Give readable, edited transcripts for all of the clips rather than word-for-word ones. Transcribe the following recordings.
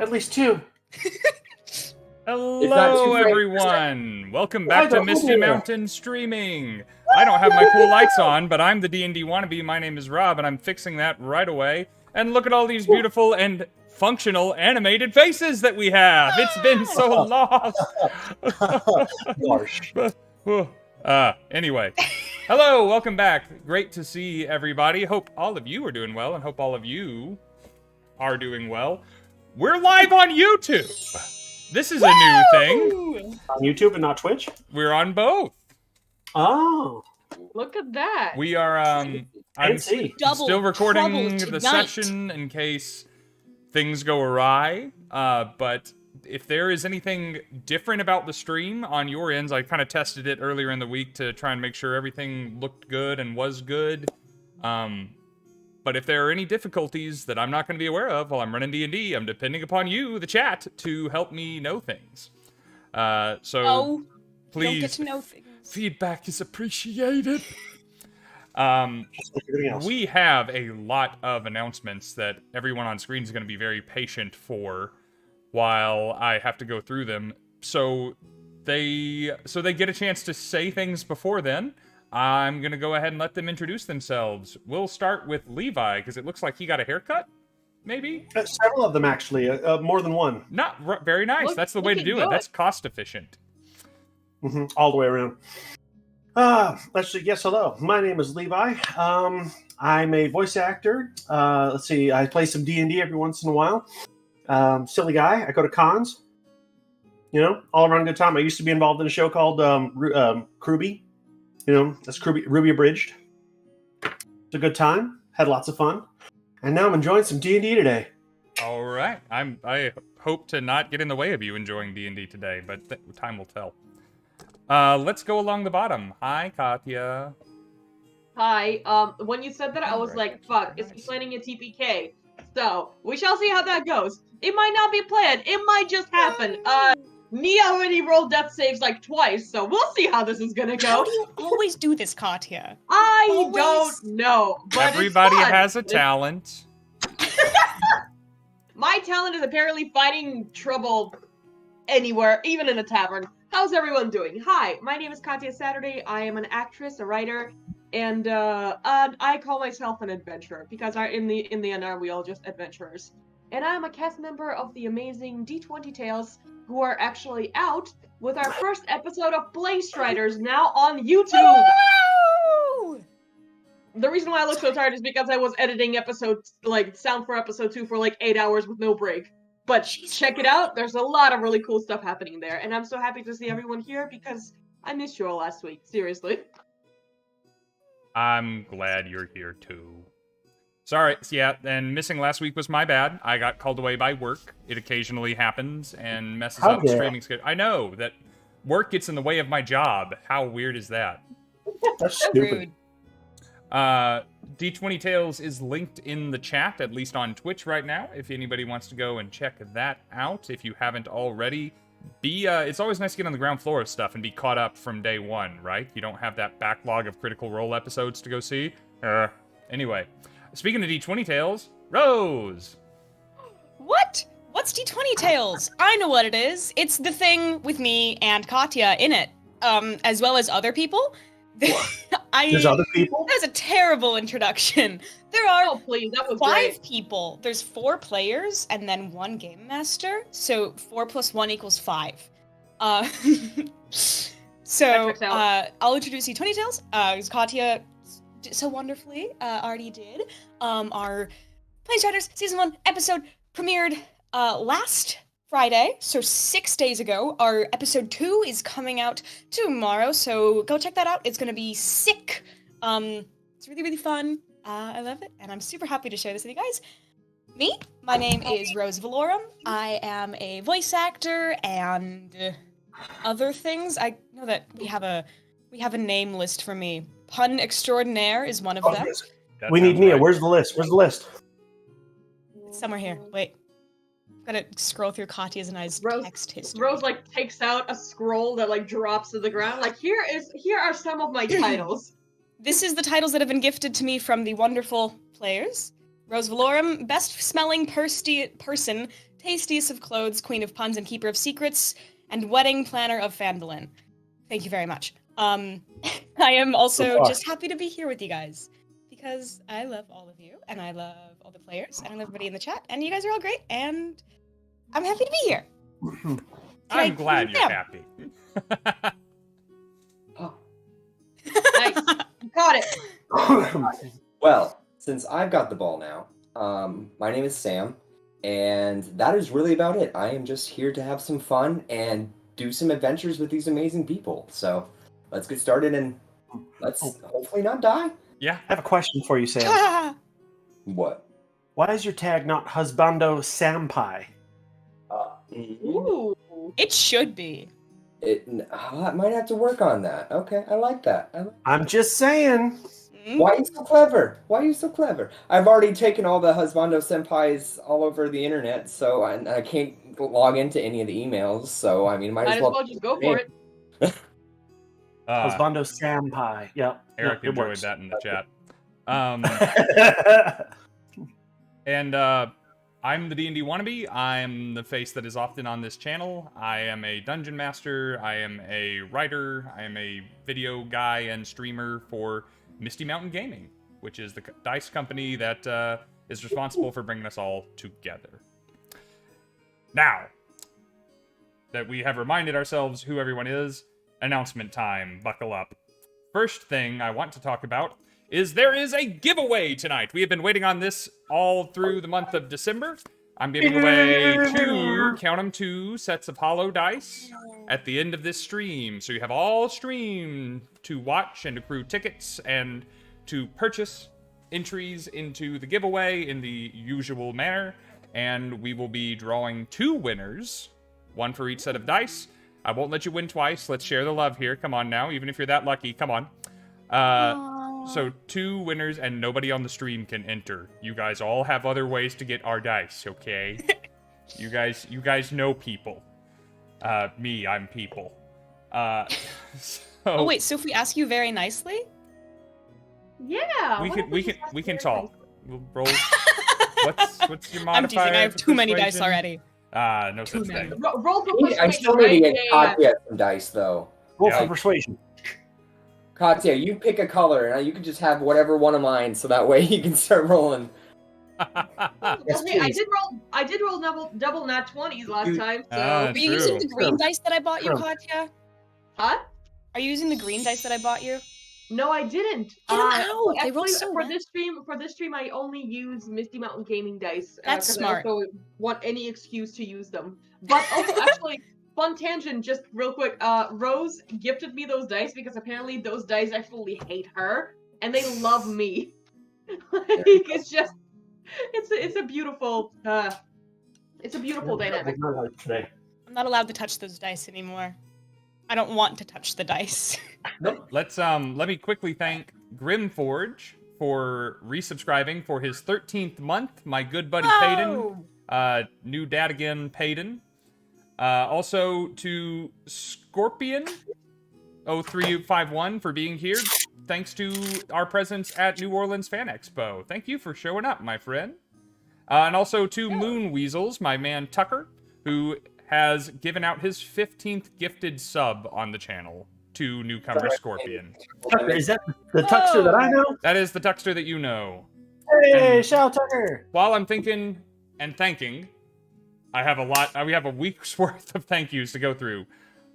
at least 2. Hello, everyone! Welcome back to Misty Mountain Streaming! I don't have my cool lights on, but I'm the D&D-Wannabe. My name is Rob, and I'm fixing that right away. And look at all these beautiful and functional animated faces that we have! It's been so long! Anyway. Hello, welcome back. Great to see everybody. Hope all of you are doing well, and hope all of you are doing well. We're live on YouTube! This is a new thing. On YouTube and not Twitch? We're on both. Oh. Look at that. We are, I'm still recording the session in case things go awry. But if there is anything different about the stream on your ends, I kind of tested it earlier in the week to try and make sure everything looked good and was good. But if there are any difficulties that I'm not going to be aware of while I'm running D&D, I'm depending upon you, the chat, to help me know things. So please, don't get to know things. Feedback is appreciated. We have a lot of announcements that everyone on screen is going to be very patient for while I have to go through them. So they get a chance to say things before then. I'm going to go ahead and let them introduce themselves. We'll start with Levi, because it looks like he got a haircut, maybe? Several of them, actually. More than one. Very nice. That's the way to do it. That's cost efficient. All the way around. Let's see. Yes, hello. My name is Levi. I'm a voice actor. Let's see. I play some D&D every once in a while. Silly guy. I go to cons. You know, all around good time. I used to be involved in a show called Ruby. You know, that's Ruby Abridged. It's a good time. Had lots of fun. And now I'm enjoying some D&D today. All right. I hope to not get in the way of you enjoying D&D today, but time will tell. Let's go along the bottom. Hi, Katya. Hi. When you said that, I was like, fuck, is he planning a TPK? So, we shall see how that goes. It might not be planned. It might just happen. Nia already rolled death saves like twice, so we'll see how this is gonna go. How do you always do this, Katya? I don't know, but everybody has a talent. My talent is apparently finding trouble anywhere, even in a tavern. How's everyone doing? Hi, my name is Katya Saturday. I am an actress, a writer, and I call myself an adventurer because in the end, are we all just adventurers? And I'm a cast member of the amazing D20 Tales, who are actually out with our first episode of Blastriders now on YouTube. Woo! The reason why I look so tired is because I was editing sound for episode 2 for like 8 hours with no break. But check it out. There's a lot of really cool stuff happening there. And I'm so happy to see everyone here because I missed you all last week. Seriously. I'm glad you're here too. Sorry, yeah, and missing last week was my bad. I got called away by work. It occasionally happens and messes up the streaming schedule. I know that work gets in the way of my job. How weird is that? That's stupid. D20 Tales is linked in the chat, at least on Twitch right now, if anybody wants to go and check that out, if you haven't already. It's always nice to get on the ground floor of stuff and be caught up from day one, right? You don't have that backlog of Critical Role episodes to go see. Anyway. Speaking of D20 Tales, Rose! What? What's D20 Tales? I know what it is. It's the thing with me and Katya in it, as well as other people. There's other people? That was a terrible introduction. There are that was 5 great. people. There's 4 players and then 1 game master. So 4 plus 1 equals 5. So I'll introduce D20 Tales. Because Katya so wonderfully already did. Our Blastriders Season 1 episode premiered last Friday, so 6 days ago. Our episode 2 is coming out tomorrow, so go check that out. It's gonna be sick. It's really, really fun. I love it, and I'm super happy to share this with you guys. My name is Rose Valorum. I am a voice actor and other things. I know that we have a name list for me. Pun Extraordinaire is one of them. Yes. We need Nia. Right. Where's the list? It's somewhere here. Wait. Gotta scroll through Katya's and I's text history. Rose takes out a scroll that drops to the ground. Here are some of my titles. This is the titles that have been gifted to me from the wonderful players. Rose Valorum, best smelling person tastiest of clothes, queen of puns and keeper of secrets, and wedding planner of Phandelver. Thank you very much. I am also just happy to be here with you guys because I love all of you and I love all the players and I love everybody in the chat and you guys are all great and I'm happy to be here. I'm glad you're happy. Oh. Nice. You caught it. Well, since I've got the ball now, my name is Sam, and that is really about it. I am just here to have some fun and do some adventures with these amazing people. So let's get started and let's hopefully not die. Yeah. I have a question for you, Sam. What? Why is your tag not Husbando Sampai? Ooh. It should be. I might have to work on that. Okay, I like that. I'm just saying. Why are you so clever? Why are you so clever? I've already taken all the Husbando Senpais all over the internet, so I can't log into any of the emails, so I mean, might as well just go for it. Husbando Sampai. Yep. Eric enjoyed that in the chat. And I'm the D&D-Wannabe. I'm the face that is often on this channel. I am a dungeon master. I am a writer. I am a video guy and streamer for Misty Mountain Gaming, which is the dice company that is responsible for bringing us all together. Now that we have reminded ourselves who everyone is, announcement time. Buckle up. First thing I want to talk about is there is a giveaway tonight. We have been waiting on this all through the month of December. I'm giving away two sets of hollow dice at the end of this stream. So you have all stream to watch and accrue tickets and to purchase entries into the giveaway in the usual manner. And we will be drawing 2 winners, 1 for each set of dice. I won't let you win twice. Let's share the love here. Come on now, even if you're that lucky. Come on. So 2 winners and nobody on the stream can enter. You guys all have other ways to get our dice, okay? You guys know people. Me, I'm people. Oh wait, so if we ask you very nicely? Yeah. We can talk. We'll roll. What's your modifier? I'm teasing. I have too many dice already. No such thing. Roll for persuasion. I still need to get Katya some dice though. Roll for persuasion. Katya, you pick a color, and you can just have whatever one of mine, so that way you can start rolling. Okay, I did roll double nat 20s last time. So. Are you using the green dice that I bought you, Katya? Huh? Are you using the green dice that I bought you? No, I didn't. They roll so for this stream, I only use Misty Mountain Gaming dice. That's smart. I also want any excuse to use them. But also, actually, fun tangent, just real quick. Rose gifted me those dice because apparently those dice actually hate her and they love me. It's just, it's a beautiful dynamic. I'm not allowed to touch those dice anymore. I don't want to touch the dice. Let's let me quickly thank Grimforge for resubscribing for his 13th month. My good buddy Payton, new dad again, Payton. Also to Scorpion 0351 for being here. Thanks to our presence at New Orleans Fan Expo. Thank you for showing up, my friend. And also to Moon Weasels, my man Tucker, who has given out his 15th gifted sub on the channel to newcomer Scorpion. Tucker, is that the Tuckster that I know? That is the Tuckster that you know. Hey, shout Tucker! While I'm thinking and thanking, I have a lot. We have a week's worth of thank yous to go through.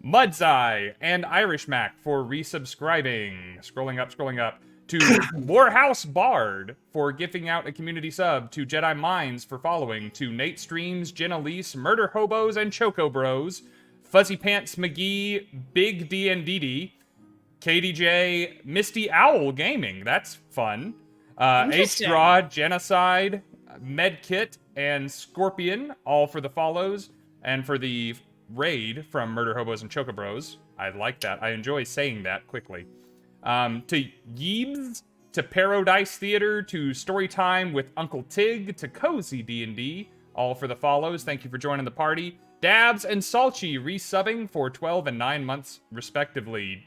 Mudseye and Irish Mac for resubscribing. Scrolling up. To Warhouse Bard for gifting out a community sub. To Jedi Minds for following. To Nate Streams, Jenna Lease, Murder Hobos, and Choco Bros. Fuzzy Pants McGee, Big DNDD, KDJ, Misty Owl Gaming. That's fun. H-Draw, Genocide, Medkit, and Scorpion, all for the follows. And for the raid from Murder Hobos and Choco Bros. I like that. I enjoy saying that quickly. To Yeebs, to Paradise Theater, to Storytime with Uncle Tig, to Cozy D&D, all for the follows. Thank you for joining the party. Dabs and Salchi resubbing for 12 and 9 months, respectively.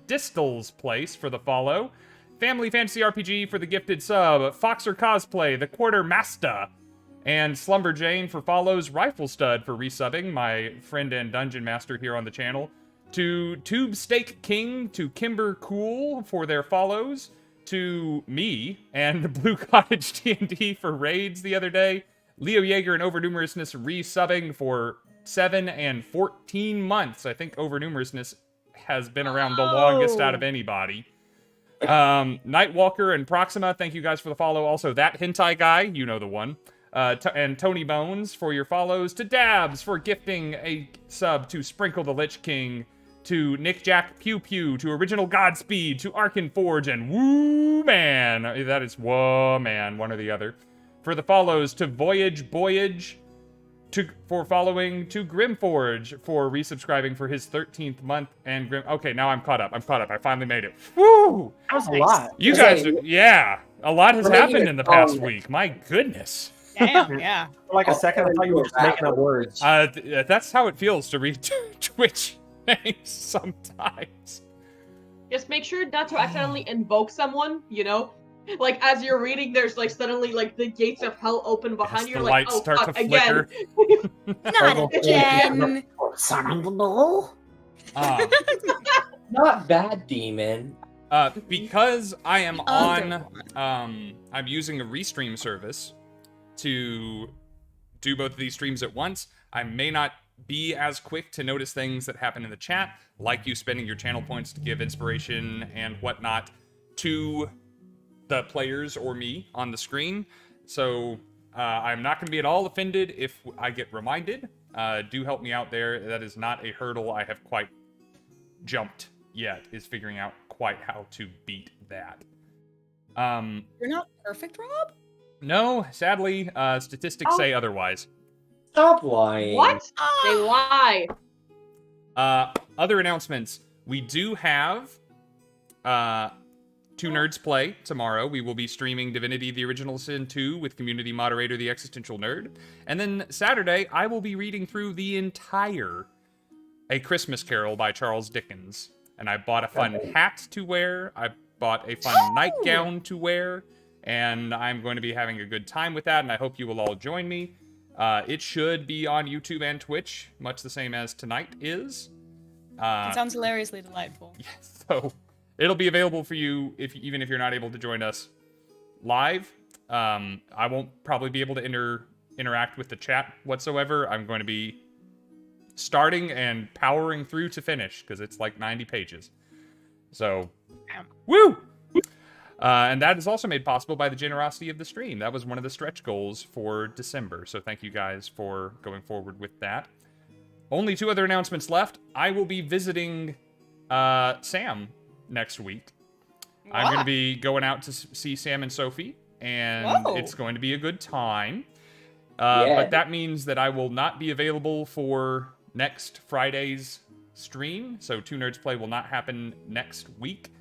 Distal's Place for the follow. Family Fantasy RPG for the gifted sub. Foxer Cosplay, the Quarter Master, And Slumber Jane for follows, Rifle Stud for resubbing, my friend and dungeon master here on the channel, to Tube Steak King, to Kimber Cool for their follows, to me and the Blue Cottage D&D for raids the other day, Leo Yeager and Overnumerousness resubbing for 7 and 14 months. I think Overnumerousness has been around the longest out of anybody. Nightwalker and Proxima, thank you guys for the follow. Also, That Hentai Guy, you know the one. And Tony Bones for your follows. To Dabs for gifting a sub. To Sprinkle the Lich King. To Nick Jack Pew Pew. To Original Godspeed. To Arkin Forge. And Woo Man. That is Whoa Man, one or the other. For the follows. To Voyage Boyage. For following. To Grimforge for resubscribing for his 13th month. And Okay, now I'm caught up. I finally made it. Woo! That was a lot. You guys, yeah. A lot has happened in the past week. My goodness. Damn, yeah. For like a second, I thought you were just making up words. That's how it feels to read Twitch names sometimes. Just make sure not to accidentally invoke someone, you know? Like, as you're reading, there's, like, suddenly, like, the gates of hell open behind you. The You're like, lights oh, start fuck, to flicker. Not again. Not bad, demon. Because I am on, I'm using a restream service to do both of these streams at once. I may not be as quick to notice things that happen in the chat, like you spending your channel points to give inspiration and whatnot to the players or me on the screen. So I'm not going to be at all offended if I get reminded. Do help me out there. That is not a hurdle I have quite jumped yet, is figuring out quite how to beat that. You're not perfect, Rob? No, sadly, statistics say otherwise. Stop lying. What? They lie. Other announcements. We do have Two Nerds Play tomorrow. We will be streaming Divinity: The Original Sin 2 with community moderator The Existential Nerd. And then Saturday, I will be reading through the entire A Christmas Carol by Charles Dickens. And I bought a fun hat to wear. I bought a fun nightgown to wear. And I'm going to be having a good time with that, and I hope you will all join me. It should be on YouTube and Twitch, much the same as tonight is. It sounds hilariously delightful. Yeah, so it'll be available for you even if you're not able to join us live. I won't probably be able to interact with the chat whatsoever. I'm going to be starting and powering through to finish, because it's like 90 pages. So, woo! And that is also made possible by the generosity of the stream. That was one of the stretch goals for December. So thank you guys for going forward with that. Only 2 other announcements left. I will be visiting Sam next week. What? I'm going to be going out to see Sam and Sophie. And it's going to be a good time. But that means that I will not be available for next Friday's stream. So Two Nerds Play will not happen next week.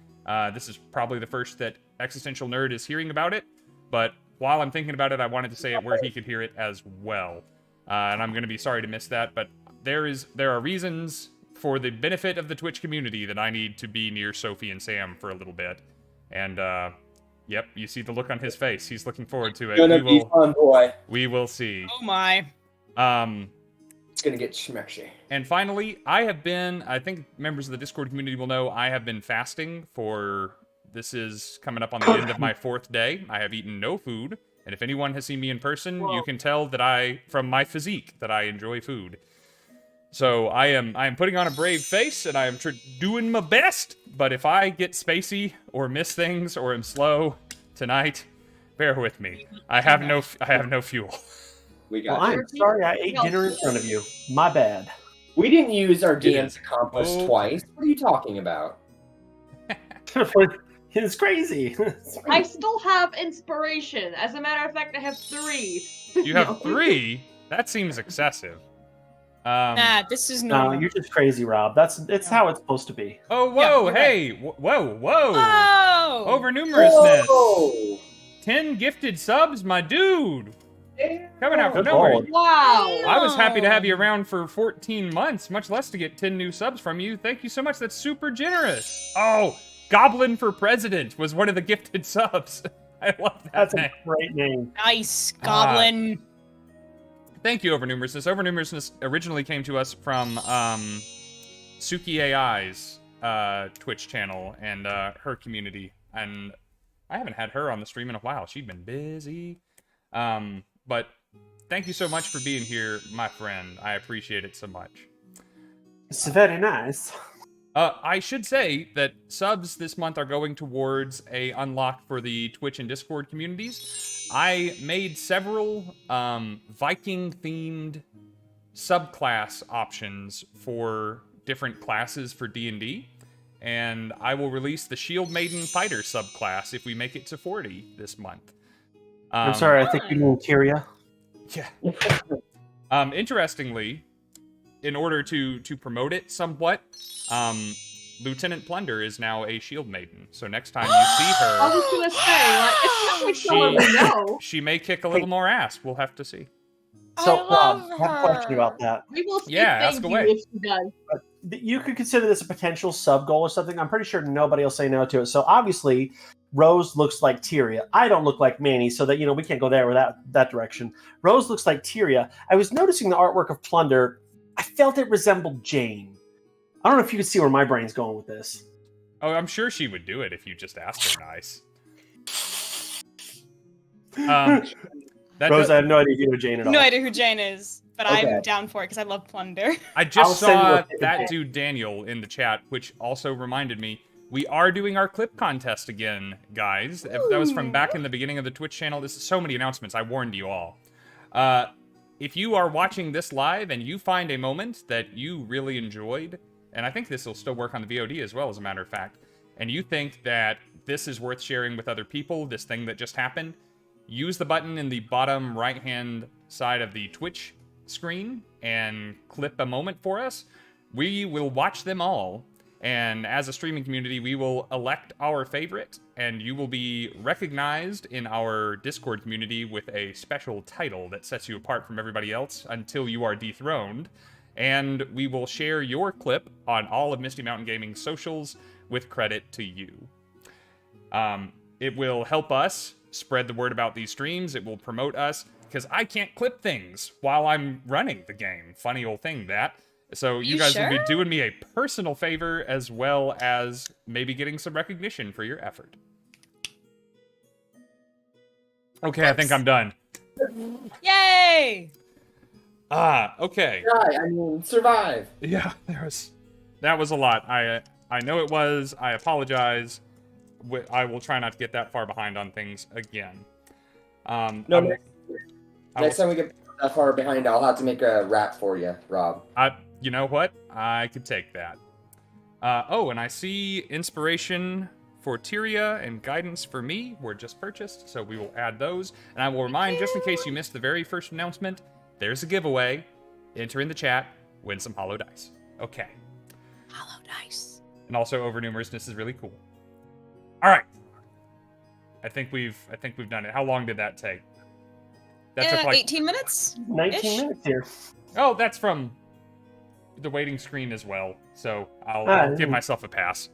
This is probably the first that Existential Nerd is hearing about it, but while I'm thinking about it, I wanted to say it where he could hear it as well. And I'm going to be sorry to miss that, but there are reasons for the benefit of the Twitch community that I need to be near Sophie and Sam for a little bit. And, yep, you see the look on his face. He's looking forward to it. It's gonna be fun, boy. We will see. Oh my. It's gonna get schmexy. And finally, I think members of the Discord community will know, I have been fasting this is coming up on the end of my 4th day. I have eaten no food, and if anyone has seen me in person, you can tell that from my physique, that I enjoy food. So I am putting on a brave face, and I am doing my best, but if I get spacey, or miss things, or am slow tonight, bear with me. I have no fuel. I'm sorry I ate dinner in front of you. My bad. We didn't use our DM's compass twice. What are you talking about? It's crazy. I still have inspiration. As a matter of fact, I have 3. You have 3? That seems excessive. Nah, this is normal. No, you're just crazy, Rob. It's how it's supposed to be. Oh, whoa, yeah, hey, right. whoa. Overnumerousness. Whoa. 10 gifted subs, my dude. Coming out from nowhere. Wow. I was happy to have you around for 14 months, much less to get 10 new subs from you. Thank you so much. That's super generous. Oh, Goblin for President was one of the gifted subs. I love that. That's name. a great name. Nice, Goblin. Thank you, Overnumerousness. Overnumerousness originally came to us from Suki AI's Twitch channel and her community, and I haven't had her on the stream in a while. She's been busy. But thank you so much for being here, my friend. I appreciate it so much. It's very nice. I should say that subs this month are going towards a unlock for the Twitch and Discord communities. I made several Viking-themed subclass options for different classes for D&D, and I will release the Shield Maiden Fighter subclass if we make it to 40 this month. I'm sorry, I think you mean Tyria. Yeah. Interestingly, in order to promote it somewhat, Lieutenant Plunder is now a Shield Maiden. So next time you see her, I was gonna say, like, it's not someone we know. she may kick a little more ass. We'll have to see. So, Rob, I have a question about that. We will say ask thank away. you if she does. You could consider this a potential sub goal or something. I'm pretty sure nobody will say no to it. So obviously, Rose looks like Tyria. I don't look like Manny, so that we can't go there with that direction. Rose looks like Tyria. I was noticing the artwork of Plunder. I felt it resembled Jane. I don't know if you can see where my brain's going with this. Oh, I'm sure she would do it if you just asked her nice. Rose, I have no idea who Jane at all. No idea who Jane is, but I'm down for it because I love Plunder. I just saw that dude Daniel in the chat, which also reminded me, we are doing our clip contest again, guys. That was from back in the beginning of the Twitch channel. This is so many announcements. I warned you all. If you are watching this live and you find a moment that you really enjoyed, and I think this will still work on the VOD as well, as a matter of fact, and you think that this is worth sharing with other people, this thing that just happened, use the button in the bottom right-hand side of the Twitch screen and clip a moment for us. We will watch them all, and as a streaming community, we will elect our favorite, and you will be recognized in our Discord community with a special title that sets you apart from everybody else until you are dethroned. And we will share your clip on all of Misty Mountain Gaming's socials with credit to you. It will help us spread the word about these streams. It will promote us, because I can't clip things while I'm running the game. Funny old thing, that. So you guys will be doing me a personal favor, as well as maybe getting some recognition for your effort. Okay, I think I'm done. Yay! Okay. Die, I mean, survive. Yeah, that was a lot. I know it was. I apologize. I will try not to get that far behind on things again. Next time we get that far behind, I'll have to make a rap for you, Rob. You know what? I could take that. And I see inspiration for Tyria and guidance for me were just purchased, so we will add those. And I will remind, just in case you missed the very first announcement, there's a giveaway. Enter in the chat, win some hollow dice. Okay. Hollow dice. And also, overnumerousness is really cool. All right. I think we've done it. How long did that take? That took like 18 minutes. 19 minutes here. Oh, that's from the waiting screen as well. So I'll give myself a pass.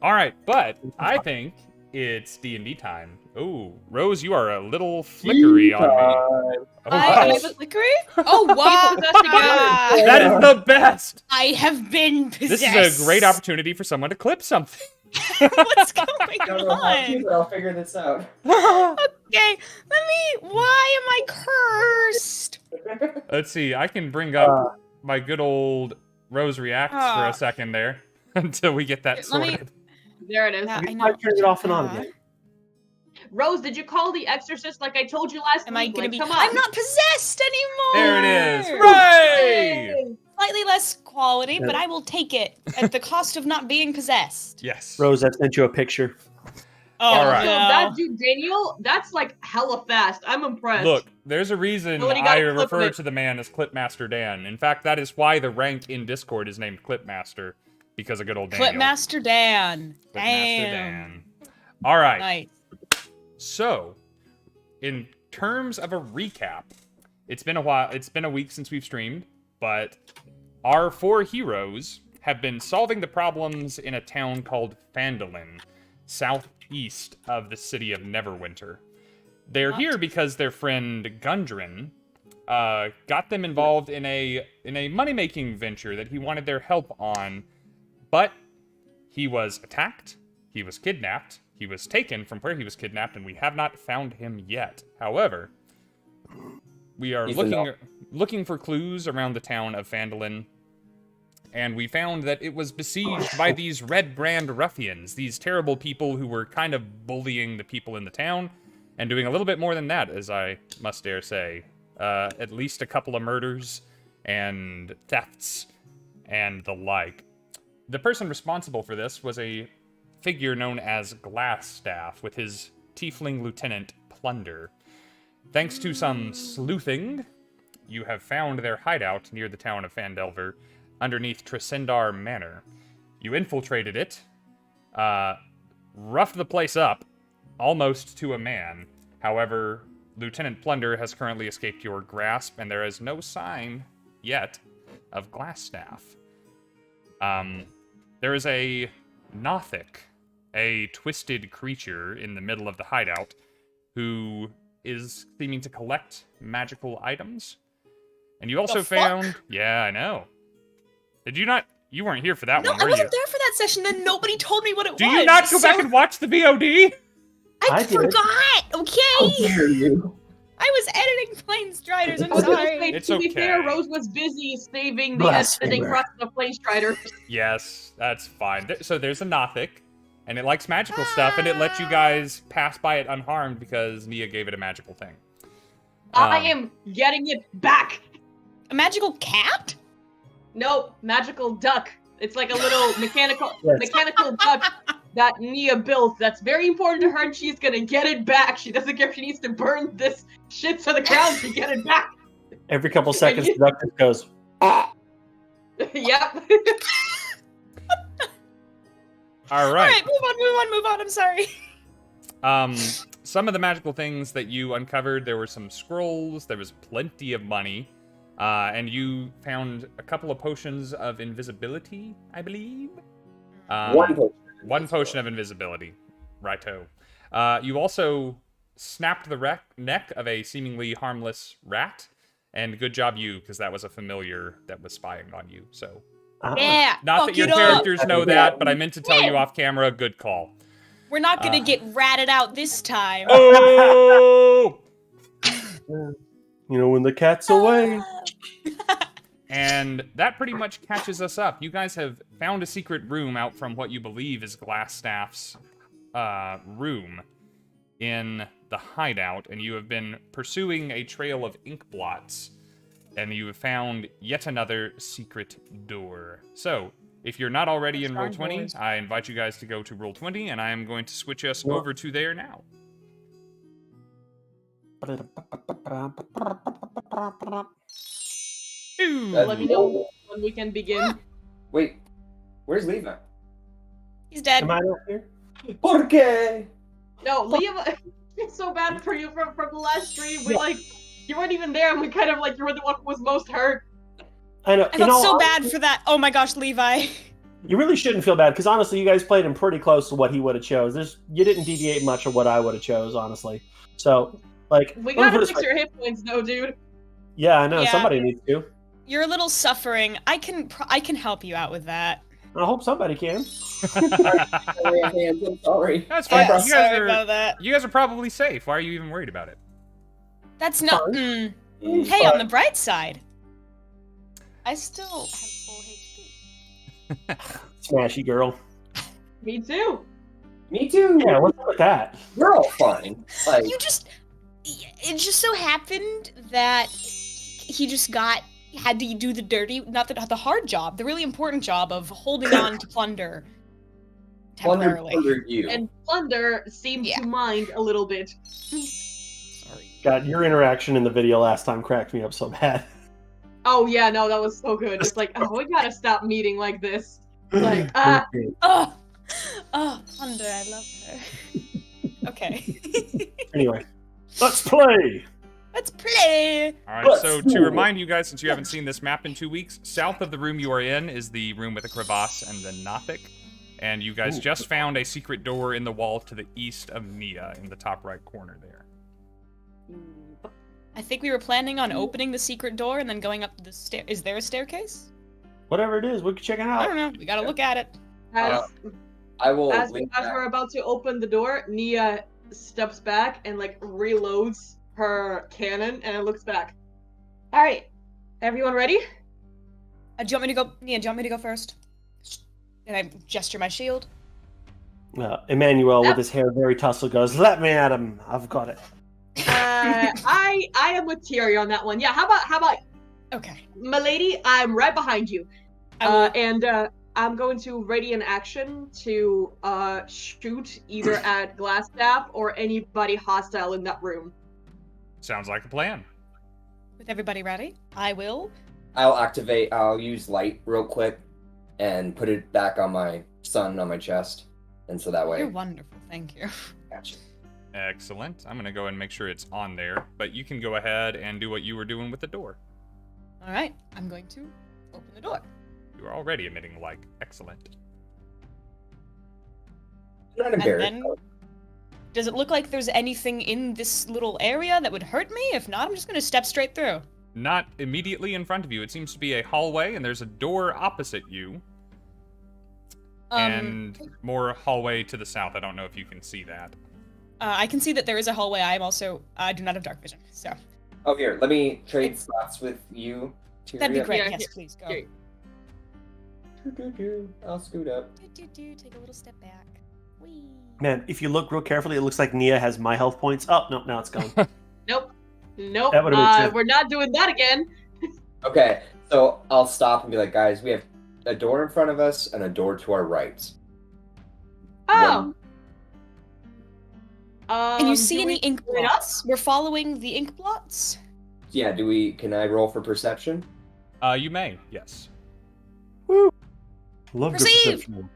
All right, but I think it's D&D time. Oh, Rose, you are a little flickery on me. I am flickery? Oh, wow. That is the best. I have been possessed. This is a great opportunity for someone to clip something. What's going on? I'll figure this out. Okay, why am I cursed? Let's see, I can bring up my good old Rose Reacts for a second there until we get that sorted. There it is. I turn it off and on again. Rose, did you call the exorcist like I told you last week? Am I gonna be? Come on. I'm not possessed anymore. There it is. Hooray! Slightly less quality, but I will take it at the cost of not being possessed. Yes. Rose, I sent you a picture. Oh, all right. So that dude Daniel, that's like hella fast. I'm impressed. Look, there's a reason I refer to the man as Clipmaster Dan. In fact, that is why the rank in Discord is named Clipmaster, because of good old Daniel. Clipmaster Dan. Clipmaster Dan. All right. Nice. So, in terms of a recap, it's been a while. It's been a week since we've streamed, but our 4 heroes have been solving the problems in a town called Phandelver, southeast of the city of Neverwinter. They're here because their friend Gundren got them involved in a money-making venture that he wanted their help on, but he was attacked, he was kidnapped, he was taken from where he was kidnapped, and we have not found him yet. However, we are looking for clues around the town of Phandelver, and we found that it was besieged by these Redbrand ruffians, these terrible people who were kind of bullying the people in the town, and doing a little bit more than that, as I must dare say. At least a couple of murders and thefts and the like. The person responsible for this was a figure known as Glasstaff, with his tiefling lieutenant, Plunder. Thanks to some sleuthing, you have found their hideout near the town of Phandelver, underneath Tresendar Manor. You infiltrated it, roughed the place up, almost to a man. However, Lieutenant Plunder has currently escaped your grasp, and there is no sign, yet, of Glasstaff. There is a nothic, a twisted creature in the middle of the hideout, who is seeming to collect magical items. And you also found... Yeah, I know. Did you not... You weren't here for that one, were you? No, I wasn't there for that session, and nobody told me what it was. Do you not go back and watch the VOD? I forgot, okay? How dare you? I was editing Plane Striders, I'm I was gonna sorry. say, It's to be okay. fair, Rose was busy saving the Blasphemer. editing crust of Plane Striders. Yes, that's fine. So there's a nothic, and it likes magical stuff, and it lets you guys pass by it unharmed because Nia gave it a magical thing. I am getting it back! A magical cat? Nope, magical duck. It's like a little mechanical Yes. duck that Nia built. That's very important to her, and she's gonna get it back. She doesn't care if she needs to burn this shit to the ground to get it back. Every couple seconds, the duck just goes, ah. Yep. All right. Alright, move on, I'm sorry. Some of the magical things that you uncovered, there were some scrolls, there was plenty of money, and you found a couple of potions of invisibility, I believe? One potion of invisibility. Righto. You also snapped the neck of a seemingly harmless rat, and good job you, because that was a familiar that was spying on you, so... Yeah, Not that your characters know that, but I meant to tell you off camera, good call. We're not gonna get ratted out this time. Oh! You know, when the cat's away. And that pretty much catches us up. You guys have found a secret room out from what you believe is Glasstaff's room in the hideout, and you have been pursuing a trail of ink blots, and you have found yet another secret door. So, if you're not already in Roll20, I invite you guys to go to Roll20, and I am going to switch us over to there now. Let me know when we can begin. Wait, where's Levi? He's dead. Am I not here? ¿Por qué? No, Leah, it's so bad for you from the last stream. We you weren't even there, and we kind of you were the one who was most hurt. I know. I felt so bad for that. Oh my gosh, Levi. You really shouldn't feel bad, because honestly, you guys played him pretty close to what he would have chose. You didn't deviate much of what I would have chose, honestly. So, we gotta fix your hit points, though, dude. Yeah, I know. Yeah. Somebody needs to. You're a little suffering. I can help you out with that. I hope somebody can. I'm sorry. That's fine. Yeah, You sorry about that. guys are probably safe. Why are you even worried about it? That's not. Fine. Hey, on the bright side, I still have full HP. Smashy girl. Me too. Me too. Yeah, what's up with that? We're all fine. It just so happened that he just had to do the dirty, not the hard job, the really important job of holding on to Plunder temporarily. Plunder you. And Plunder seemed to mind a little bit. Sorry. God, your interaction in the video last time cracked me up so bad. Oh yeah, no, that was so good. It's like, oh, we gotta stop meeting like this. Like, Oh, Plunder, I love her. Okay. Anyway, let's play! Let's play! Alright, so to remind you guys, since you haven't seen this map in 2 weeks, south of the room you are in is the room with the crevasse and the nothic. And you guys just found a secret door in the wall to the east of Nia, in the top right corner there. I think we were planning on opening the secret door and then going up the stair. Is there a staircase? Whatever it is, we can check it out. I don't know. We gotta look at it. I will. As we're about to open the door, Nia steps back and like reloads her cannon and looks back. All right, everyone ready? Do you want me to go? Nia, do you want me to go first? And I gesture my shield. Emmanuel, with his hair very tousled, goes, "Let me at him. I've got it." I am with Tyria on that one. Yeah, how about? Okay. Milady, I'm right behind you. I'm going to ready an action to shoot either at Glasstaff or anybody hostile in that room. Sounds like a plan. With everybody ready, I'll activate. I'll use light real quick and put it back on my sun on my chest, and so that way. You're wonderful. Thank you. Gotcha. Excellent. I'm gonna go ahead and make sure it's on there, but you can go ahead and do what you were doing with the door. All right, I'm going to open the door. You are already emitting light. Excellent. Not embarrassed. And then, does it look like there's anything in this little area that would hurt me? If not, I'm just gonna step straight through. Not immediately in front of you. It seems to be a hallway, and there's a door opposite you. And more hallway to the south. I don't know if you can see that. I can see that there is a hallway. I do not have dark vision, so. Oh, here, let me trade slots with you, Tyria. That'd be great. Yeah, Yes, please go. here. I'll scoot up. Take a little step back. Whee. Man, if you look real carefully, it looks like Nia has my health points. Oh, no, now it's gone. Nope. That would've been sick. We're not doing that again. Okay, so I'll stop and be like, guys, we have a door in front of us and a door to our right. Oh. Can you see do any we ink split up? blots? We're following the ink blots. Yeah, can I roll for perception? You may, yes. Woo! Love good Perceive! perception.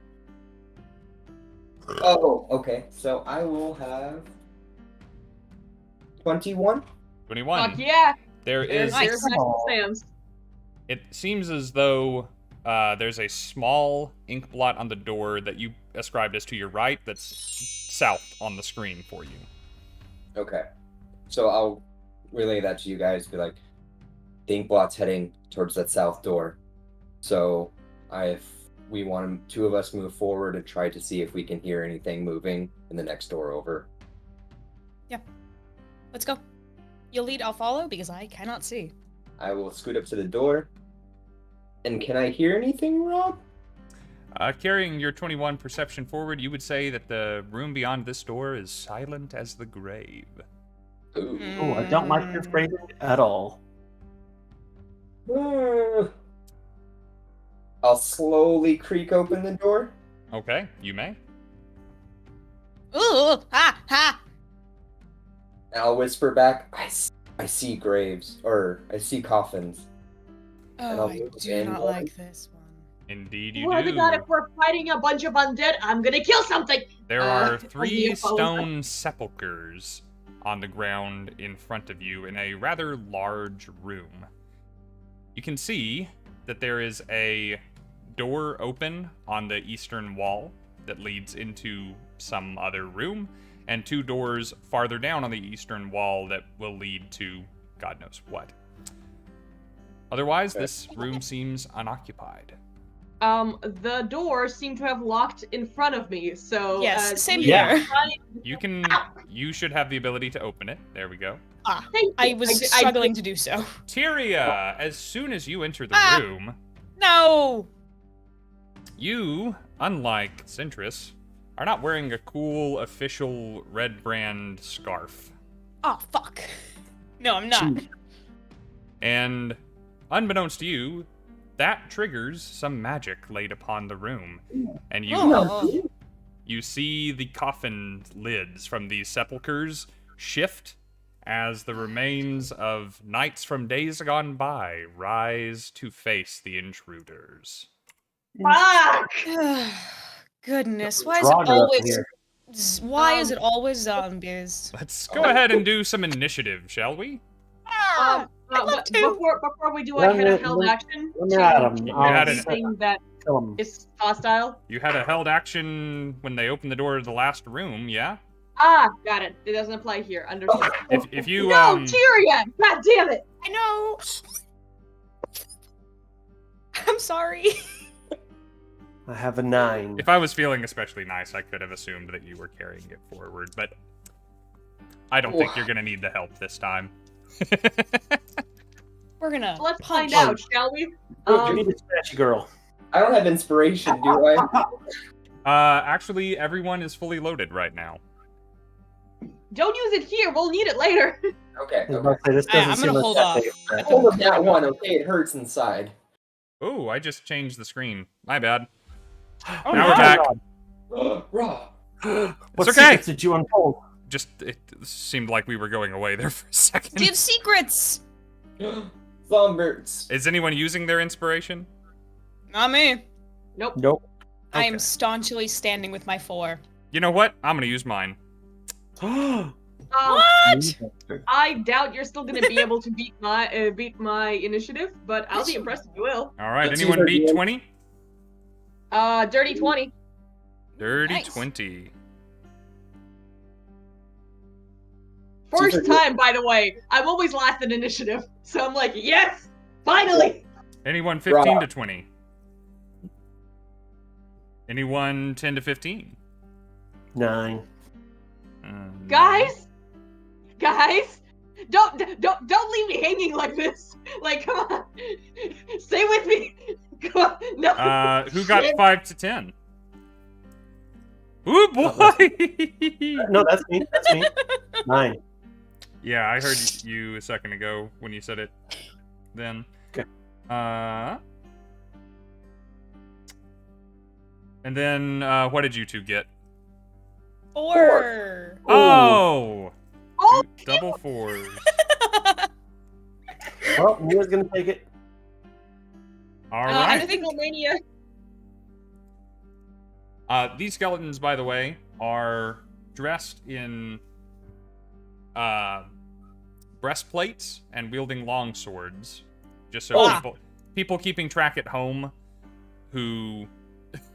Oh, okay. So I will have 21. 21. Fuck yeah. There is. There's National Sam's. It seems as though there's a small ink blot on the door that you ascribed as to your right that's south on the screen for you. Okay. So I'll relay that to you guys. Be like, the ink blot's heading towards that south door. So if we want two of us move forward and try to see if we can hear anything moving in the next door over. Yeah. Let's go. You'll lead, I'll follow, because I cannot see. I will scoot up to the door. And can I hear anything, Rob? Carrying your 21 perception forward, you would say that the room beyond this door is silent as the grave. Ooh. Oh, I don't like your phrasing at all. I'll slowly creak open the door. Okay, you may. Ooh! Ha! Ha! I'll whisper back, I see graves, or I see coffins. And Oh, I'll I move do in not one. like this one. Indeed you Swear to do. God, if we're fighting a bunch of undead, I'm gonna kill something! There are I'll 3 be opposed. stone sepulchres on the ground in front of you in a rather large room. You can see that there is a door open on the eastern wall that leads into some other room, and 2 doors farther down on the eastern wall that will lead to God knows what. Otherwise, this room seems unoccupied. The doors seem to have locked in front of me, so... Yes, same Yeah. here. You should have the ability to open it. There we go. Thank you. I was struggling to do so. Tyria, as soon as you enter the room, No! you, unlike Zentris, are not wearing a cool official Redbrand scarf. Oh, fuck. No, I'm not. And unbeknownst to you, that triggers some magic laid upon the room. And you see the coffin lids from these sepulchers shift as the remains of knights from days gone by rise to face the intruders. Fuck! Goodness, why is it always zombies? Let's go ahead and do some initiative, shall we? I'd love to. Before we do, I had a held action Let me at 'em. to had it. anything that Kill him. is hostile. You had a held action when they opened the door to the last room, yeah? Ah, got it. It doesn't apply here. Understood. If you No, Tyria! God damn it! I know. I'm sorry. I have a 9. If I was feeling especially nice, I could have assumed that you were carrying it forward, but I don't think you're gonna need the help this time. We're gonna. Let's punch. find out, shall we? You need a scratchy girl. I don't have inspiration, do I? Actually, everyone is fully loaded right now. Don't use it here. We'll need it later. Okay. I was about to say, this doesn't I'm seem gonna like hold that off. big of a threat. Hold up that one, okay? It hurts inside. Oh, I just changed the screen. My bad. Oh, Now we're back. Raw. What okay. secrets did you unfold? Just, it seemed like we were going away there for a second. Give secrets. Songbirds. Is anyone using their inspiration? Not me. Nope. Nope. I am Okay. staunchly standing with my 4. You know what? I'm gonna use mine. What? I doubt you're still gonna be able to beat my initiative, but I'll be impressed if you will. All right, Let's anyone use our beat DM. 20? Dirty 20. Dirty Nice. 20. First time, by the way. I'm always last in initiative, so I'm like, yes, finally. Anyone 15 Raw. to 20? Anyone 10 to 15? 9. Guys, don't leave me hanging like this. Like, come on, stay with me. Come on, no. Who got 5 to 10? Ooh, boy! No, that's me. That's me. 9. Yeah, I heard you a second ago when you said it then. Okay. And then, what did you two get? 4. Oh! Oh, Double 4s. Well, Nia's gonna take it. All I right. think Mania. These skeletons, by the way, are dressed in breastplates and wielding long swords. Just so people keeping track at home who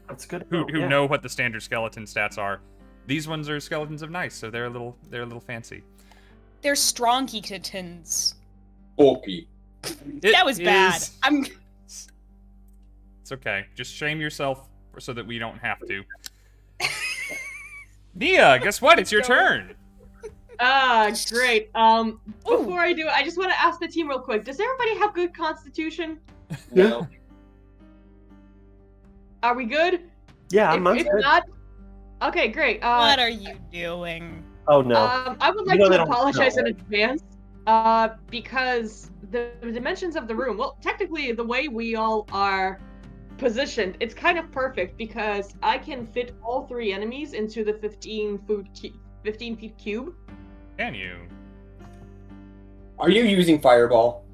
That's good. who Yeah. know what the standard skeleton stats are. These ones are skeletons of nice, so they're a little fancy. They're strong skeletons. Bulky. That was bad. It's okay. Just shame yourself so that we don't have to. Nia, guess what? It's your turn. Great. Before I do, I just want to ask the team real quick. Does everybody have good constitution? No. Are we good? Yeah, If mine's good. not, okay, great. What are you doing? Oh no. I would like You know they to don't apologize know. in advance, because the dimensions of the room. Well, technically, the way we all are positioned, it's kind of perfect because I can fit all 3 enemies into the 15 feet cube. Can you? Are you using Fireball?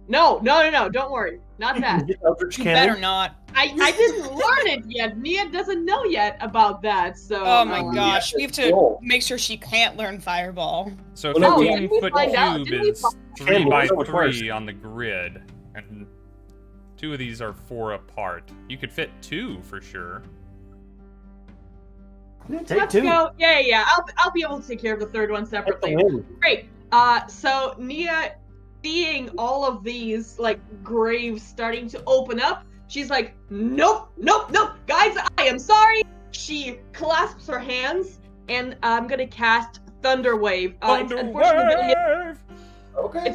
No, don't worry, not that. Eldritch You Cannon? better not. I didn't learn it yet. Nia doesn't know yet about that, so. Oh my Oh, gosh, yeah, we have to roll. make sure she can't learn Fireball. So Well, no, 15-foot find out. cube Didn't we is find- 3 by so much 3 worse. on the grid, and 2 of these are 4 apart. You could fit 2 for sure. Yeah, take Let's 2. go. Yeah. I'll be able to take care of the 3rd one Take separately. the win. Great. So Nia, seeing all of these like graves starting to open up, she's like, nope, guys, I am sorry. She clasps her hands, and I'm gonna cast Thunder Wave. It's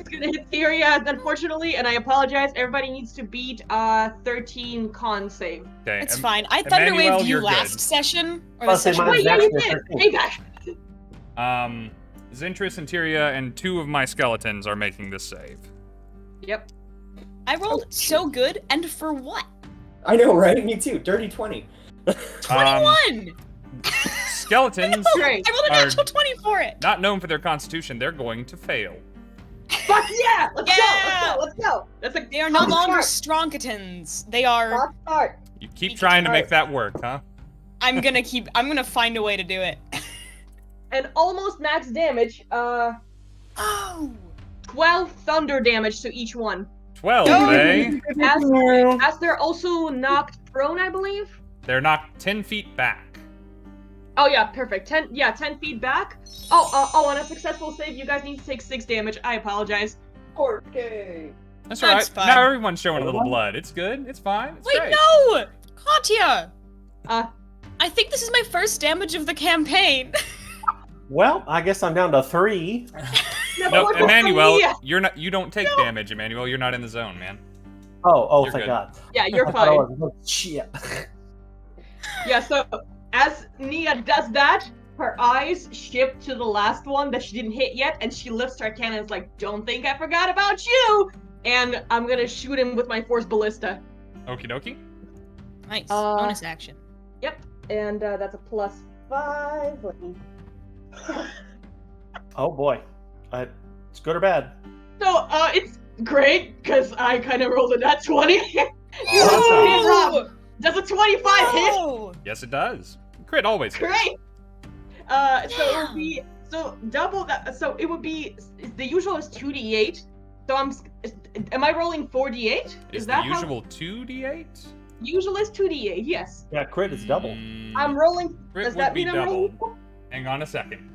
gonna hit Tyria, unfortunately, and I apologize. Everybody needs to beat 13 con save. Okay. It's fine. I Emmanuel, thunderwaved you you're last good. session. Or I'll the say session. mine- Wait, yeah, you That's did. 13. Hey, gosh. Zentris and Tyria and 2 of my skeletons are making this save. Yep. I rolled so good, and for what? I know, right? Me too. Dirty 20. 21! Skeletons Great. I rolled a are natural 20 for it! not known for their constitution. They're going to fail. Fuck yeah! Let's Yeah! go. That's a They are no hot longer start. strongketons. They are... Hot start. You keep trying to make that work, huh? I'm gonna find a way to do it. And almost max damage, Oh! 12 thunder damage to each one. 12, Oh. eh? As they're also knocked prone, I believe. They're knocked 10 feet back. Oh yeah, perfect. 10 feet back. Oh, on a successful save, you guys need to take 6 damage. I apologize. Okay. That's all right. fine. Now everyone's showing a little blood. It's good. It's fine. It's Wait, great. no! Katya! Uh, I think this is my first damage of the campaign. Well, I guess I'm down to 3. No, Emannuel, Yeah. you don't take damage, Emannuel. You're not in the zone, man. Oh, You're thank good. God. Yeah, you're I thought I fine. was- Shit. Yeah, so as Nia does that, her eyes shift to the last one that she didn't hit yet, and she lifts her cannons like, "Don't think I forgot about you!" And I'm gonna shoot him with my force ballista. Okie dokie. Nice. Uh, Bonus action. Yep, and that's a +5. Let me... Oh boy. It's good or bad? So, it's great, because I kind of rolled a nat 20. Awesome. Does a 25 hit? No! Yes, it does. Crit always. hits. Great! So it would be, so double that, so it would be, the usual is 2d8, so am I rolling 4d8? Is that the usual 2d8? Usual is 2d8, yes. Yeah, crit is double. I'm rolling, Crit does would that be mean I'm rolling? doubled. Hang on a second.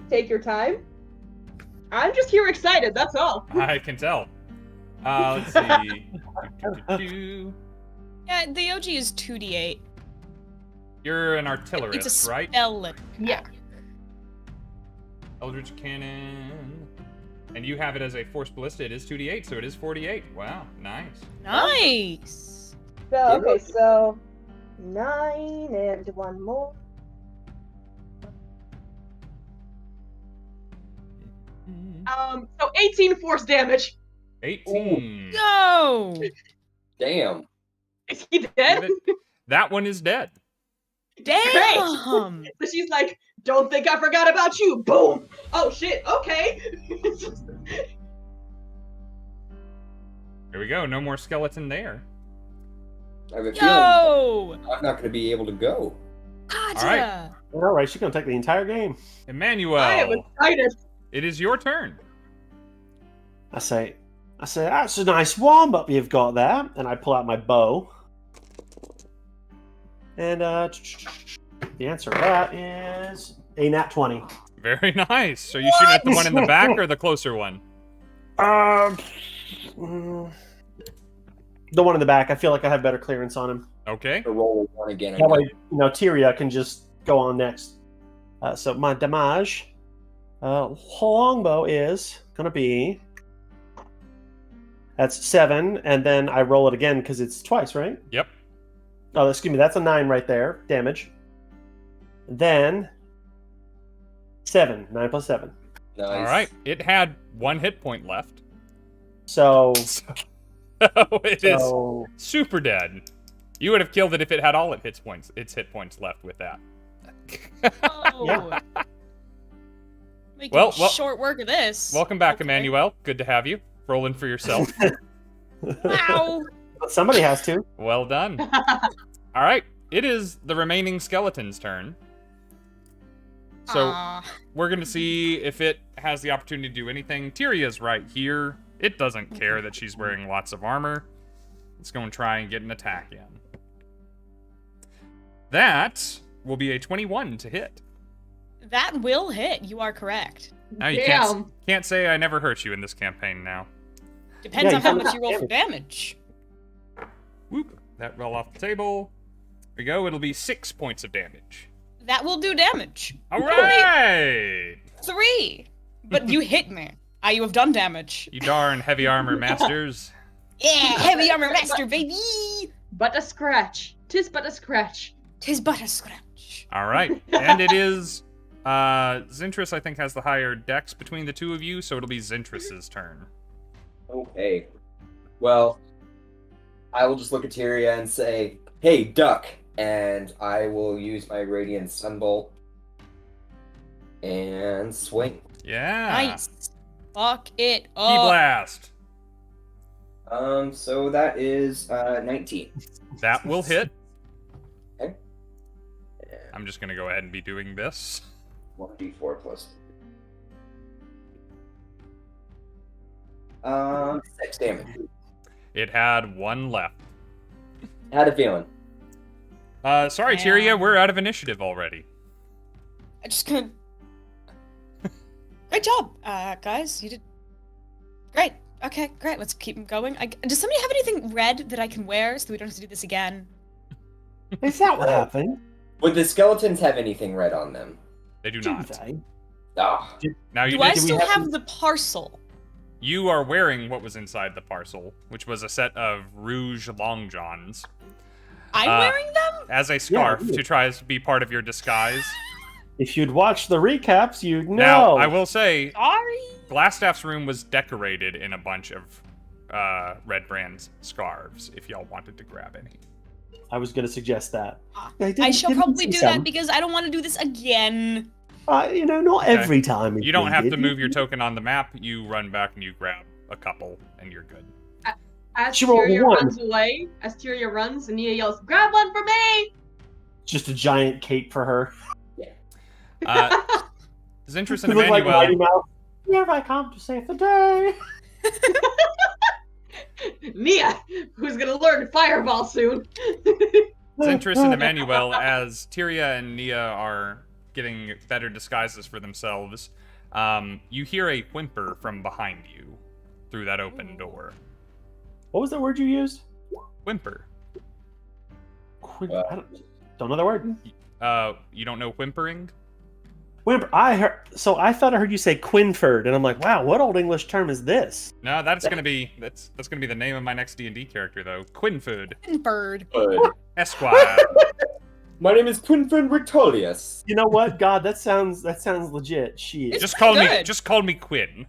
Take your time. I'm just here excited, that's all. I can tell. Let's see. Yeah, the OG is 2d8. You're an artillerist, It's a right? spell. Yeah. Eldritch Cannon. And you have it as a force ballista. It is 2d8, so it is 48. Wow, nice. Nice. So, okay, so 9 and 1 more. So 18 force damage. 18. Go! Damn. Is he dead? That one is dead. Damn! So she's like, "Don't think I forgot about you." Boom. Oh shit. Okay. There we go. No more skeleton there. I have a feeling Yo! I'm not going to be able to go. Katya! All right. All right, she's gonna take the entire game. I am Emannuel, excited. it is your turn. I say, that's a nice warm up you've got there, and I pull out my bow. And the answer to that is a nat 20. Very nice. Are you shooting at the one in the back or the closer one? The one in the back. I feel like I have better clearance on him. Okay. To roll one again. That way, Tyria can just go on next. So my damage, longbow is gonna be. That's 7, and then I roll it again because it's twice, right? Yep. Oh, excuse me. That's a 9 right there. Damage. Then 7. 9 plus 7. Nice. All right. It had 1 hit point left. So It is super dead. You would have killed it if it had all its hit points left with that. Oh. Yeah. Making Well, short work of this. Welcome back, Okay. Emannuel. Good to have you. Rolling for yourself. Wow. Somebody has to. Well done. All right. It is the remaining skeleton's turn. So Aw. we're going to see if it has the opportunity to do anything. Tyria's right here. It doesn't care that she's wearing lots of armor. Let's go and try and get an attack in. That will be a 21 to hit. That will hit. You are correct. Now you Damn. can't say I never hurt you in this campaign now. Depends Yeah, on how you much you roll for damage. Whoop. That roll off the table. There we go. It'll be 6 points of damage. That will do damage. All right. 3. But you hit me. You have done damage. You darn heavy armor masters. Yeah, heavy armor master, baby. But a scratch. 'Tis but a scratch. 'Tis but a scratch. All right. And it is Zentris, I think, has the higher dex between the two of you, so it'll be Zentris's turn. Okay. Well, I will just look at Tyria and say, "Hey, duck," and I will use my Radiant Sunbolt and swing. Yeah. Nice. Fuck it Key up. blast. So that is 19. That will hit. Okay. I'm just going to go ahead and be doing this. 1d4 plus 6 damage. It had 1 left. Had a feeling. Sorry, Yeah. Tyria, we're out of initiative already. I'm just gonna... Great job, guys. You did great. Okay, great. Let's keep going. Does somebody have anything red that I can wear so we don't have to do this again? Is that what happened? Would the skeletons have anything red on them? They do not. They? Ah. Now you Do I did- still have the parcel? You are wearing what was inside the parcel, which was a set of rouge long johns. I'm wearing them? As a scarf Yeah, to try to be part of your disguise. If you'd watched the recaps, you'd know. Now, I will say, Sorry. Glasstaff's room was decorated in a bunch of Redbrand's scarves, if y'all wanted to grab any. I was going to suggest that. I shall probably do that because I don't want to do this again. Not every time. You don't have to move your token on the map. You run back and you grab a couple, and you're good. As She rolled Tyria one. runs away, as Tyria runs, Nia yells, "Grab one for me!" Just a giant cape for her. Zentris and You look like Mighty Emannuel. Mouse. Here I come to save the day. Nia, who's gonna learn Fireball soon. Zentris and Emannuel, as Tyria and Nia are getting better disguises for themselves, you hear a whimper from behind you through that open door. What was the word you used? Whimper. I don't know the word. You don't know whimpering? Whimper. I thought I heard you say Quinford, and I'm like, wow, what old English term is this? No, that's gonna be the name of my next D&D character though. Quinfood. Bird. Esquire. My name is Quinford Rictolius. You know what? God, that sounds legit. Shit. just call good. me Quinn.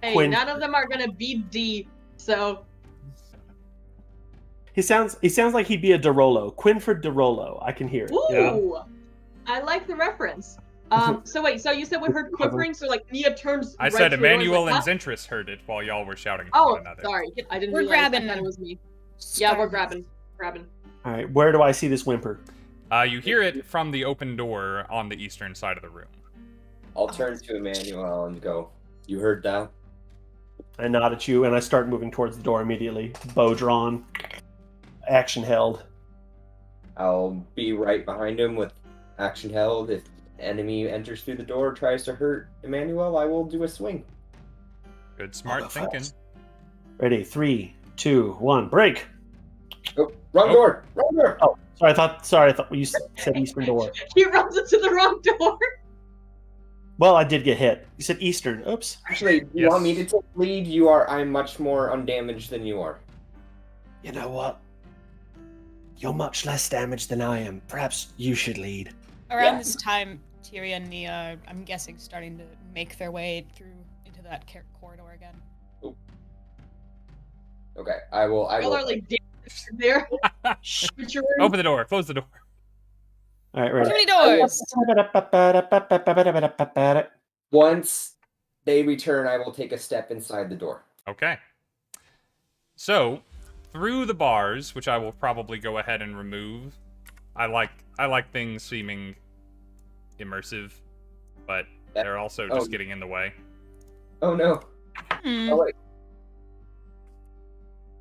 Hey, Quinn. none of them are gonna beat D, so He sounds like he'd be a Derolo. Quinford Derolo. I can hear it. ooh, I like the reference. So wait, so you said we heard quivering, so like Nia turns. I right said to the door Emannuel like, and "Huh?" Zentris heard it while y'all were shouting to Oh, one another. sorry, I didn't. We're realize. grabbing I thought it them. was me. Yeah, we're grabbing. All right, where do I see this whimper? You hear it from the open door on the eastern side of the room. I'll turn to Emannuel and go, "You heard that?" I nod at you, and I start moving towards the door immediately. Bow drawn. Action held. I'll be right behind him with action held. If enemy enters through the door or tries to hurt Emannuel, I will do a swing. Good, smart thinking. Ready? 3, 2, 1, break! Oh, wrong door! Wrong door! Oh, sorry, I thought you said eastern door. He runs into the wrong door. Well, I did get hit. You said eastern. Oops. Actually, you want me to take lead? I'm much more undamaged than you are. You know what? You're much less damaged than I am. Perhaps you should lead. Around this time, Tyria and Nia, I'm guessing, starting to make their way through into that corridor again. Ooh. Okay, I will. Y'all are like there. Open the door. Close the door. All right, ready? Too many doors! Once they return, I will take a step inside the door. Okay. So, through the bars, which I will probably go ahead and remove. I like things seeming immersive, but they're also just getting in the way. Oh no. Oh wait.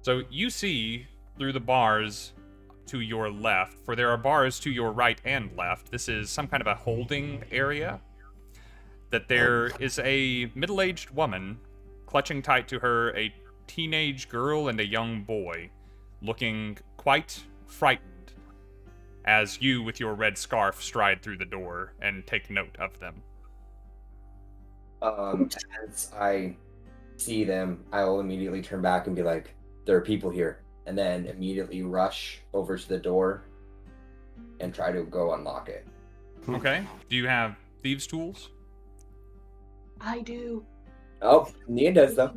So you see through the bars to your left, for there are bars to your right and left. This is some kind of a holding area. That there is a middle-aged woman clutching tight to her a teenage girl and a young boy, looking quite frightened as you with your red scarf stride through the door and take note of them. As I see them, I will immediately turn back and be like, "There are people here," and then immediately rush over to the door and try to go unlock it. Okay. Do you have thieves' tools? I do. Oh, Nia does though.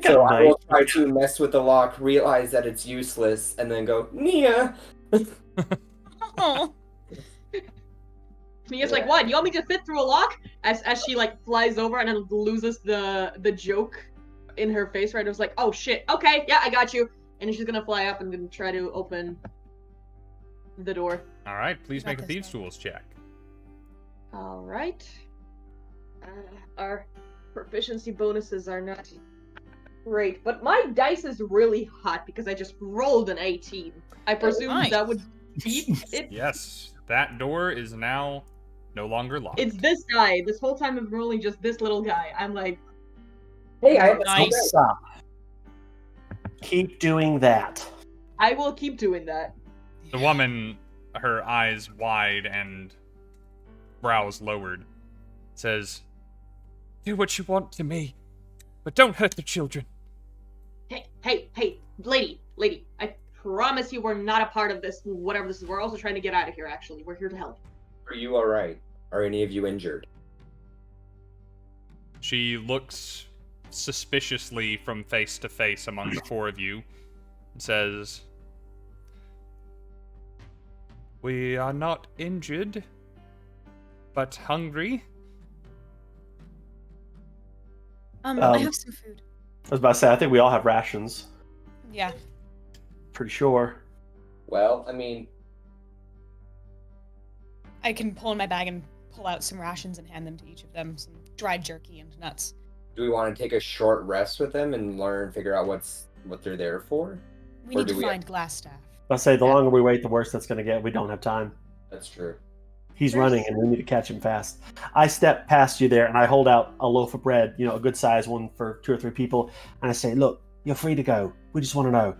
So I will try to mess with the lock, realize that it's useless, and then go, "Nia!" Oh. Nia's like, "What? You want me to fit through a lock?" As she like flies over and then loses the joke in her face. Right, it was like, "Oh shit, okay, yeah, I got you." And then she's gonna fly up and then try to open the door. All right. Please make a thieves' tools check. All right. Our proficiency bonuses are not great, but my dice is really hot because I just rolled an 18. I presume nice. that would beat it. Yes. That door is now No longer locked. It's this guy. This whole time I'm rolling just this little guy. I'm like, Hey, I have a Nice. secret. Stop. Keep doing that. I will keep doing that. The woman, her eyes wide and brows lowered, says, "Do what you want to me, but don't hurt the children." Hey, lady, I promise you we're not a part of this, whatever this is. We're also trying to get out of here, actually. We're here to help. Are you alright? Are any of you injured? She looks suspiciously from face to face among the four of you and says, "We are not injured, but hungry." I have some food. I was about to say, I think we all have rations. Yeah. Pretty sure. Well, I mean, I can pull in my bag and pull out some rations and hand them to each of them. Some dried jerky and nuts. do we want to take a short rest with them and figure out what they're there for? We Or need do to we- find Glasstaff. I say the longer we wait, the worse that's going to get. We don't have time. That's true. He's running, and we need to catch him fast. I step past you there, and I hold out a loaf of bread, a good sized one for 2 or 3 people, and I say, "Look, you're free to go. We just want to know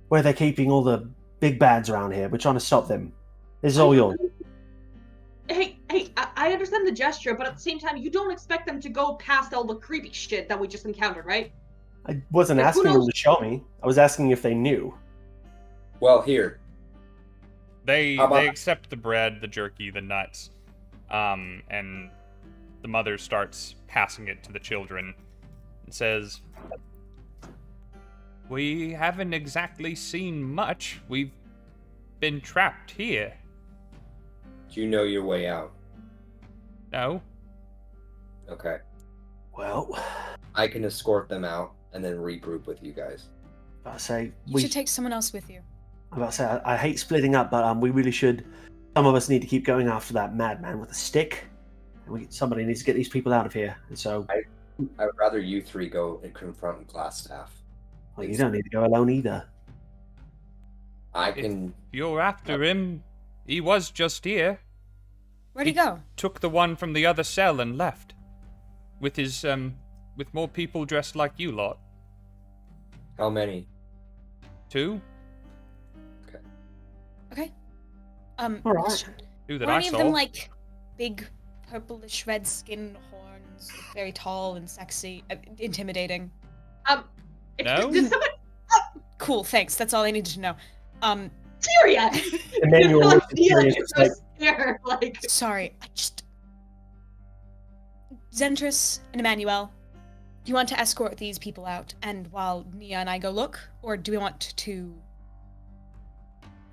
where they're keeping all the big bads around here. We're trying to stop them. This is all yours." Hey, I understand the gesture, but at the same time, you don't expect them to go past all the creepy shit that we just encountered, right? I wasn't Like, who asking them knows? to show me. I was asking if they knew. Well, here. They How about- accept the bread, the jerky, the nuts, and the mother starts passing it to the children and says, "We haven't exactly seen much. We've been trapped here." Do you know your way out? No? Okay. Well, I can escort them out and then regroup with you guys. I say You should take someone else with you. I'm about to say I hate splitting up, but we really should. Some of us need to keep going after that madman with a stick, and somebody needs to get these people out of here. And so, I would rather you three go and confront Glasstaff. well, you don't need to go alone either. I can. You're after him. He was just here. Where'd he go? Took the one from the other cell and left. With his, with more people dressed like you lot. How many? 2? Okay. All right. question. 2 that Were I any of saw. them like big, purplish red skin horns, very tall and sexy, intimidating? No? Did someone... Cool, thanks. That's all I needed to know. Tyria! Emannuel Like, looks at Tyria Tyria and is is so like, scared, like... Sorry, Zentris and Emannuel, do you want to escort these people out, and while Nia and I go look, or do we want to?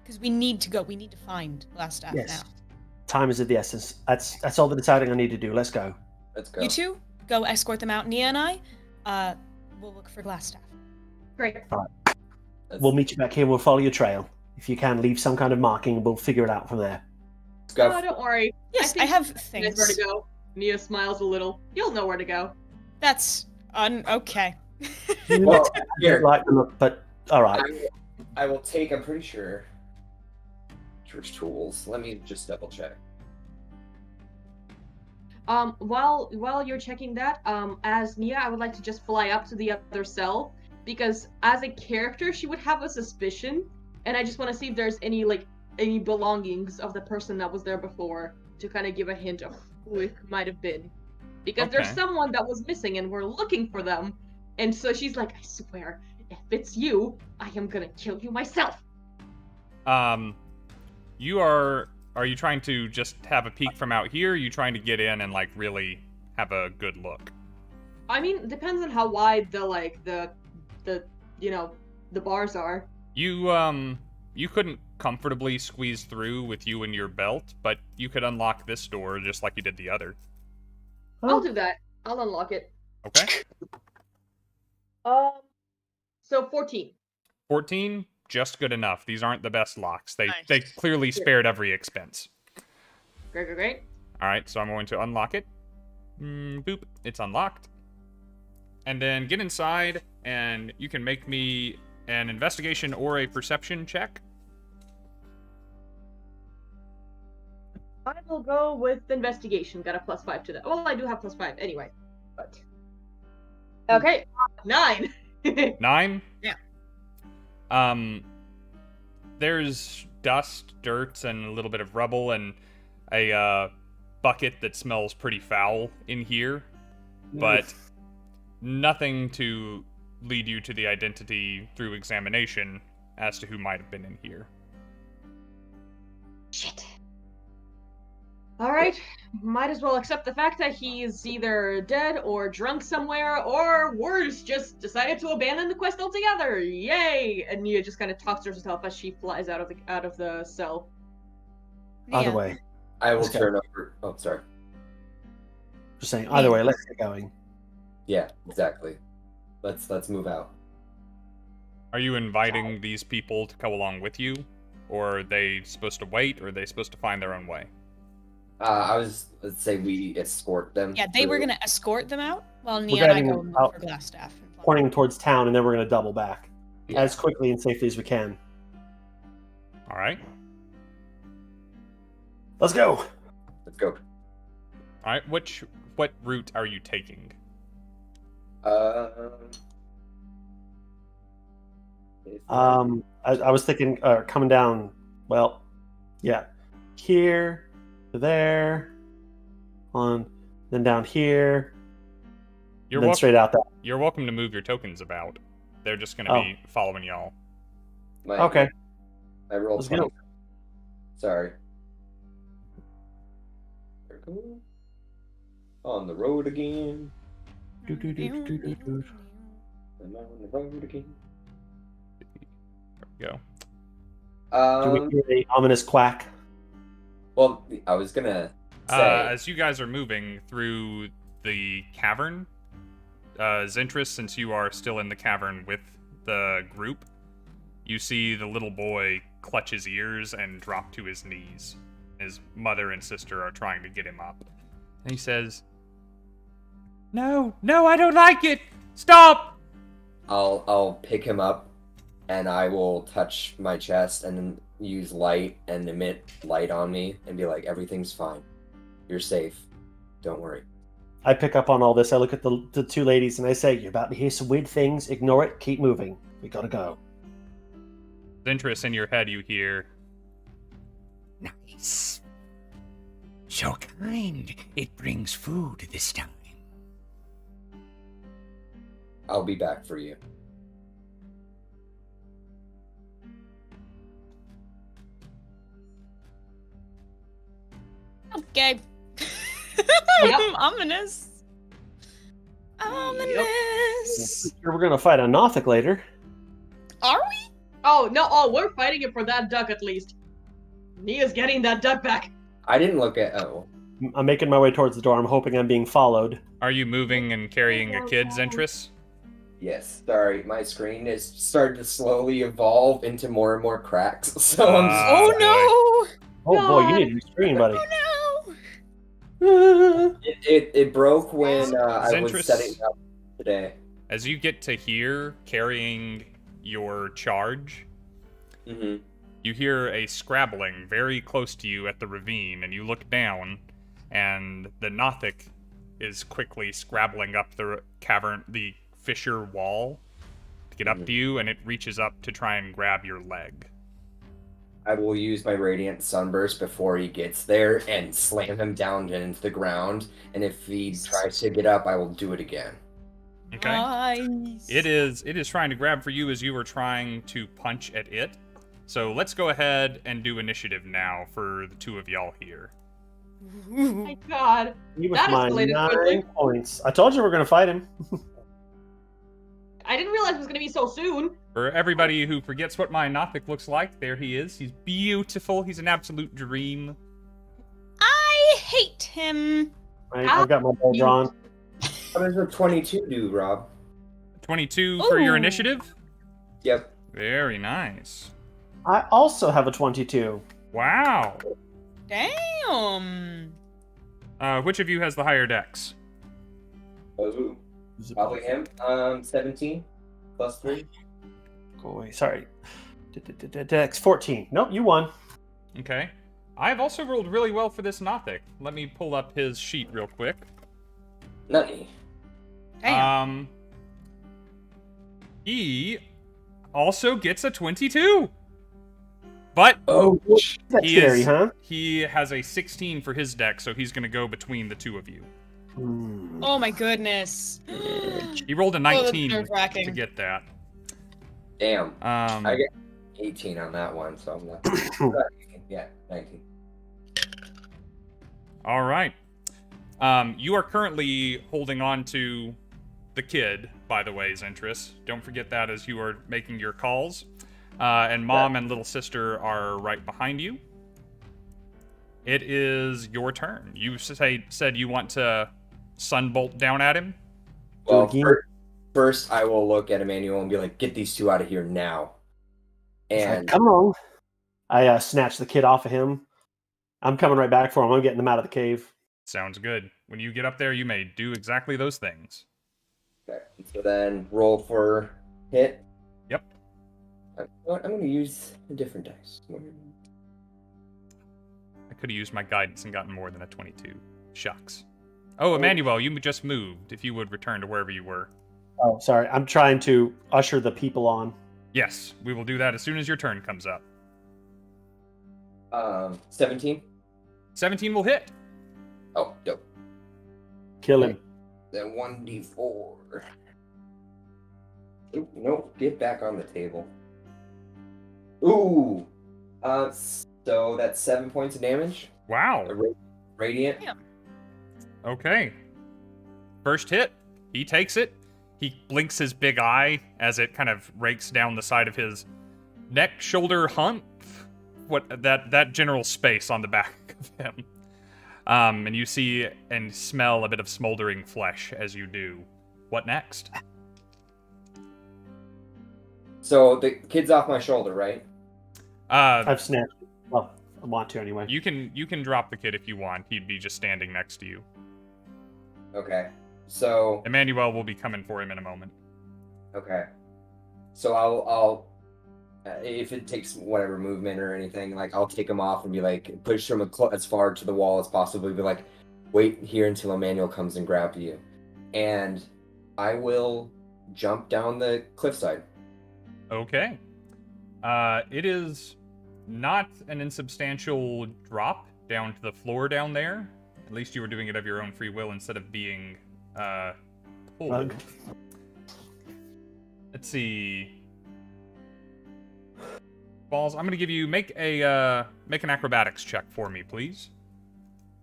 Because we need to go. We need to find Glasstaff yes. now. Time is of the essence. That's all the deciding I need to do. Let's go. Let's go. You two go escort them out. Nia and I, we'll look for Glasstaff. Great. We'll meet you back here. We'll follow your trail. If you can, leave some kind of marking, we'll figure it out from there. Let's go. No, don't worry. Yes, think I have He knows things. where to go. Nia smiles a little. You'll know where to go. That's okay. Well, here. Like the look, but all right. I will take. I'm pretty sure. Church tools. Let me just double check. While you're checking that, as Nia, I would like to just fly up to the other cell, because as a character, she would have a suspicion, and I just want to see if there's any belongings of the person that was there before to kind of give a hint of who it might have been. Because there's Okay. someone someone that was missing and we're looking for them, and so she's like, I swear, if it's you, I am gonna kill you myself. Are you trying to just have a peek from out here? Or are you trying to get in and like really have a good look? I mean, it depends on how wide the bars are. You couldn't comfortably squeeze through with you and your belt, but you could unlock this door just like you did the other. I'll do that. I'll unlock it. Okay. So 14. 14, just good enough. These aren't the best locks. They Nice. clearly spared every expense. Great. All right, so I'm going to unlock it. Boop, it's unlocked. And then get inside, and you can make me an investigation or a perception check. I will go with investigation. Got a +5 to that. Well, I do have +5 anyway. But okay, 9. 9? Yeah. There's dust, dirt, and a little bit of rubble, and a bucket that smells pretty foul in here, but nothing to lead you to the identity through examination as to who might have been in here. Shit. Alright, might as well accept the fact that he's either dead or drunk somewhere, or worse, just decided to abandon the quest altogether. Yay! And Nia just kind of talks to herself as she flies out of the cell. Either way. I will Let's go. turn over. Oh, sorry. Just saying, either way, let's get going. Yeah, exactly. Let's move out. Are you inviting these people to go along with you? Or are they supposed to wait, or are they supposed to find their own way? Let's say we escort them. Yeah, they were through. going to escort them out while We're Nia and I heading go and look out, for Glasstaff and Plunder. pointing towards town, and then we're going to double back Yeah. as quickly and safely as we can. All right. Let's go. Let's go. All right. What route are you taking? I was thinking coming down. Well, yeah, here to there, then down here, You're then welcome. straight out that. You're welcome to move your tokens about. They're just going to be following y'all. Okay. I rolled Let's 20. go. Sorry. There we go. On the road again. I'm on the road again. Go. Do we hear the ominous quack? Well, I was gonna say. As you guys are moving through the cavern, Zentris, since you are still in the cavern with the group, you see the little boy clutch his ears and drop to his knees. His mother and sister are trying to get him up. And he says, No, I don't like it! Stop! I'll pick him up, and I will touch my chest and then use light and emit light on me and be like, everything's fine. You're safe. Don't worry. I pick up on all this. I look at the two ladies and I say, "You're about to hear some weird things. Ignore it. Keep moving. We gotta go." Zentris, in your head you hear, Nice. So kind. It brings food this time. I'll be back for you. Okay. Yep. Ominous. Ominous. We're gonna fight a nothic later. Are we? Oh, no. Oh, we're fighting it for that duck at least. Nia's getting that duck back. I didn't look at. Oh. I'm making my way towards the door. I'm hoping I'm being followed. Are you moving and carrying a kid, Zentris? Yes. Sorry, my screen is starting to slowly evolve into more and more cracks. So I'm just. Oh no! Oh boy, you need to be screen, buddy. Oh It broke when I was Zentris, setting up today. as you get to here carrying your charge, Mm-hmm. you hear a scrabbling very close to you at the ravine, and you look down, and the nothic is quickly scrabbling up the cavern, the fissure wall, to get up to you, and it reaches up to try and grab your leg. I will use my Radiant Sunburst before he gets there and slam him down into the ground. And if he tries to get up, I will do it again. Okay. Nice. It is trying to grab for you as you were trying to punch at it. So let's go ahead and do initiative now for the two of y'all here. Oh my god. He was That my escalated 9 quickly. points. I told you we're gonna fight him. I didn't realize it was gonna be so soon. For everybody who forgets what my Nothic looks like, there he is. He's beautiful. He's an absolute dream. I hate him. Right, I've got my bow drawn. How does a 22 do, Rob? 22 for your Ooh. initiative? Yep. Very nice. I also have a 22. Wow. Damn. Which of you has the higher dex? Oh, probably him. 17 plus 3. Go away. Sorry. Dex 14. Nope, you won. Okay. I've also rolled really well for this nothic. Let me pull up his sheet real quick. Nutty. Damn. He also gets a 22. But That's scary, huh? he has a 16 for his deck, so he's going to go between the two of you. Oh my goodness. He rolled a 19 nerve-wracking. to get that. Damn. I get 18 on that one, so I'm not. Yeah, 19. All right. You are currently holding on to the kid, by the way, Zentris. Don't forget that as you are making your calls. And Mom and little sister are right behind you. It is your turn. You said you want to sunbolt down at him? Well, first I will look at Emannuel and be like, get these two out of here now. And come on. I snatched the kid off of him. I'm coming right back for him. I'm getting them out of the cave. Sounds good. When you get up there, you may do exactly those things. Okay, so then roll for hit. Yep. I'm going to use a different dice. I could have used my guidance and gotten more than a 22. Shucks. Oh, Emannuel, you just moved. If you would return to wherever you were. Oh, sorry. I'm trying to usher the people on. Yes, we will do that as soon as your turn comes up. 17. 17 will hit. Oh, dope. Kill him. Then 1d4. Oop, nope, get back on the table. Ooh. So that's 7 points of damage. Wow. Radiant. Damn. Okay. First hit. He takes it. He blinks his big eye as it kind of rakes down the side of his neck, shoulder, hump. What that general space on the back of him. And you see and smell a bit of smoldering flesh as you do. What next? So the kid's off my shoulder, right? I've snatched it. Well, I want to anyway. You can drop the kid if you want. He'd be just standing next to you. Okay. So Emannuel will be coming for him in a moment. Okay. So I'll if it takes whatever movement or anything, like I'll take him off and be like, push him as far to the wall as possible. Be like, wait here until Emannuel comes and grabs you, and I will jump down the cliffside. Okay. It is not an insubstantial drop down to the floor down there. At least you were doing it of your own free will instead of being pulled. Let's see. Balls, I'm gonna give you make an acrobatics check for me, please.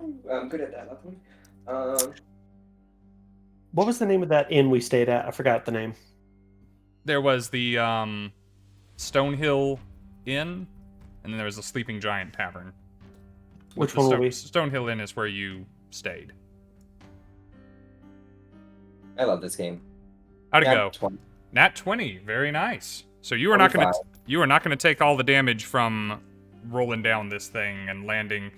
I'm good at that, luckily. What was the name of that inn we stayed at? I forgot the name. There was the Stonehill Inn, and then there was the Sleeping Giant Tavern. Which one were we? Stonehill Inn is where you stayed. I love this game. How'd it go? 20. Nat 20. Very nice. So you are not gonna take all the damage from rolling down this thing and landing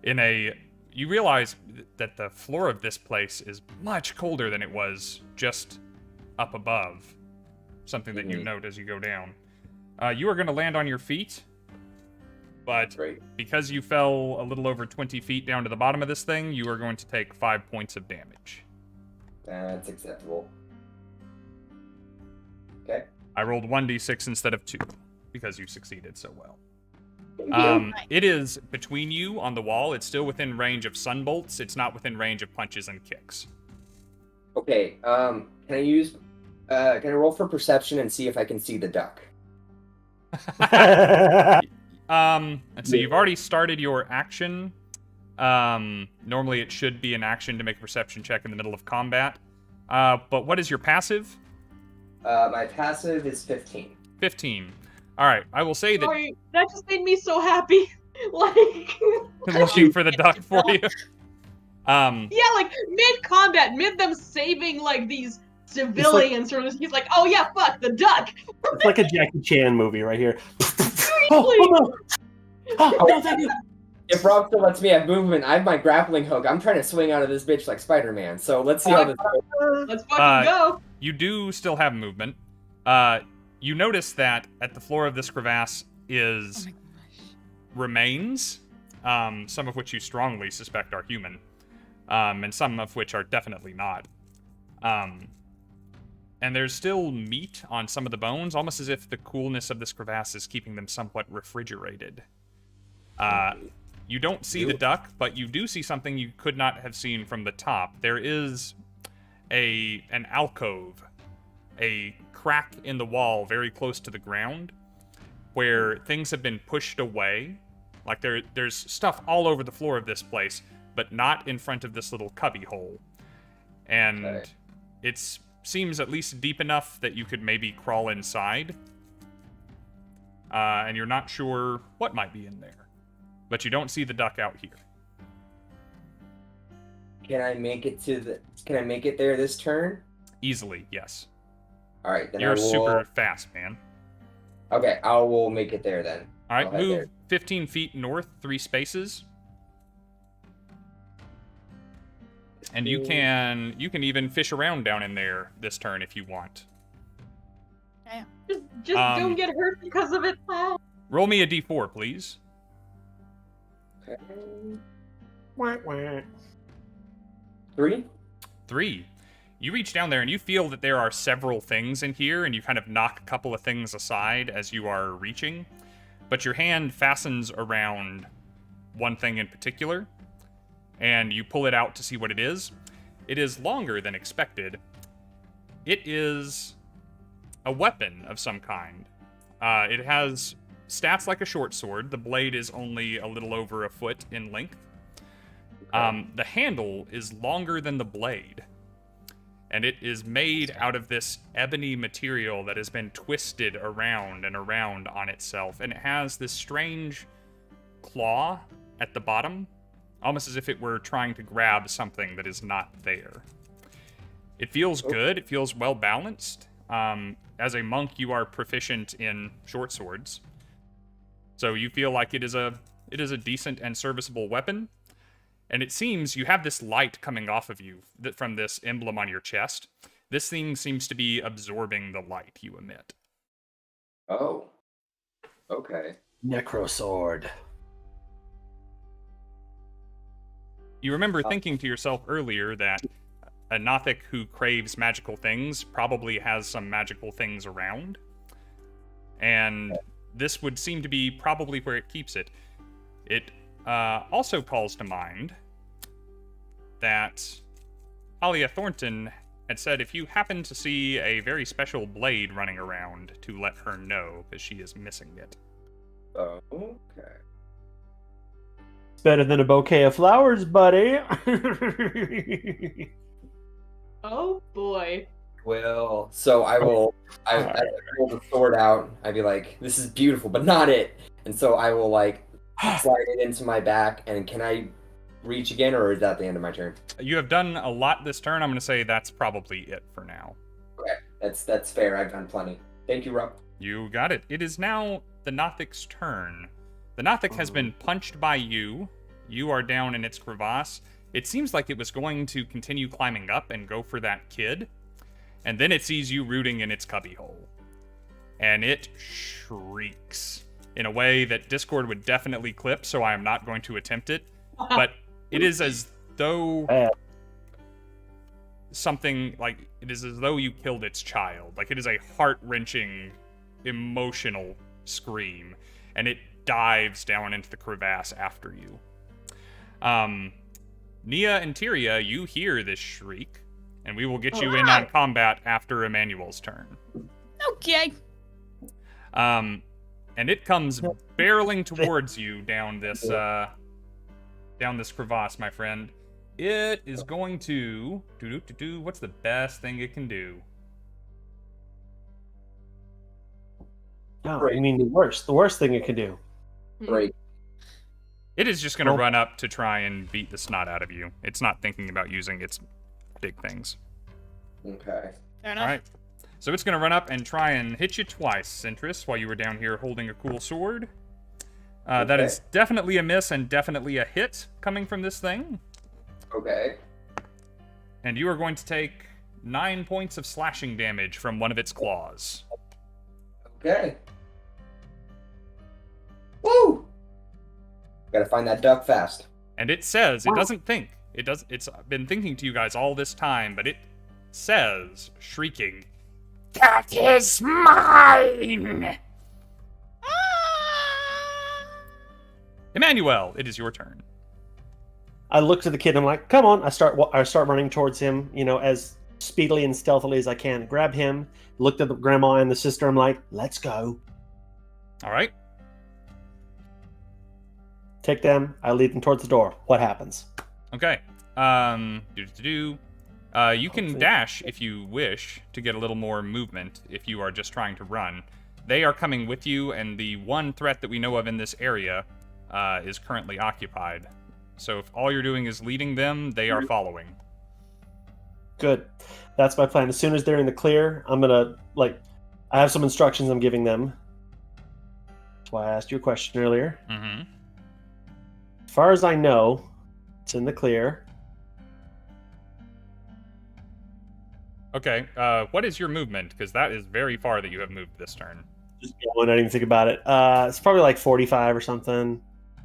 in a. You realize that the floor of this place is much colder than it was just up above. Something that you note as you go down. You are going to land on your feet, but because you fell a little over 20 feet down to the bottom of this thing, you are going to take 5 points of damage. That's acceptable. Okay. I rolled 1d6 instead of 2 because you succeeded so well. Nice. It is between you on the wall. It's still within range of sunbolts. It's not within range of punches and kicks. Okay. Can I use? Can I roll for perception and see if I can see the duck? Let's see. You've already started your action. Normally, it should be an action to make a perception check in the middle of combat. But what is your passive? My passive is 15. 15. All right. I will say that. Sorry, that just made me so happy. Like looking for the duck for you. Yeah, like mid-combat, mid them saving like these civilians, or he's like, oh yeah, fuck the duck. It's like a Jackie Chan movie right here. No. No, thank you. If Rob still lets me have movement, I have my grappling hook. I'm trying to swing out of this bitch like Spider-Man. So let's see how this goes. Let's fucking go. You do still have movement. You notice that at the floor of this crevasse is remains some of which you strongly suspect are human, and some of which are definitely not. And there's still meat on some of the bones, almost as if the coolness of this crevasse is keeping them somewhat refrigerated. You don't see the duck, but you do see something you could not have seen from the top. There is an alcove, a crack in the wall very close to the ground, where things have been pushed away. Like there's stuff all over the floor of this place, but not in front of this little cubby hole. And it seems at least deep enough that you could maybe crawl inside. And you're not sure what might be in there. But you don't see the duck out here. Can I make it there this turn? Easily, yes. All right, then you're super fast, man. Okay, I will make it there then. All right, move 15 feet north, 3 spaces. And you can even fish around down in there this turn if you want. Yeah. Just don't get hurt because of it. Roll me a d4, please. Okay. Wah, wah. 3? 3. You reach down there and you feel that there are several things in here, and you kind of knock a couple of things aside as you are reaching. But your hand fastens around one thing in particular, and you pull it out to see what it is. It is longer than expected. It is a weapon of some kind. It has stats like a short sword. The blade is only a little over a foot in length. The handle is longer than the blade. And it is made out of this ebony material that has been twisted around and around on itself. And it has this strange claw at the bottom, almost as if it were trying to grab something that is not there. It feels good. It feels well balanced. As a monk, you are proficient in short swords. So you feel like it is a decent and serviceable weapon. And it seems you have this light coming off of you from this emblem on your chest. This thing seems to be absorbing the light you emit. Oh. Okay. Necrosword. You remember thinking to yourself earlier that a nothic who craves magical things probably has some magical things around. And this would seem to be probably where it keeps it. It also calls to mind that Alia Thornton had said if you happen to see a very special blade running around, to let her know, because she is missing it. Oh, okay. It's better than a bouquet of flowers, buddy. Oh boy. Well, so I pull the sword out. I'd be like, this is beautiful, but not it. And so I will slide it into my back, and can I reach again, or is that the end of my turn? You have done a lot this turn. I'm going to say that's probably it for now. Okay, that's fair. I've done plenty. Thank you, Rob. You got it. It is now the Nothic's turn. The Nothic has been punched by you. You are down in its crevasse. It seems like it was going to continue climbing up and go for that kid. And then it sees you rooting in its cubbyhole. And it shrieks in a way that Discord would definitely clip, so I am not going to attempt it. But it is as though it is as though you killed its child. Like, it is a heart-wrenching, emotional scream. And it dives down into the crevasse after you. Nia and Tyria, you hear this shriek, and we will get you in on combat after Emannuel's turn. Okay. And it comes barreling towards you down this crevasse, my friend. It is going to what's the best thing it can do? No, I mean the worst thing it can do. Break. It is just going to run up to try and beat the snot out of you. It's not thinking about using its big things. Okay. Fair enough. All right. So it's going to run up and try and hit you twice, Zentris, while you were down here holding a cool sword. That is definitely a miss and definitely a hit coming from this thing. Okay. And you are going to take 9 points of slashing damage from one of its claws. Okay. Woo! Gotta find that duck fast. And it says, it doesn't think. It's been thinking to you guys all this time, but it says, shrieking, That is mine! Emannuel, it is your turn. I look to the kid. I'm like, "Come on!" I start running towards him. As speedily and stealthily as I can. Grab him. Looked at the grandma and the sister. I'm like, "Let's go." All right. Take them. I lead them towards the door. What happens? Okay. You can dash if you wish to get a little more movement if you are just trying to run. They are coming with you, and the one threat that we know of in this area is currently occupied. So if all you're doing is leading them, they are following. Good. That's my plan. As soon as they're in the clear, I'm gonna I have some instructions I'm giving them. That's why I asked you a question earlier. Mm-hmm. As far as I know, it's in the clear. Okay, what is your movement? Because that is very far that you have moved this turn. Just going, I didn't even think about it. It's probably like 45 or something.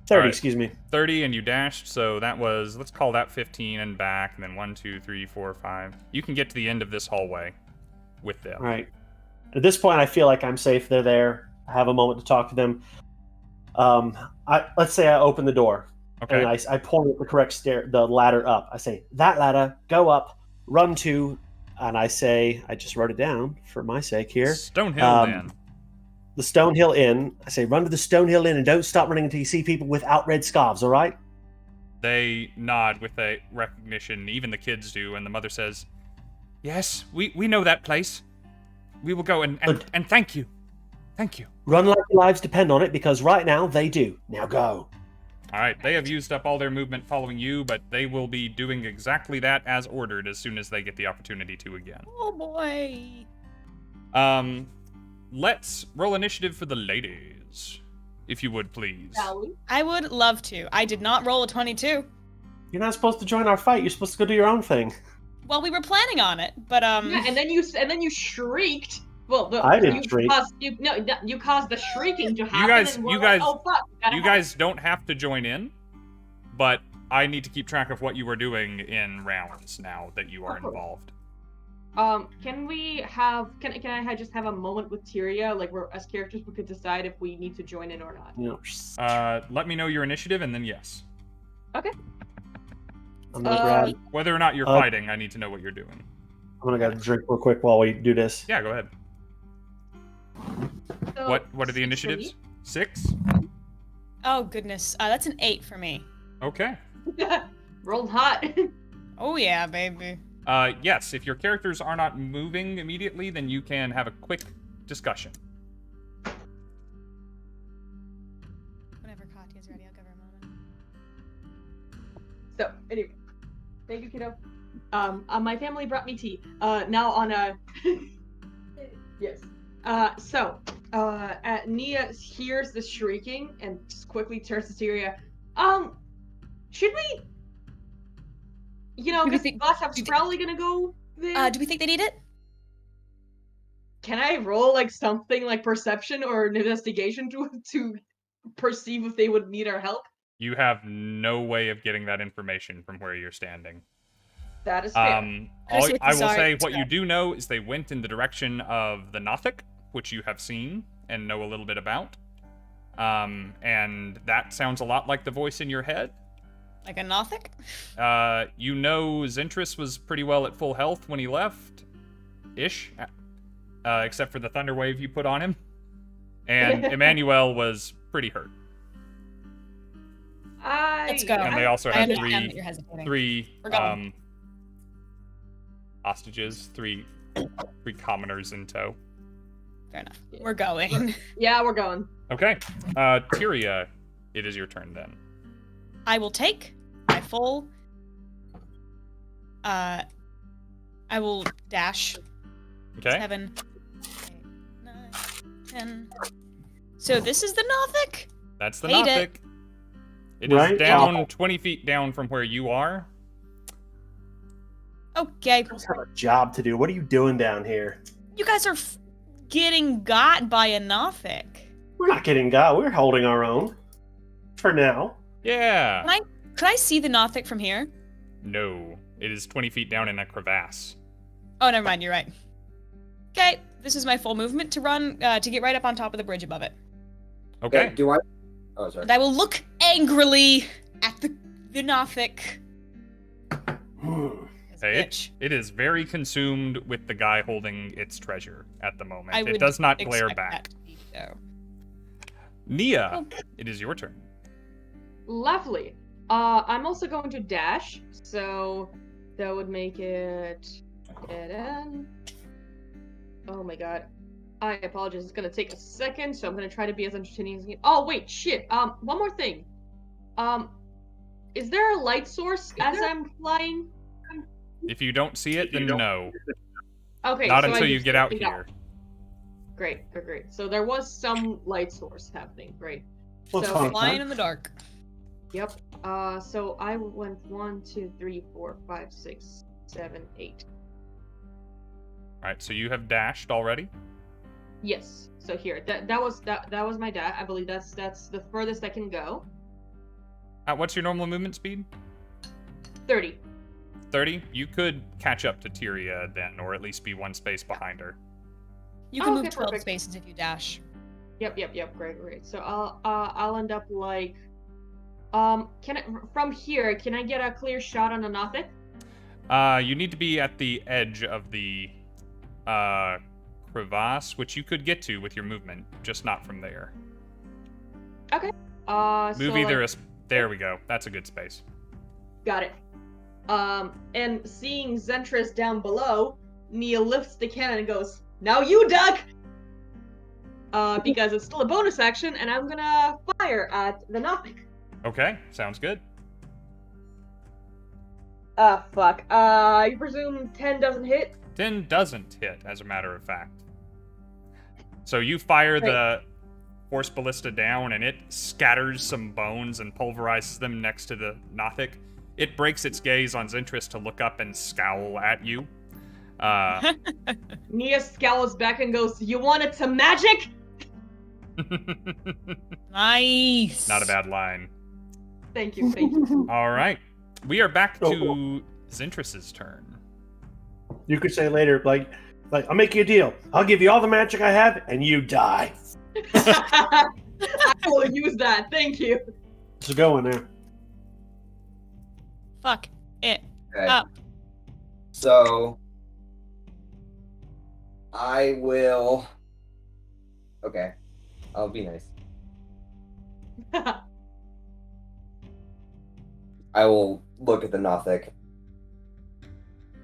30, right. Excuse me. 30, and you dashed, so that was, let's call that 15 and back, and then 1, 2, 3, 4, 5. You can get to the end of this hallway with them. All right. At this point, I feel like I'm safe. They're there. I have a moment to talk to them. Let's say I open the door. Okay. And I point at the correct the ladder up. I say, that ladder, go up, run to, and I say, I just wrote it down for my sake here. Stonehill Inn. The Stonehill Inn. I say, run to the Stonehill Inn and don't stop running until you see people without red scarves, all right? They nod with a recognition. Even the kids do, and the mother says, Yes, we know that place. We will go and thank you. Thank you. Run like your lives depend on it, because right now they do. Now go. All right, they have used up all their movement following you, but they will be doing exactly that as ordered as soon as they get the opportunity to again. Oh boy. Let's roll initiative for the ladies, if you would, please. I would love to. I did not roll a 22. You're not supposed to join our fight. You're supposed to go do your own thing. Well, we were planning on it, but Yeah, and then you shrieked. Well, I didn't shriek. You caused the shrieking to happen. You guys don't have to join in, but I need to keep track of what you are doing in rounds now that you are involved. Can I just have a moment with Tyria, like where as characters we could decide if we need to join in or not? No. Let me know your initiative, and then yes. Okay. I'm gonna grab. Whether or not you're fighting, I need to know what you're doing. I'm gonna get a drink real quick while we do this. Yeah, go ahead. So, What are the initiatives? 6? oh goodness, that's an 8 for me. Okay. Rolled hot. Oh yeah, baby. Yes, if your characters are not moving immediately, then you can have a quick discussion. Whenever Katya's ready, I'll give her a moment. So anyway, thank you, kiddo. My family brought me tea. Now on a yes. Nia hears the shrieking and just quickly turns to Tyria. Should we? Because Glasstaff's probably gonna go there. Do we think they need it? Can I roll like something like perception or an investigation to perceive if they would need our help? You have no way of getting that information from where you're standing. That is fair. I will say what you do know is they went in the direction of the Nothic, which you have seen and know a little bit about. And that sounds a lot like the voice in your head. Like a Nothic? You know Zentris was pretty well at full health when he left. Ish. Except for the thunder wave you put on him. And Emannuel was pretty hurt. Let's go. And they also had three hostages, three commoners in tow. Fair enough. We're going. Yeah, we're going. Okay. Tyria, it is your turn then. I will take my full. I will dash. Okay. 7, 8, 9, 10. So this is the Nothic? That's the Hate Nothic. it. It is down 20 feet down from where you are. Okay. I just have a job to do. What are you doing down here? You guys are getting got by a Nothic. We're not getting got. We're holding our own. For now. Yeah. Could I see the nothic from here? No. It is 20 feet down in a crevasse. Oh, never mind. You're right. Okay, this is my full movement to run to get right up on top of the bridge above it. Okay. Do I? Oh, sorry. And I will look angrily at the nothic. Hey, it is very consumed with the guy holding its treasure at the moment. It it does not glare expect back. that to be so. Nia, it is your turn. Lovely. I'm also going to dash, so that would make it dead end. Oh my god. I apologize, it's gonna take a second, so I'm gonna try to be as entertaining as Oh wait, shit. One more thing. Is there a light source as I'm flying? If you don't see it, then no. Okay. Not so until you get out it here. Great. So there was some light source happening. Great. What's So fun? Flying in the dark. Yep. So I went 1, 2, 3, 4, 5, 6, 7, 8. Alright, so you have dashed already? Yes. So here, that was my dash. I believe that's the furthest I can go. What's your normal movement speed? 30. 30? You could catch up to Tyria then, or at least be one space behind her. You can Okay, move 12 perfect. spaces if you dash. Yep. Great. So I'll end up like, from here, can I get a clear shot on the nothic? You need to be at the edge of the crevasse, which you could get to with your movement, just not from there. Okay. Move either there we go. That's a good space. Got it. And seeing Zentris down below, Nia lifts the cannon and goes, "Now you duck!" Because it's still a bonus action, and I'm gonna fire at the nothic. Okay, sounds good. Fuck. I presume 10 doesn't hit? 10 doesn't hit, as a matter of fact. So you fire the force ballista down, and it scatters some bones and pulverizes them next to the nothic. It breaks its gaze on Zentris to look up and scowl at you. Nia scowls back and goes, "You want it to magic?" Nice. Not a bad line. Thank you. All right. We are back to Zentris's turn. You could say later, like, I'll make you a deal. I'll give you all the magic I have, and you die. I will use that. Thank you. It's a good one there. Fuck it Okay. up. So I will. Okay, I'll be nice. I will look at the nothic.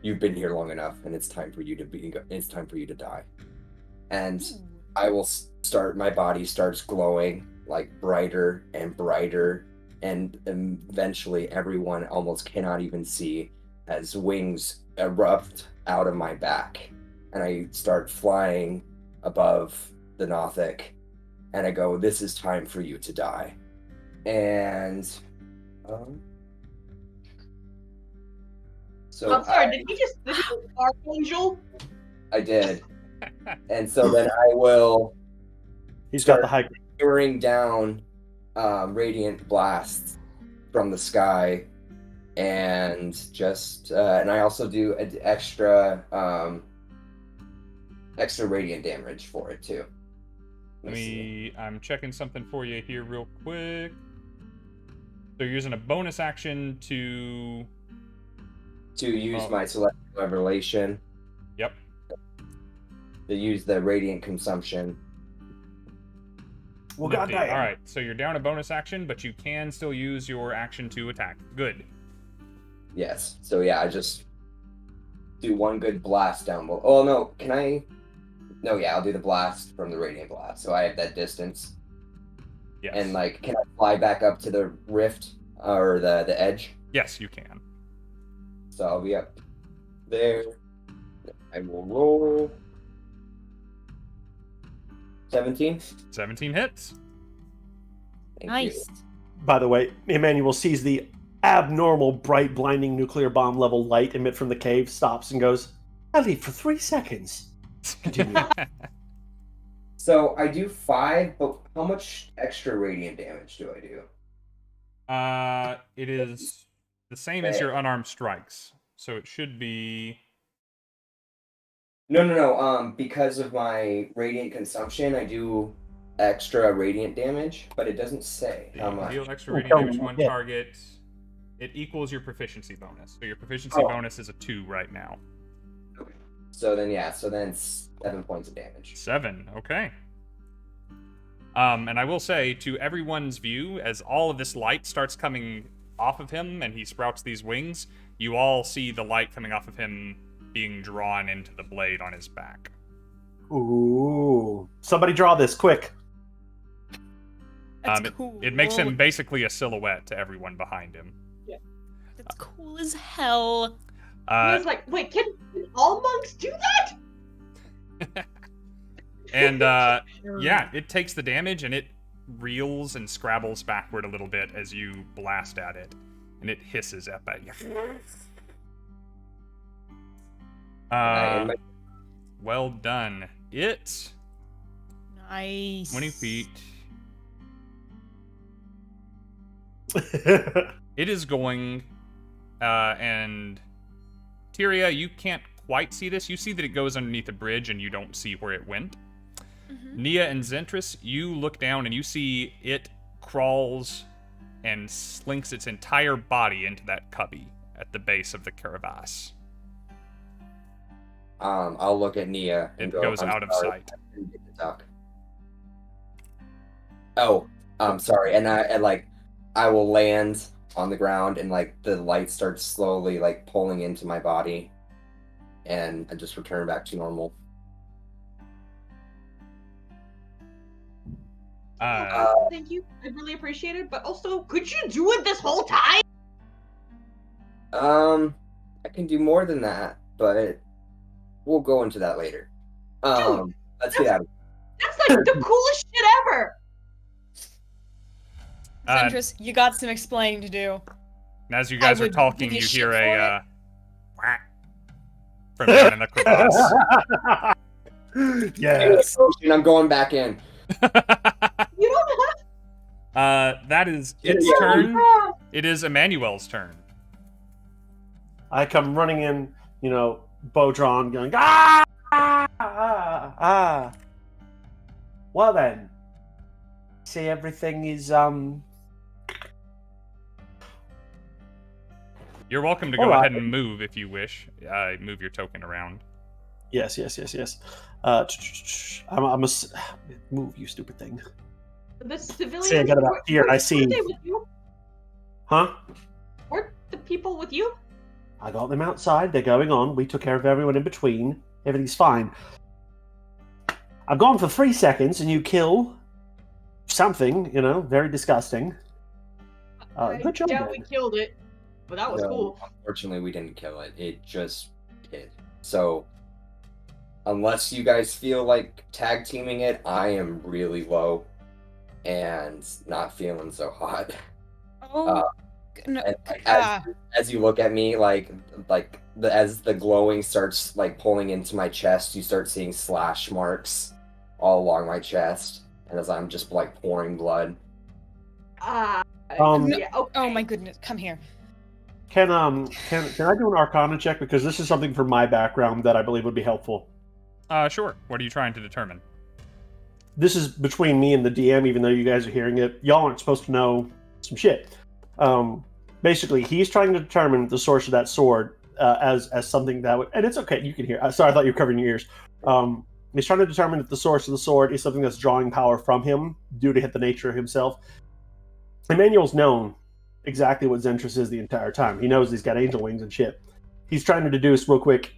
You've been here long enough, and it's time for you to be. It's time for you to die. And I will start. My body starts glowing like brighter and brighter, and eventually, everyone almost cannot even see as wings erupt out of my back, and I start flying above the nothic, and I go, "This is time for you to die." And so I'm sorry, did he just Archangel? I did. And so then I will He's got the high. pouring down radiant blasts from the sky, and just and I also do an extra radiant damage for it too. I'm checking something for you here real quick. So you're using a bonus action to use my celestial revelation. Yep. To use the radiant consumption. Well, Nifty. goddamn. All right, so you're down a bonus action, but you can still use your action to attack. Good. Yes. So yeah, I just do one good blast down below. Oh no, can I? No, yeah, I'll do the blast from the radiant blast. So I have that distance. Yes. And like, can I fly back up to the rift or the edge? Yes, you can. So I'll be up there. I will roll 17. 17 hits. Thank Nice. you. By the way, Emmanuel sees the abnormal, bright, blinding nuclear bomb level light emit from the cave, stops, and goes, "I leave for 3 seconds." Continue. So I do 5, but how much extra radiant damage do I do? It is the same as your unarmed strikes, so it should be. No. Because of my radiant consumption, I do extra radiant damage, but it doesn't say how much. Deal extra radiant damage to one target. It equals your proficiency bonus. So your proficiency bonus is a 2 right now. Okay. So then 7 points of damage. 7, okay. And I will say, to everyone's view, as all of this light starts coming off of him and he sprouts these wings, you all see the light coming off of him being drawn into the blade on his back. Ooh. Somebody draw this, quick. That's cool. It makes him basically a silhouette to everyone behind him. Yeah. That's cool as hell. I was like, wait, can all monks do that? And, yeah, it takes the damage, and it reels and scrabbles backward a little bit as you blast at it. And it hisses up at you. Well done. It... Nice. 20 feet. It is going, and... Tyria, you can't quite see this. You see that it goes underneath a bridge, and you don't see where it went. Nia and Zentris, you look down and you see it crawls and slinks its entire body into that cubby at the base of the crevasse. I'll look at Nia. It goes out of sight. Oh, sorry. And I will land on the ground, and the light starts slowly pulling into my body, and I just return back to normal. Thank you. I really appreciate it. But also, could you do it this whole time? I can do more than that, but we'll go into that later. Dude, let's get out of That's the coolest shit ever. Zentris, you got some explaining to do. And as you guys are talking, you hear a whack from down in the crevasse. Yes. I'm going back in. You don't have. That is its turn. It is Emannuel's turn. I come running in, bow drawn, going, ah, ah, ah, ah. Well then, see everything is, You're welcome to go ahead and move if you wish. Move your token around. Yes. I'm a move, you stupid thing. The civilians. See, I got about here, and I see. Were they with you? Huh? Weren't the people with you? I got them outside. They're going on. We took care of everyone in between. Everything's fine. I've gone for 3 seconds, and you kill something. Very disgusting. Good job. Yeah, we killed it, but that was cool. Unfortunately, we didn't kill it. It just did. So, unless you guys feel like tag teaming it, I am really low and not feeling so hot. Oh, no, as you look at me, as the glowing starts pulling into my chest, you start seeing slash marks all along my chest, and as I'm just pouring blood. Yeah, okay. Oh my goodness, come here. Can I do an Arcana check, because this is something from my background that I believe would be helpful. Sure. What are you trying to determine? This is between me and the DM, even though you guys are hearing it. Y'all aren't supposed to know some shit. Basically, he's trying to determine the source of that sword as something that would... And it's okay, you can hear. Sorry, I thought you were covering your ears. He's trying to determine if the source of the sword is something that's drawing power from him due to the nature of himself. Emmanuel's known exactly what Zentris is the entire time. He knows he's got angel wings and shit. He's trying to deduce real quick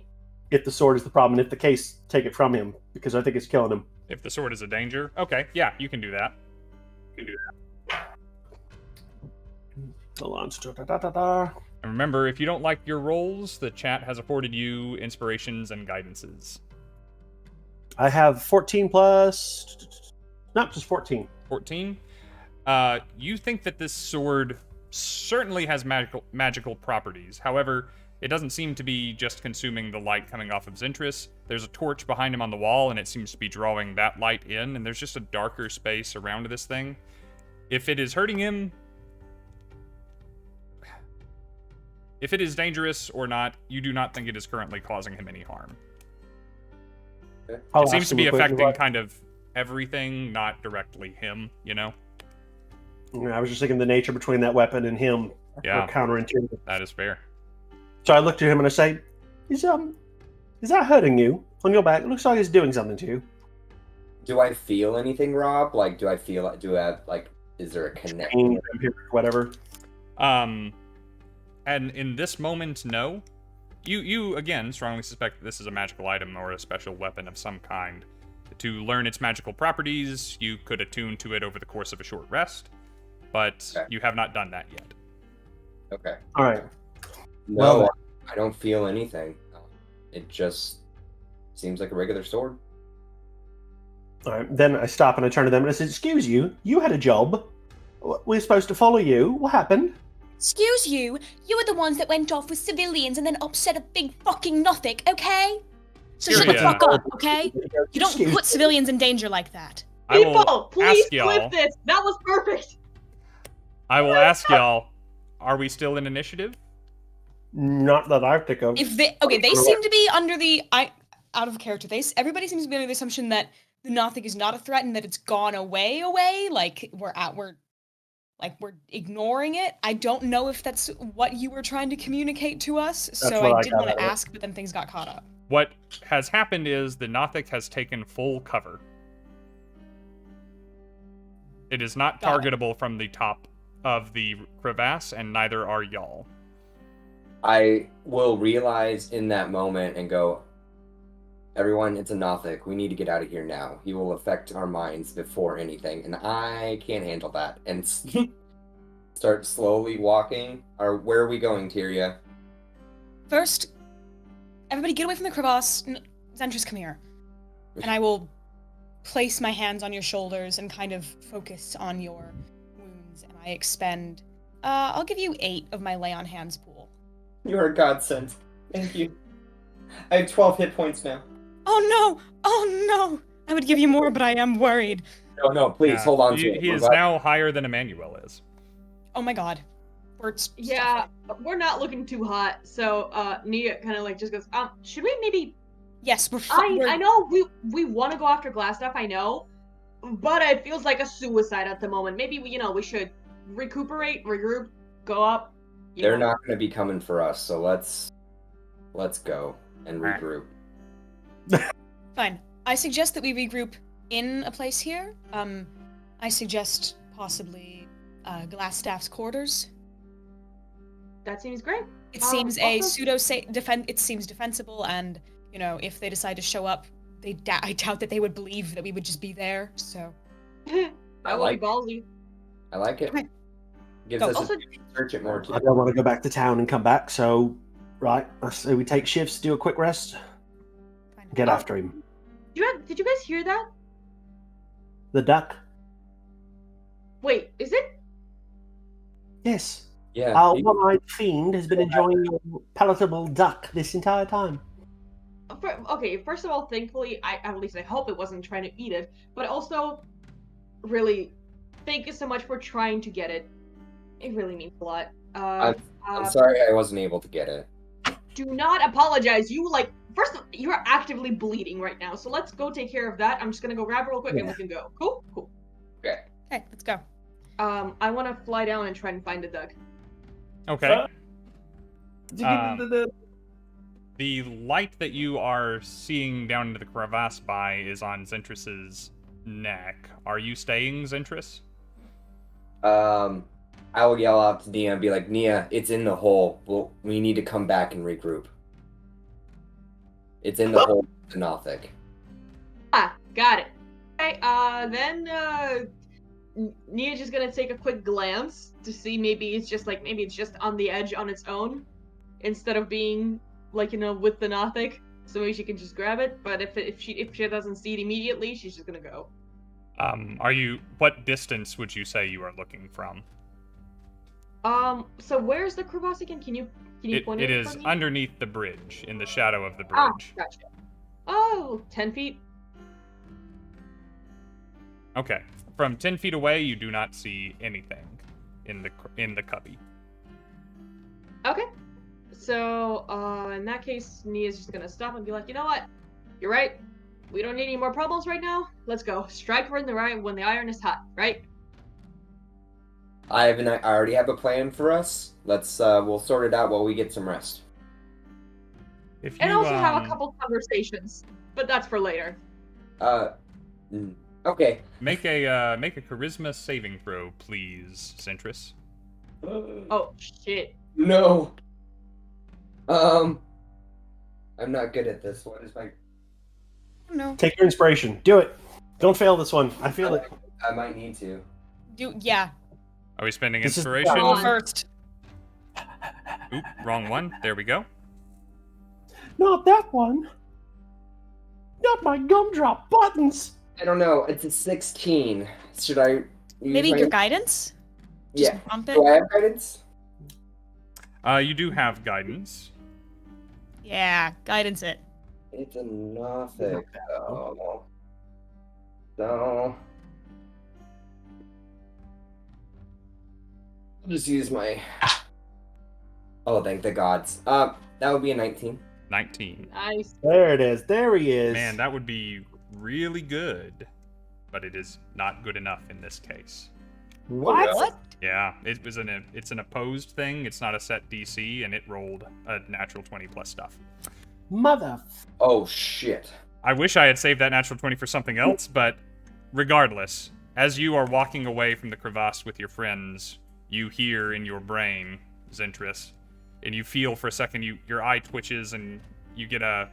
if the sword is the problem, and if the case, take it from him, because I think it's killing him. If the sword is a danger? Okay, yeah, you can do that. Hold on. And remember, if you don't like your rolls, the chat has afforded you inspirations and guidances. I have 14 plus... Not just 14. 14? You think that this sword certainly has magical properties. However, it doesn't seem to be just consuming the light coming off of Zentris. There's a torch behind him on the wall, and it seems to be drawing that light in, and there's just a darker space around this thing. If it is hurting him, If it is dangerous or not, you do not think it is currently causing him any harm. It seems to be affecting kind of everything, not directly him, you know? I was just thinking the nature between that weapon and him Yeah, are counterintuitive. that is fair. So I look to him and I say, is that hurting you on your back? It looks like it's doing something to you. Do I feel anything, Rob? Like, do I have, like, is there a connection? Whatever. And in this moment, no. You again strongly suspect that this is a magical item or a special weapon of some kind. To learn its magical properties, you could attune to it over the course of a short rest, but you have not done that yet. Okay. All right. No, Well, I don't feel anything. It just seems like a regular sword. All right. Then I stop and I turn to them and I say, "Excuse you. You had a job. We're supposed to follow you. What happened?" Excuse you? You were the ones that went off with civilians and then upset a big fucking nothic, okay? So shut the fuck up, okay? You don't put civilians in danger like that. People, please clip this. That was perfect. I will ask y'all, are we still in initiative? Not that I think of. They seem to be under the out of character. Everybody seems to be under the assumption that the nothic is not a threat and that it's gone away. Like we're ignoring it. I don't know if that's what you were trying to communicate to us, so I did want to ask, but then things got caught up. What has happened is the nothic has taken full cover. It is not targetable from the top of the crevasse, and neither are y'all. I will realize in that moment and go, everyone, it's a nothic. We need to get out of here now. He will affect our minds before anything, and I can't handle that. And start slowly walking. Where are we going, Tyria? First, everybody get away from the crevasse. Zentris, come here. And I will place my hands on your shoulders and kind of focus on your wounds, and I expend, I'll give you 8 of my lay on hands pool. You are a godsend. Thank you. I have 12 hit points now. Oh no! I would give you more, but I am worried. No, please, hold on to it. He is now higher than Emannuel is. Oh my god. We're not looking too hot, so Nia kind of like just goes, should we maybe... Yes, I know we want to go after Glasstaff, I know, but it feels like a suicide at the moment. Maybe we should recuperate, regroup, go up. They're not going to be coming for us, so let's go and regroup. Fine. I suggest that we regroup in a place here. I suggest possibly Glasstaff's quarters. That seems great. It seems it seems defensible, and if they decide to show up, I doubt that they would believe that we would just be there. So that would be ballsy. I like it. Okay. Gives us a search it more too. I don't want to go back to town and come back, so so we take shifts, do a quick rest, get after him. Did you guys hear that? The duck. Wait, is it? Yes. Yeah. Our one-eyed fiend has been enjoying your palatable duck this entire time. Okay, first of all, thankfully, at least I hope it wasn't trying to eat it, but also, really, thank you so much for trying to get it. It really means a lot. I'm sorry I wasn't able to get it. Do not apologize. First, you're actively bleeding right now, so let's go take care of that. I'm just gonna go grab it real quick and we can go. Cool? Cool. Okay. Okay, let's go. I want to fly down and try and find the duck. Okay. The light that you are seeing down into the crevasse by is on Zentris's neck. Are you staying, Zentris? I will yell out to Nia and be like, Nia, it's in the hole. We need to come back and regroup. It's in the hole of the nothic. Got it. Okay, then, Nia's just gonna take a quick glance to see maybe it's just on the edge on its own, instead of being, with the nothic. So maybe she can just grab it, but if she doesn't see it immediately, she's just gonna go. What distance would you say you are looking from? So where's the crevasse again? Can you point it? It is underneath the bridge, in the shadow of the bridge. Gotcha. Oh, 10 feet. Okay. From 10 feet away, you do not see anything in the cubby. Okay. So, in that case, Nia's just gonna stop and be like, you know what? You're right. We don't need any more problems right now. Let's go. Strike when the iron is hot, right? I already have a plan for us. We'll sort it out while we get some rest. And also have a couple conversations, but that's for later. Okay. Make a charisma saving throw, please, Zentris. Oh shit. No. I'm not good at this. What is my? No. Take your inspiration. Do it. Don't fail this one. I feel it. I might need to. Yeah. Are we spending This is- inspiration? Go first. Oop, wrong one. There we go. Not that one. Not my gumdrop buttons. I don't know. It's a 16. Should I? Use Maybe my... your guidance? Just Yeah. bump it? Do I have guidance? You do have guidance. Yeah, guidance it. It's a nothic. Oh. No. I'll just use my. Oh, thank the gods. That would be a 19. 19. Nice. There it is. There he is. Man, that would be really good, but it is not good enough in this case. What? What? Yeah, it's an opposed thing. It's not a set DC, and it rolled a natural 20 plus stuff. Mother. Oh shit. I wish I had saved that natural 20 for something else, but regardless, as you are walking away from the crevasse with your friends, you hear in your brain, Zentris, and you feel for a second, your eye twitches and you get a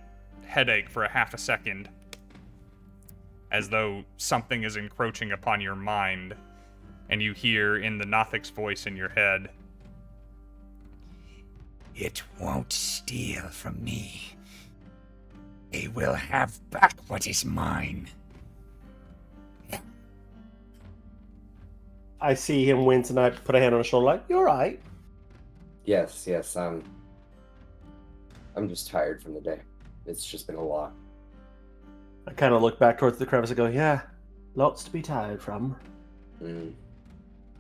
headache for a half a second, as though something is encroaching upon your mind, and you hear in the Nothic's voice in your head, It won't steal from me. They will have back what is mine. I see him wince and I put a hand on his shoulder like, you're right. Yes. I'm just tired from the day. It's just been a lot. I kind of look back towards the crevice and go, yeah, lots to be tired from. Mm. Can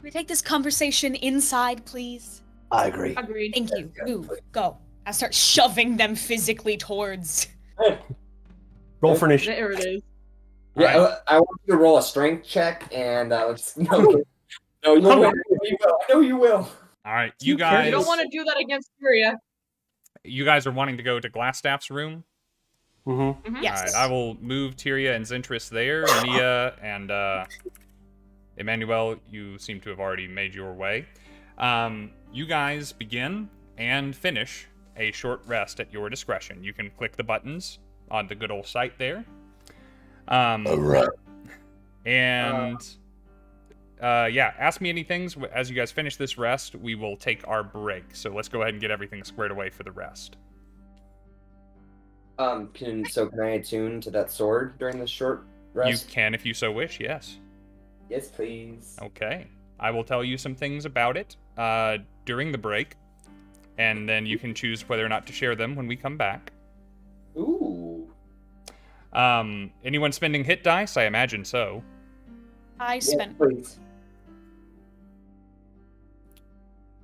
we take this conversation inside, please? I agree. Agreed. Thank you. Yes, Move. please. Go. I start shoving them physically towards. Roll for initiative. There it is. Yeah, Alright. I want you to roll a strength check, and no, you will. I know you will. all right, You you guys, You don't want to do that against Tyria. you guys are wanting to go to Glasstaff's room? Mm-hmm. Mhm. Yes. All right, I will move Tyria and Zentris there. Nia and Emannuel, you seem to have already made your way. You guys begin and finish a short rest at your discretion. You can click the buttons on the good old site there. Alright. And yeah, ask me anything as you guys finish this rest. We will take our break. So let's go ahead and get everything squared away for the rest. Can I attune to that sword during this short rest? You can if you so wish. Yes. Yes, please. Okay. I will tell you some things about it during the break, and then you can choose whether or not to share them when we come back. Ooh. Anyone spending hit dice? I imagine so. I Yes, spent please.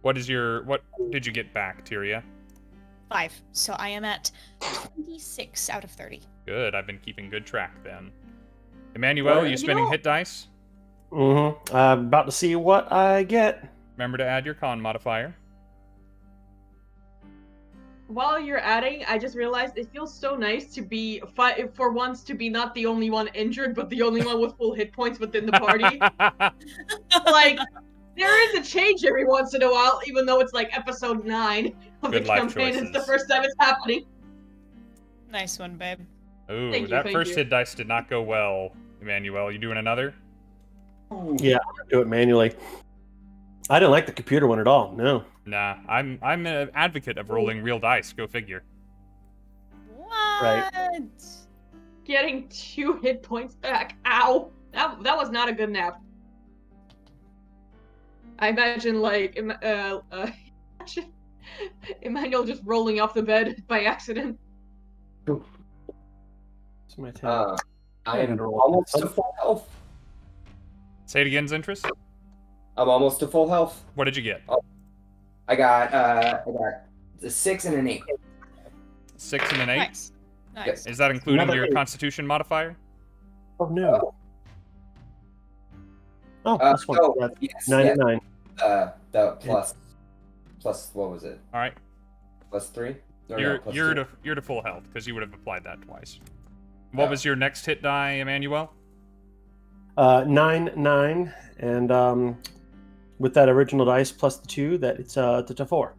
What did you get back, Tyria? 5, so I am at 26 out of 30. Good. I've been keeping good track then. Emmanuel, you You spending know- hit dice? Mm-hmm. I'm about to see what I get. Remember to add your con modifier. While you're adding, I just realized it feels so nice to be for once to be not the only one injured, but the only one with full hit points within the party. Like, there is a change every once in a while, even though it's like episode 9 of Good the life campaign. It's the choices. first time it's happening. Nice one, babe. Ooh, Thank you, that thank first you. hit dice did not go well, Emmanuel. You doing another? Yeah, I do it manually. I didn't like the computer one at all. No. Nah, I'm an advocate of rolling real dice. Go figure. What? Right. Getting 2 hit points back. Ow! That was not a good nap. I imagine like Emmanuel just rolling off the bed by accident. It's my turn. I am almost to full health. Say it again, Zentris. I'm almost to full health. What did you get? I got a 6 and an 8. 6 and an 8. Nice. Nice. Is that including Another your 8. Constitution modifier? Oh no. Oh, plus 1. That's yes, 9 yes. and 9. The plus what was it? All right. Plus 3? Or You're no, plus you're 2. to full health because you would have applied that twice. What was your next hit die, Emmanuel? 9, 9, and with that original dice plus the 2, that it's a 4.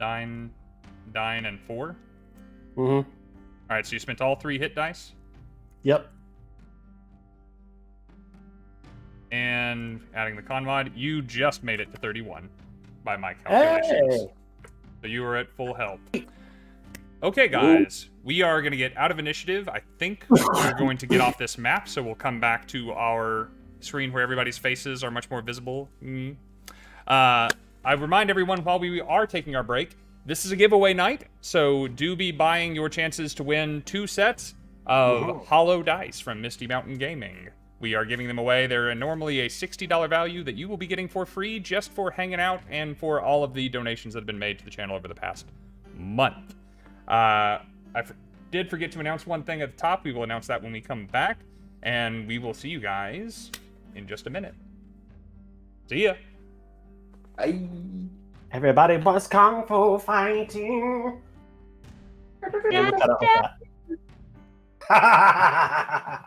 9, 9, and 4. Mm-hmm. All right, so you spent all 3 hit dice, Yep. and adding the con mod, you just made it to 31 by my calculations. Hey! So you are at full health. Okay, guys, we are going to get out of initiative. I think we're going to get off this map, so we'll come back to our screen where everybody's faces are much more visible. I remind everyone while we are taking our break, this is a giveaway night, so do be buying your chances to win 2 sets of hollow dice from Misty Mountain Gaming. We are giving them away. They're normally a $60 value that you will be getting for free just for hanging out and for all of the donations that have been made to the channel over the past month. Did forget to announce one thing at the top. We will announce that when we come back, and we will see you guys in just a minute. See ya. Bye. Everybody was kung fu fighting. Yeah, we cut out that.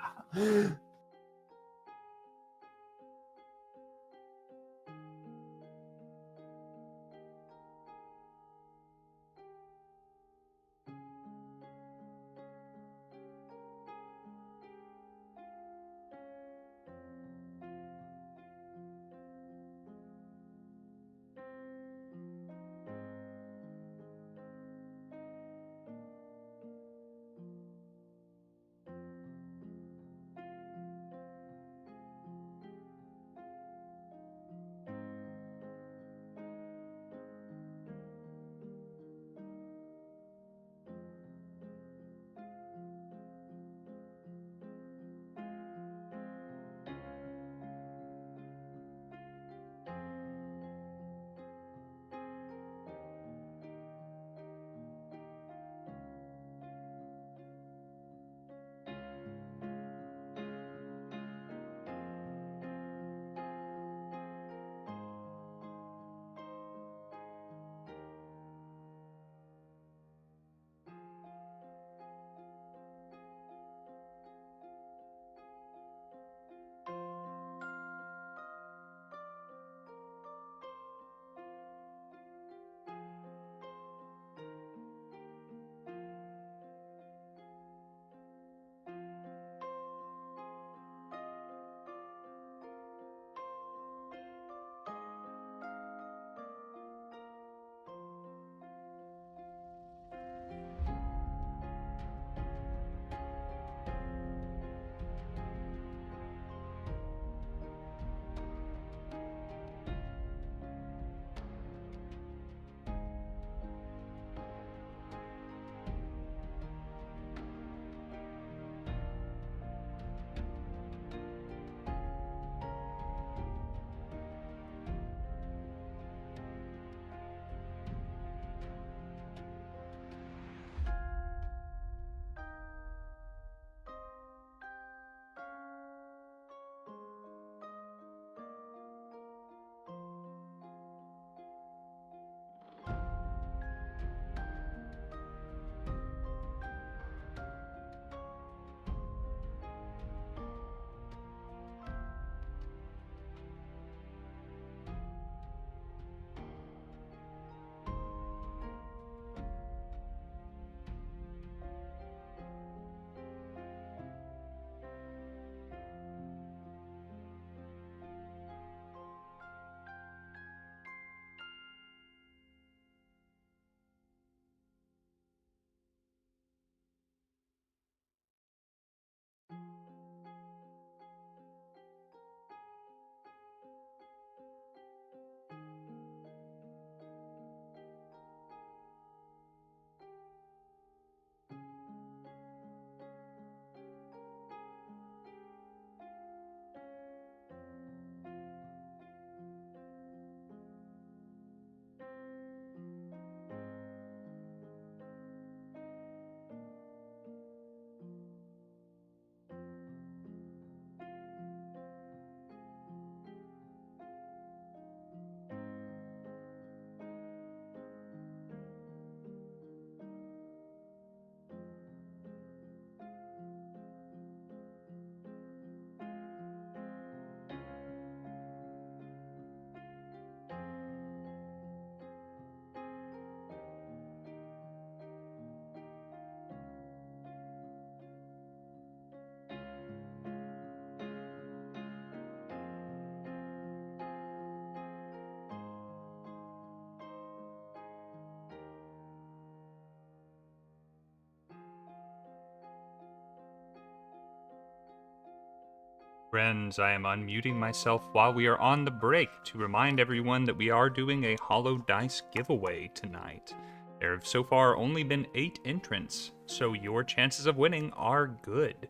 Friends, I am unmuting myself while we are on the break to remind everyone that we are doing a Hollow Dice giveaway tonight. There have so far only been 8 entrants, so your chances of winning are good.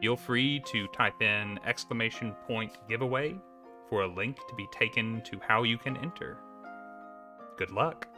Feel free to type in !giveaway for a link to be taken to how you can enter. Good luck.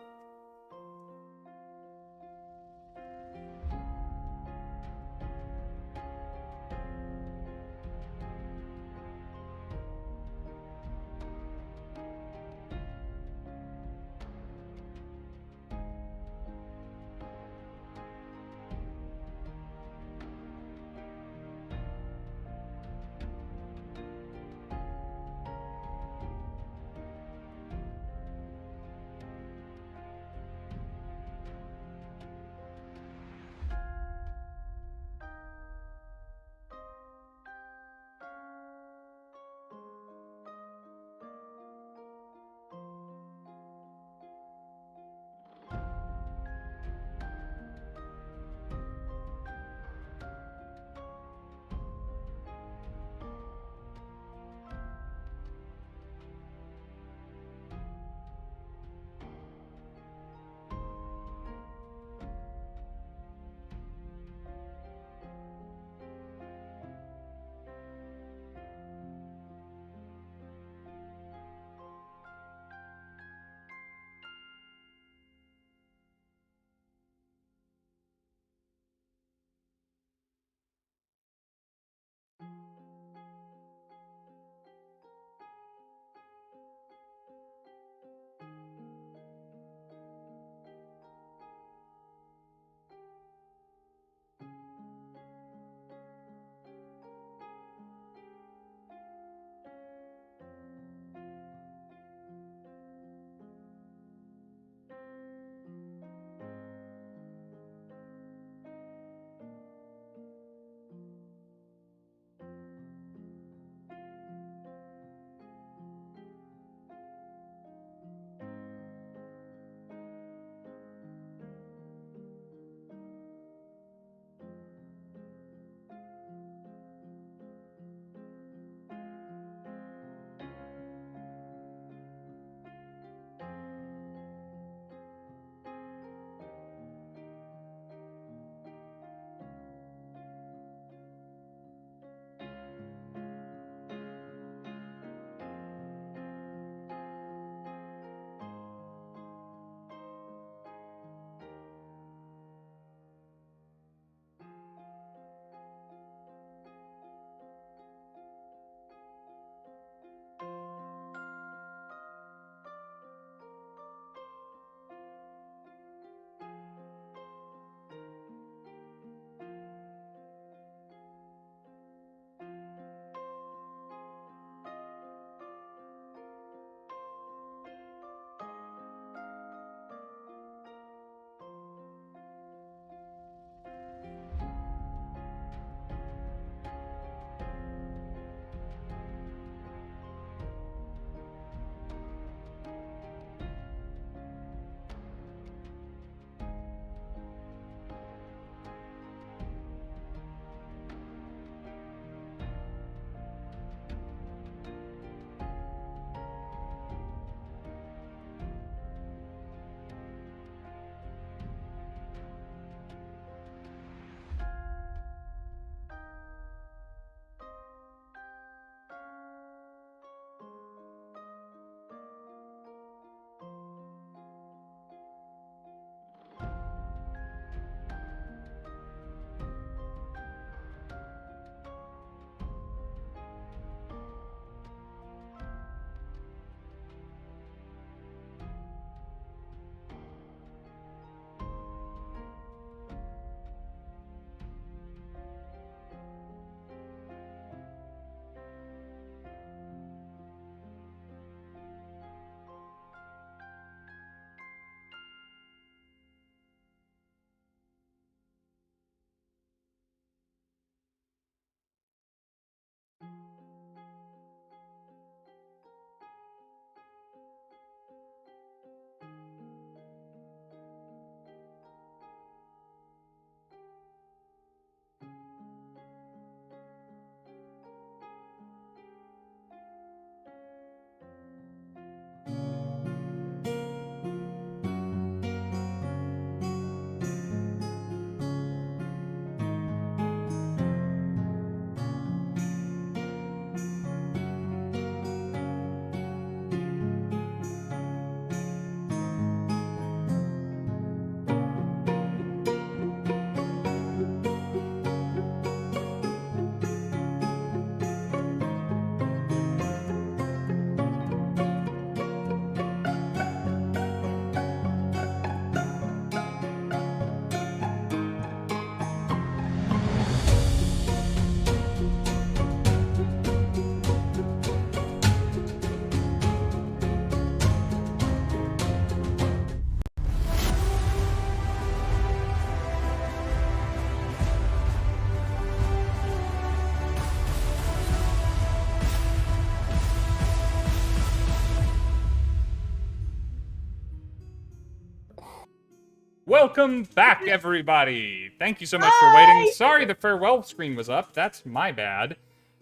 Welcome back, everybody! Thank you so much for waiting. Sorry the farewell screen was up. That's my bad.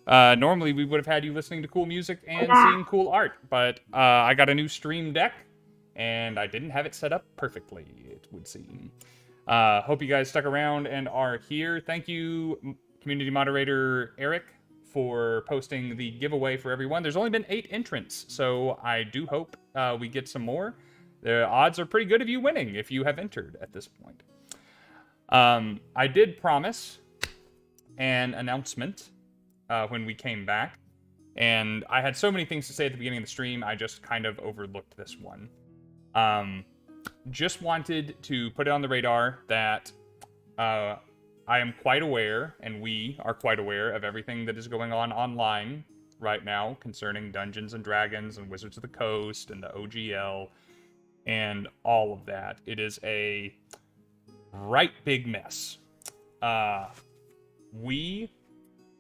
Normally we would have had you listening to cool music and seeing cool art, but I got a new stream deck, and I didn't have it set up perfectly, it would seem. Hope you guys stuck around and are here. Thank you, community moderator Eric, for posting the giveaway for everyone. There's only been 8 entrants, so I do hope we get some more. The odds are pretty good of you winning if you have entered at this point. I did promise an announcement when we came back, and I had so many things to say at the beginning of the stream, I just kind of overlooked this one. Just wanted to put it on the radar that I am quite aware, and we are quite aware of everything that is going on online right now concerning Dungeons and Dragons and Wizards of the Coast and the OGL and all of that. It is a right big mess. We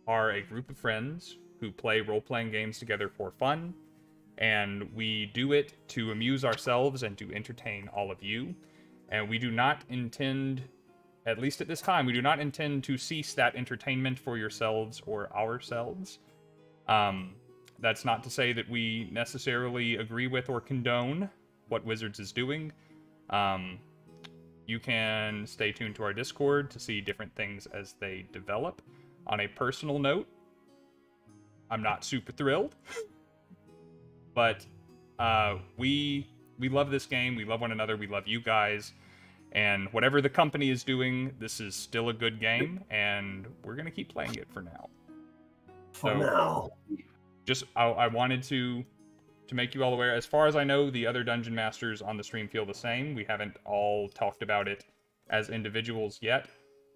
are a group of friends who play role-playing games together for fun, and we do it to amuse ourselves and to entertain all of you. And we do not intend, at least at this time, we do not intend to cease that entertainment for yourselves or ourselves. That's not to say that we necessarily agree with or condone what Wizards is doing. You can stay tuned to our Discord to see different things as they develop. On a personal note, I'm not super thrilled, but we love this game, we love one another, we love you guys, and whatever the company is doing, this is still a good game, and we're gonna keep playing it for now. For now. Just, I wanted to make you all aware. As far as I know, the other Dungeon Masters on the stream feel the same. We haven't all talked about it as individuals yet,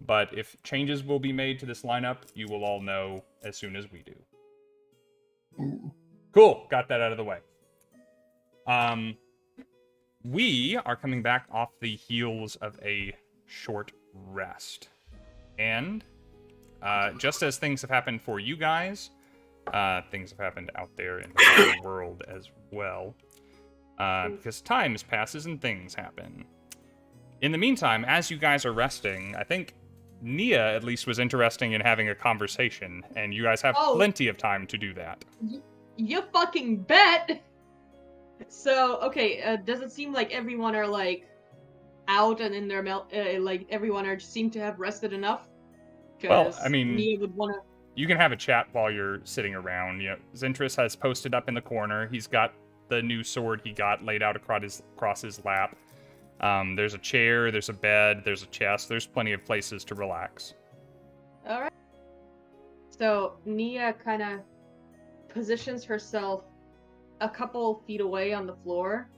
but if changes will be made to this lineup, you will all know as soon as we do. Cool, got that out of the way. We are coming back off the heels of a short rest. And just as things have happened for you guys, things have happened out there in the world as well. Because time passes and things happen. In the meantime, as you guys are resting, I think Nia at least was interested in having a conversation, and you guys have plenty of time to do that. You fucking bet! So, okay, does it seem like everyone are, like, out and in their like, everyone seem to have rested enough? Well, I mean, Nia would wanna... You can have a chat while you're sitting around. You know, Zentris has posted up in the corner. He's got the new sword he got laid out across his lap. There's a chair, there's a bed, there's a chest. There's plenty of places to relax. All right. So Nia kind of positions herself a couple feet away on the floor,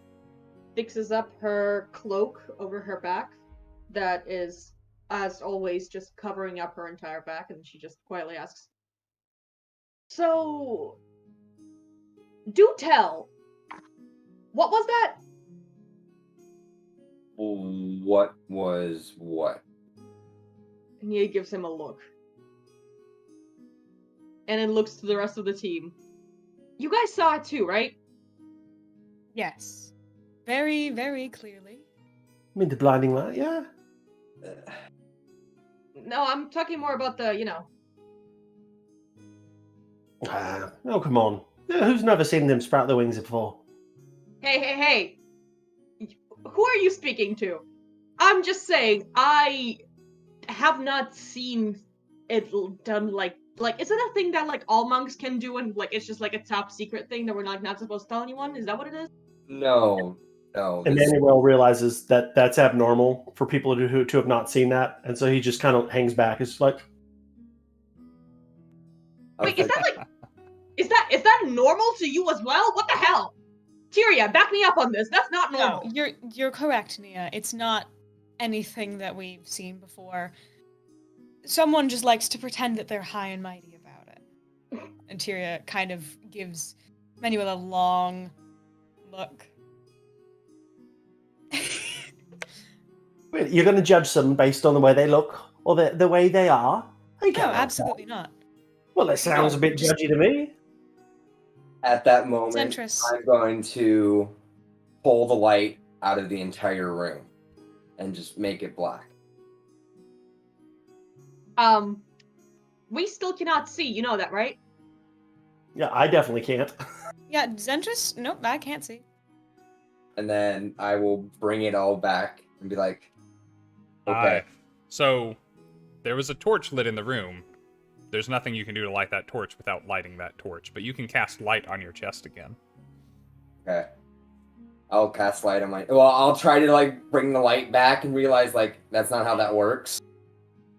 fixes up her cloak over her back that is, as always, just covering up her entire back, and she just quietly asks, "So, do tell, what was that?" What was what? Nia gives him a look. And then looks to the rest of the team. You guys saw it too, right? Yes. Very, very clearly. I mean, the blinding light, yeah. No, I'm talking more about the, Oh, come on. Who's never seen them sprout their wings before? Hey. Who are you speaking to? I'm just saying, I have not seen it done like, is it a thing that, like, all monks can do and, like, it's just, like, a top secret thing that we're, like, not supposed to tell anyone? Is that what it is? No. Emmanuel realizes that that's abnormal for people to have not seen that, and so he just kind of hangs back. It's like... Wait, is that normal to you as well? What the hell? Tyria, back me up on this. That's not normal. No, you're correct, Nia. It's not anything that we've seen before. Someone just likes to pretend that they're high and mighty about it. And Tyria kind of gives Emmanuel a long look. You're going to judge someone based on the way they look or the way they are? No, absolutely not. Well, it sounds a bit judgy to me. At that moment, Zentris. I'm going to pull the light out of the entire room. and just make it black. We still cannot see. You know that, right? Yeah, I definitely can't. Yeah, Zentris? Nope, I can't see. And then I will bring it all back and be like, okay. So, there was a torch lit in the room. There's nothing you can do to light that torch without lighting that torch, but you can cast light on your chest again. Okay. I'll cast light on my... Well, I'll try to, like, bring the light back and realize, like, that's not how that works.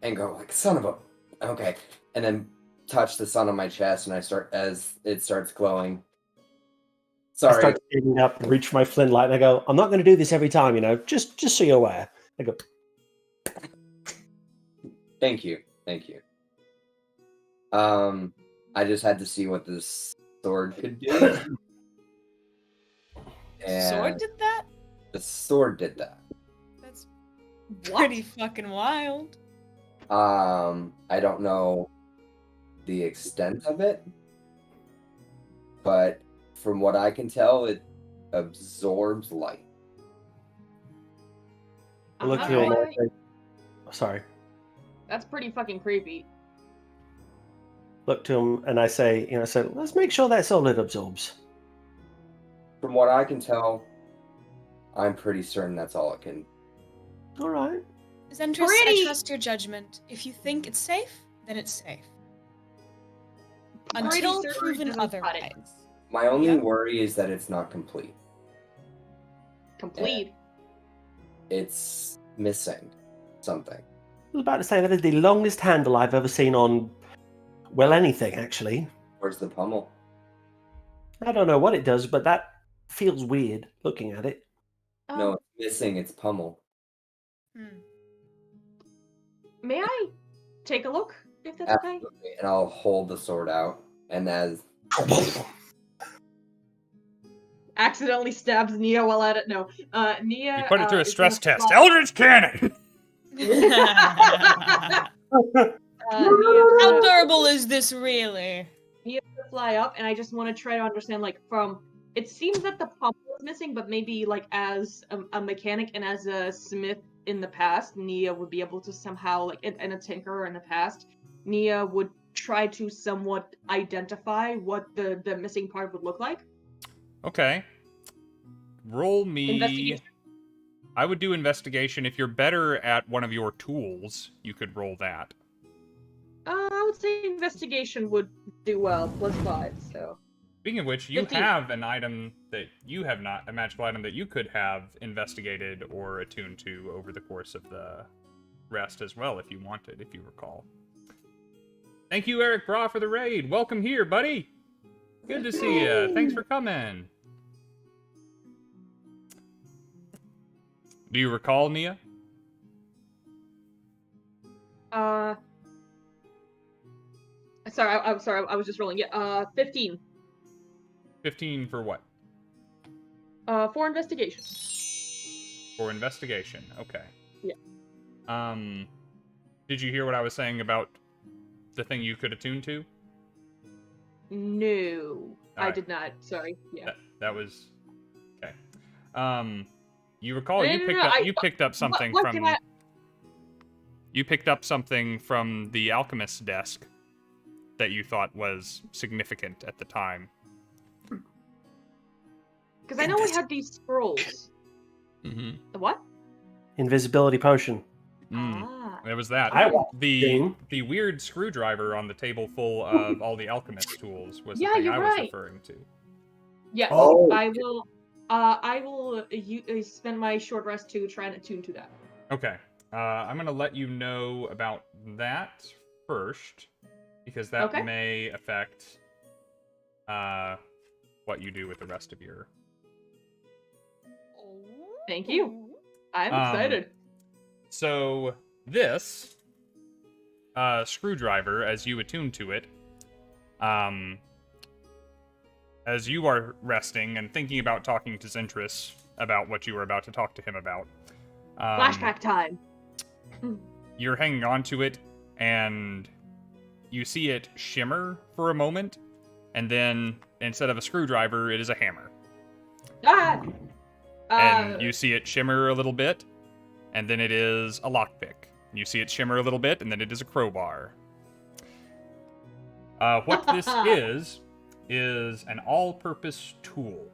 And go, like, son of a... Okay. And then touch the sun on my chest, and I start... As it starts glowing. Sorry. I start getting up, reach for my flint light, and I go, I'm not going to do this every time, you know, just so you're aware. I go... Thank you. Thank you. I just had to see what this sword could do. And Sword did that? the sword did that. That's pretty fucking wild. I don't know the extent of it, but from what I can tell, it absorbs light. I look to him and I say, sorry. That's pretty fucking creepy. Look to him and I say, let's make sure that's all it absorbs. From what I can tell, I'm pretty certain that's all it can. All right. Zentris, I trust your judgment. If you think it's safe, then it's safe. Until proven otherwise. My only worry is that it's not complete. Complete? It's missing something. I was about to say that is the longest handle I've ever seen on, well, anything, actually. Where's the pommel? I don't know what it does, but that feels weird looking at it. No, it's missing its pommel. May I take a look, if that's okay? Absolutely. And I'll hold the sword out, and as... Accidentally stabs Nia while at it. No. Nia... You put it through a stress test. Eldritch Cannon! How durable is this really? Nia will fly up, and I just want to try to understand, like, from... It seems that the pommel is missing, but maybe, like, as a mechanic and as a smith in the past, Nia would be able to somehow, like, and a tinkerer in the past, Nia would try to somewhat identify what the missing part would look like. Okay. Roll me... Investigation. I would do investigation. If you're better at one of your tools, you could roll that. I would say investigation would do well, +5, so... Speaking of which, you 15. have an item that you have not, a magical item that you could have investigated or attuned to over the course of the rest as well, if you wanted, if you recall. Thank you, Eric Bra, for the raid. Welcome here, buddy. Good to see you. Thanks for coming. Do you recall, Nia? Sorry, I'm sorry, I was just rolling. Yeah, 15. 15 for what? For investigation. For investigation, okay. Yeah. Did you hear what I was saying about the thing you could attune to? No, I Alright. did not. Sorry. Yeah. That was okay. You recall No, you no, picked no, up I- you picked up something what from can I- you picked up something from the alchemist's desk that you thought was significant at the time. Because I know we had these scrolls. Mm-hmm. The what? Invisibility potion. Ah. It was that. I want The weird screwdriver on the table full of all the alchemist tools was the Yeah, thing you're I was right. referring to. Yes, Oh. I will. Spend my short rest to try and attune to that. Okay. I'm gonna let you know about that first, because that Okay. may affect what you do with the rest of your... Thank you. I'm excited. So, this screwdriver, as you attune to it, as you are resting and thinking about talking to Zentris about what you were about to talk to him about... Flashback time. You're hanging on to it, and you see it shimmer for a moment, and then, instead of a screwdriver, it is a hammer. Ah! And you see it shimmer a little bit, And then it is a lockpick. You see it shimmer a little bit, and then it is a crowbar. What this is an all-purpose tool.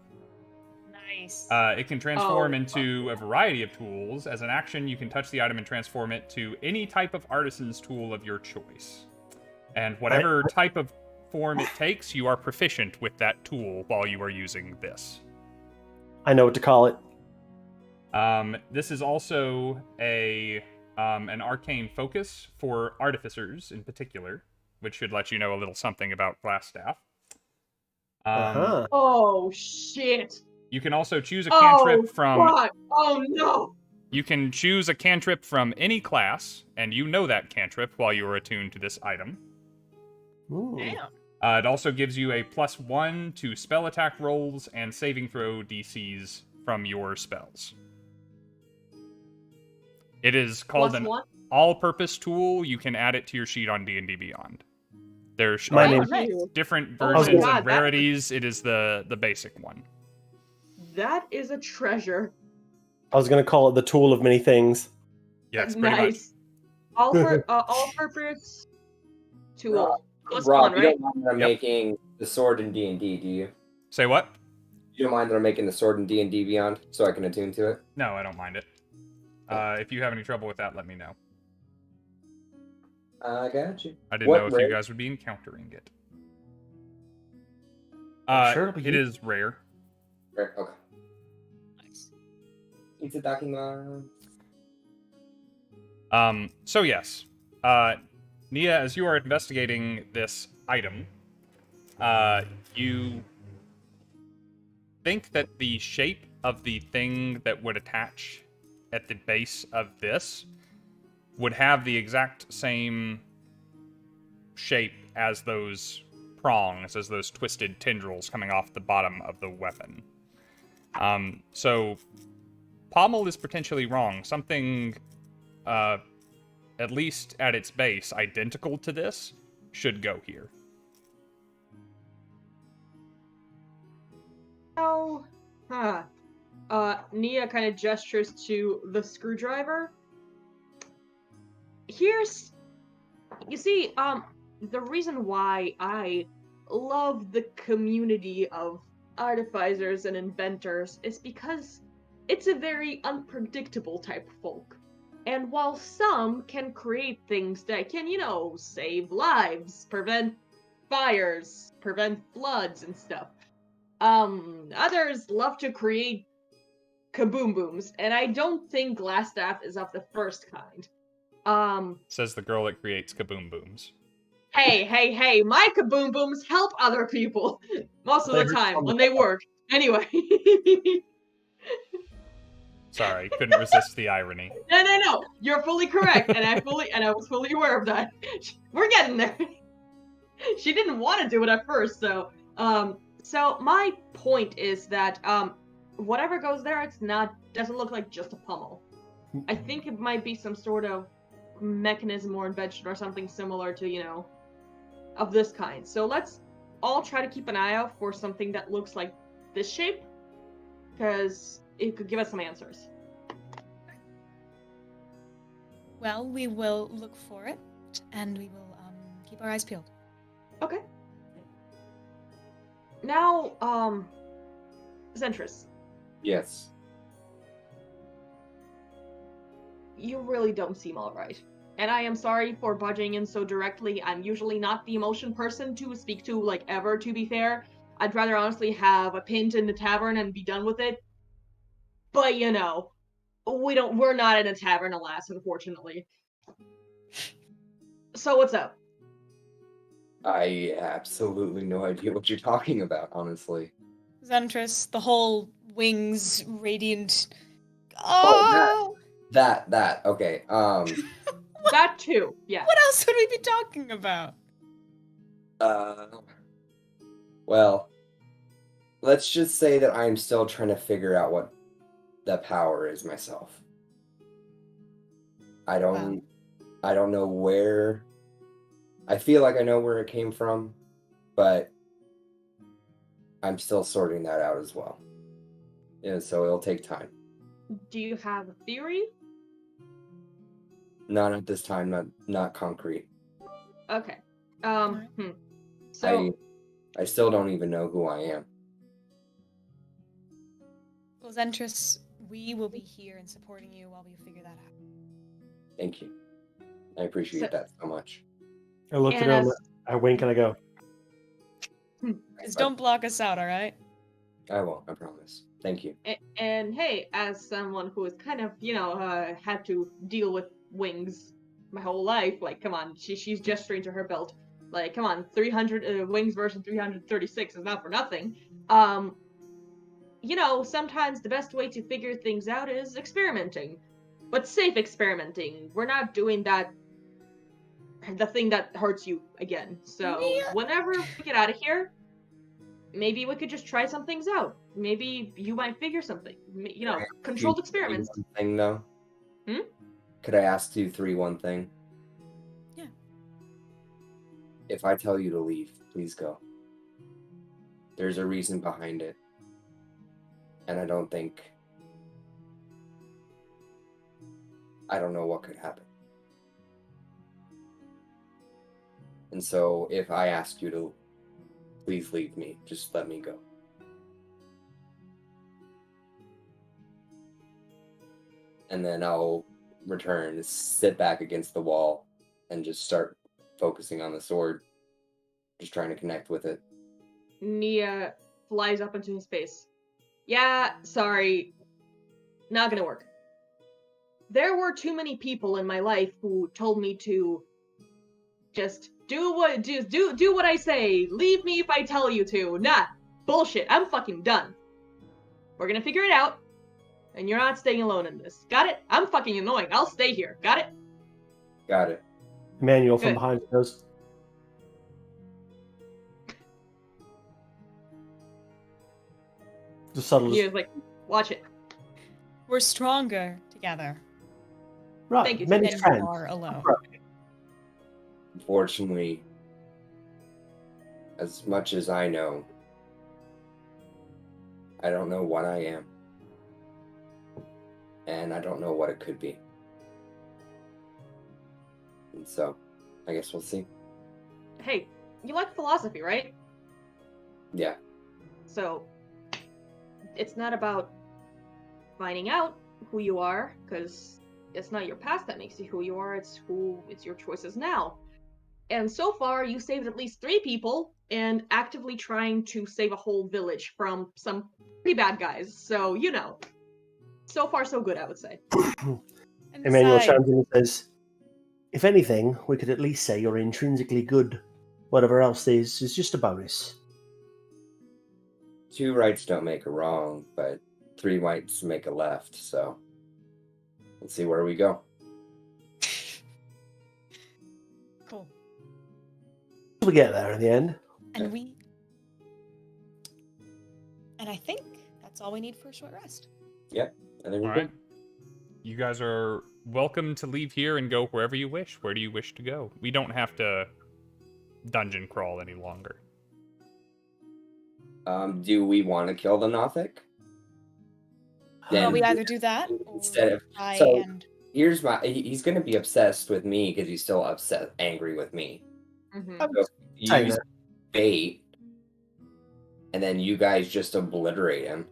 Nice. It can transform into a variety of tools. As an action, you can touch the item and transform it to any type of artisan's tool of your choice. And whatever type of form it takes, you are proficient with that tool while you are using this. I know what to call it. This is also an arcane focus for artificers in particular, which should let you know a little something about Glasstaff. Oh, shit. You can also choose a cantrip from... Fuck. Oh, no! You can choose a cantrip from any class, and you know that cantrip while you are attuned to this item. Ooh. Damn. It also gives you a +1 to spell attack rolls and saving throw DCs from your spells. It is called an all-purpose tool. You can add it to your sheet on D&D Beyond. There's different versions and rarities. It is the basic one. That is a treasure. I was going to call it the tool of many things. Yes, pretty much. All-purpose tool. Rob, you don't mind that I'm making the sword in D&D, do you? Say what? You don't mind that I'm making the sword in D&D Beyond, so I can attune to it? No, I don't mind it. If you have any trouble with that, let me know. I got you. I didn't know if you guys would be encountering it. Sure, it is rare. Rare, okay. Nice. It's attacking So yes. Nia, as you are investigating this item, you think that the shape of the thing that would attach at the base of this would have the exact same shape as those prongs, as those twisted tendrils coming off the bottom of the weapon. So Pommel is potentially wrong. Something, at least at its base, identical to this, should go here. Oh, Nia kind of gestures to the screwdriver. You see, the reason why I love the community of artificers and inventors is because it's a very unpredictable type of folk. And while some can create things that can, save lives, prevent fires, prevent floods and stuff, others love to create kaboom booms, and I don't think Glasstaff is of the first kind. Says the girl that creates kaboom booms. Hey, my kaboom booms help other people most of the time when they work. Anyway. Sorry, couldn't resist the irony. No, you're fully correct, and I was fully aware of that. We're getting there. She didn't want to do it at first, so my point is that whatever goes there, doesn't look like just a pummel. I think it might be some sort of mechanism or invention or something similar to, of this kind. So let's all try to keep an eye out for something that looks like this shape, because it could give us some answers. Well, we will look for it, and we will keep our eyes peeled. Okay. Now, Zentris. Yes. You really don't seem alright. And I am sorry for budging in so directly. I'm usually not the emotion person to speak to, ever, to be fair. I'd rather honestly have a pint in the tavern and be done with it. But, we're not in a tavern, alas, unfortunately. So what's up? I absolutely no idea what you're talking about, honestly. Zentris, the whole wings, radiant... That, okay, That too, yeah. What else would we be talking about? Well, let's just say that I'm still trying to figure out what the power is myself. I don't know where... I feel like I know where it came from, but I'm still sorting that out as well. Yeah, so it'll take time. Do you have a theory? Not at this time, not concrete. Okay. So I still don't even know who I am. Well, Zentris, we will be here and supporting you while we figure that out. Thank you. I appreciate that so much. I look at him, I wink, and I go, Just don't block us out, all right? I won't, I promise. Thank you. And hey, as someone who has kind of, had to deal with wings my whole life, like, come on, she's gesturing to her belt. Like, come on, 300 wings version 336 is not for nothing. Sometimes the best way to figure things out is experimenting. But safe experimenting. We're not doing the thing that hurts you again. So, whenever we get out of here, maybe we could just try some things out. Maybe you might figure something. Controlled experiments. One thing, though? Hmm? Could I ask you one thing? Yeah. If I tell you to leave, please go. There's a reason behind it. And I don't know what could happen. And so if I ask you to please leave me, just let me go. And then I'll return, sit back against the wall, and just start focusing on the sword. Just trying to connect with it. Nia flies up into his face. Yeah, sorry. Not gonna work. There were too many people in my life who told me to just do what I say. Leave me if I tell you to. Nah, bullshit. I'm fucking done. We're gonna figure it out, and you're not staying alone in this. Got it? I'm fucking annoying. I'll stay here. Got it? Got it. Emmanuel from behind goes, the subtle. He was like, watch it. We're stronger together. Right, Thank you, many than friends. you are alone. Unfortunately, as much as I know, I don't know what I am. And I don't know what it could be. And so, I guess we'll see. Hey, you like philosophy, right? Yeah. So, it's not about finding out who you are, because it's not your past that makes you who you are, it's your choices now. And so far, you saved at least 3 people, and actively trying to save a whole village from some pretty bad guys. So, so far so good, I would say. Emmanuel chimes in and says, if anything, we could at least say you're intrinsically good. Whatever else is just a bonus. 2 rights don't make a wrong, but 3 rights make a left, so let's see where we go. Cool. We get there in the end. And I think that's all we need for a short rest. Yep. I think we're All good. right. You guys are welcome to leave here and go wherever you wish. Where do you wish to go? We don't have to dungeon crawl any longer. Do we want to kill the Nothic? Well, we either do that instead of here's he's gonna be obsessed with me because he's still angry with me. Mm-hmm. So use bait, and then you guys just obliterate him.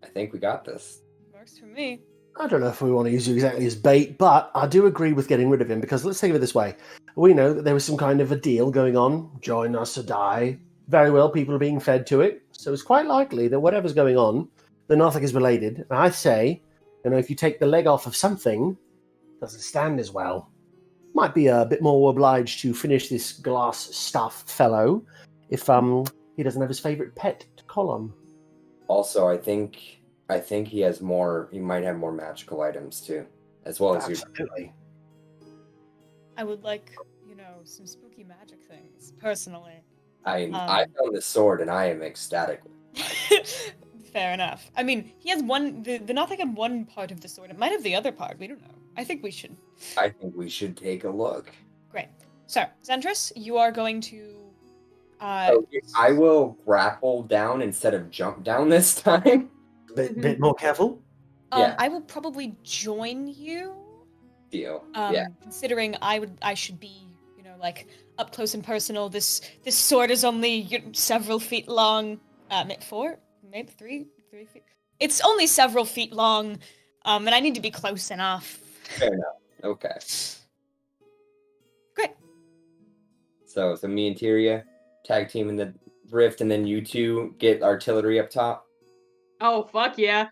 I think we got this. Works for me. I don't know if we want to use you exactly as bait, but I do agree with getting rid of him, because let's think of it this way. We know that there was some kind of a deal going on, join us or die. Very well, people are being fed to it, so it's quite likely that whatever's going on, the Nothic is related. And I say, if you take the leg off of something, it doesn't stand as well. Might be a bit more obliged to finish this Glasstaff fellow if he doesn't have his favourite pet to call on. Also, I think he has more. He might have more magical items too, as well as Absolutely. I would like, some spooky magic things, personally. I found this sword and I am ecstatic. Fair enough. I mean, he has one. The Nothic had one part of the sword. It might have the other part. We don't know. I think we should take a look. Great. So, Zentris, you are going to. I will grapple down instead of jump down this time. Bit more careful. Yeah. I will probably join you. Deal. Yeah. Considering I should be, like up close and personal. This sword is only several feet long. Maybe 4, maybe 3 feet. It's only several feet long, and I need to be close enough. Fair enough. Okay. Great. So me and Tyria tag team in the rift, and then you two get artillery up top. Oh, fuck yeah.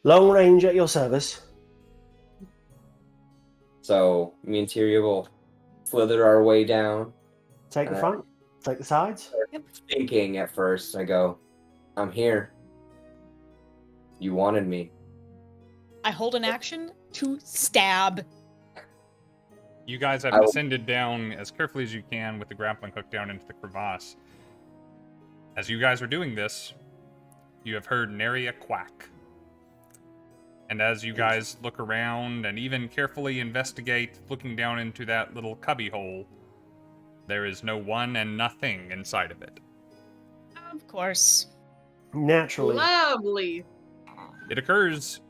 Long range at your service. So me and Tyria will slither our way down. Take the front. Take the sides. Thinking at first, I go, I'm here. You wanted me. I hold an action to stab. You guys have descended down as carefully as you can with the grappling hook down into the crevasse. As you guys are doing this, you have heard nary a quack. And as you guys look around and even carefully investigate, looking down into that little cubby hole, there is no one and nothing inside of it. Of course. Naturally. Lovely. It occurs.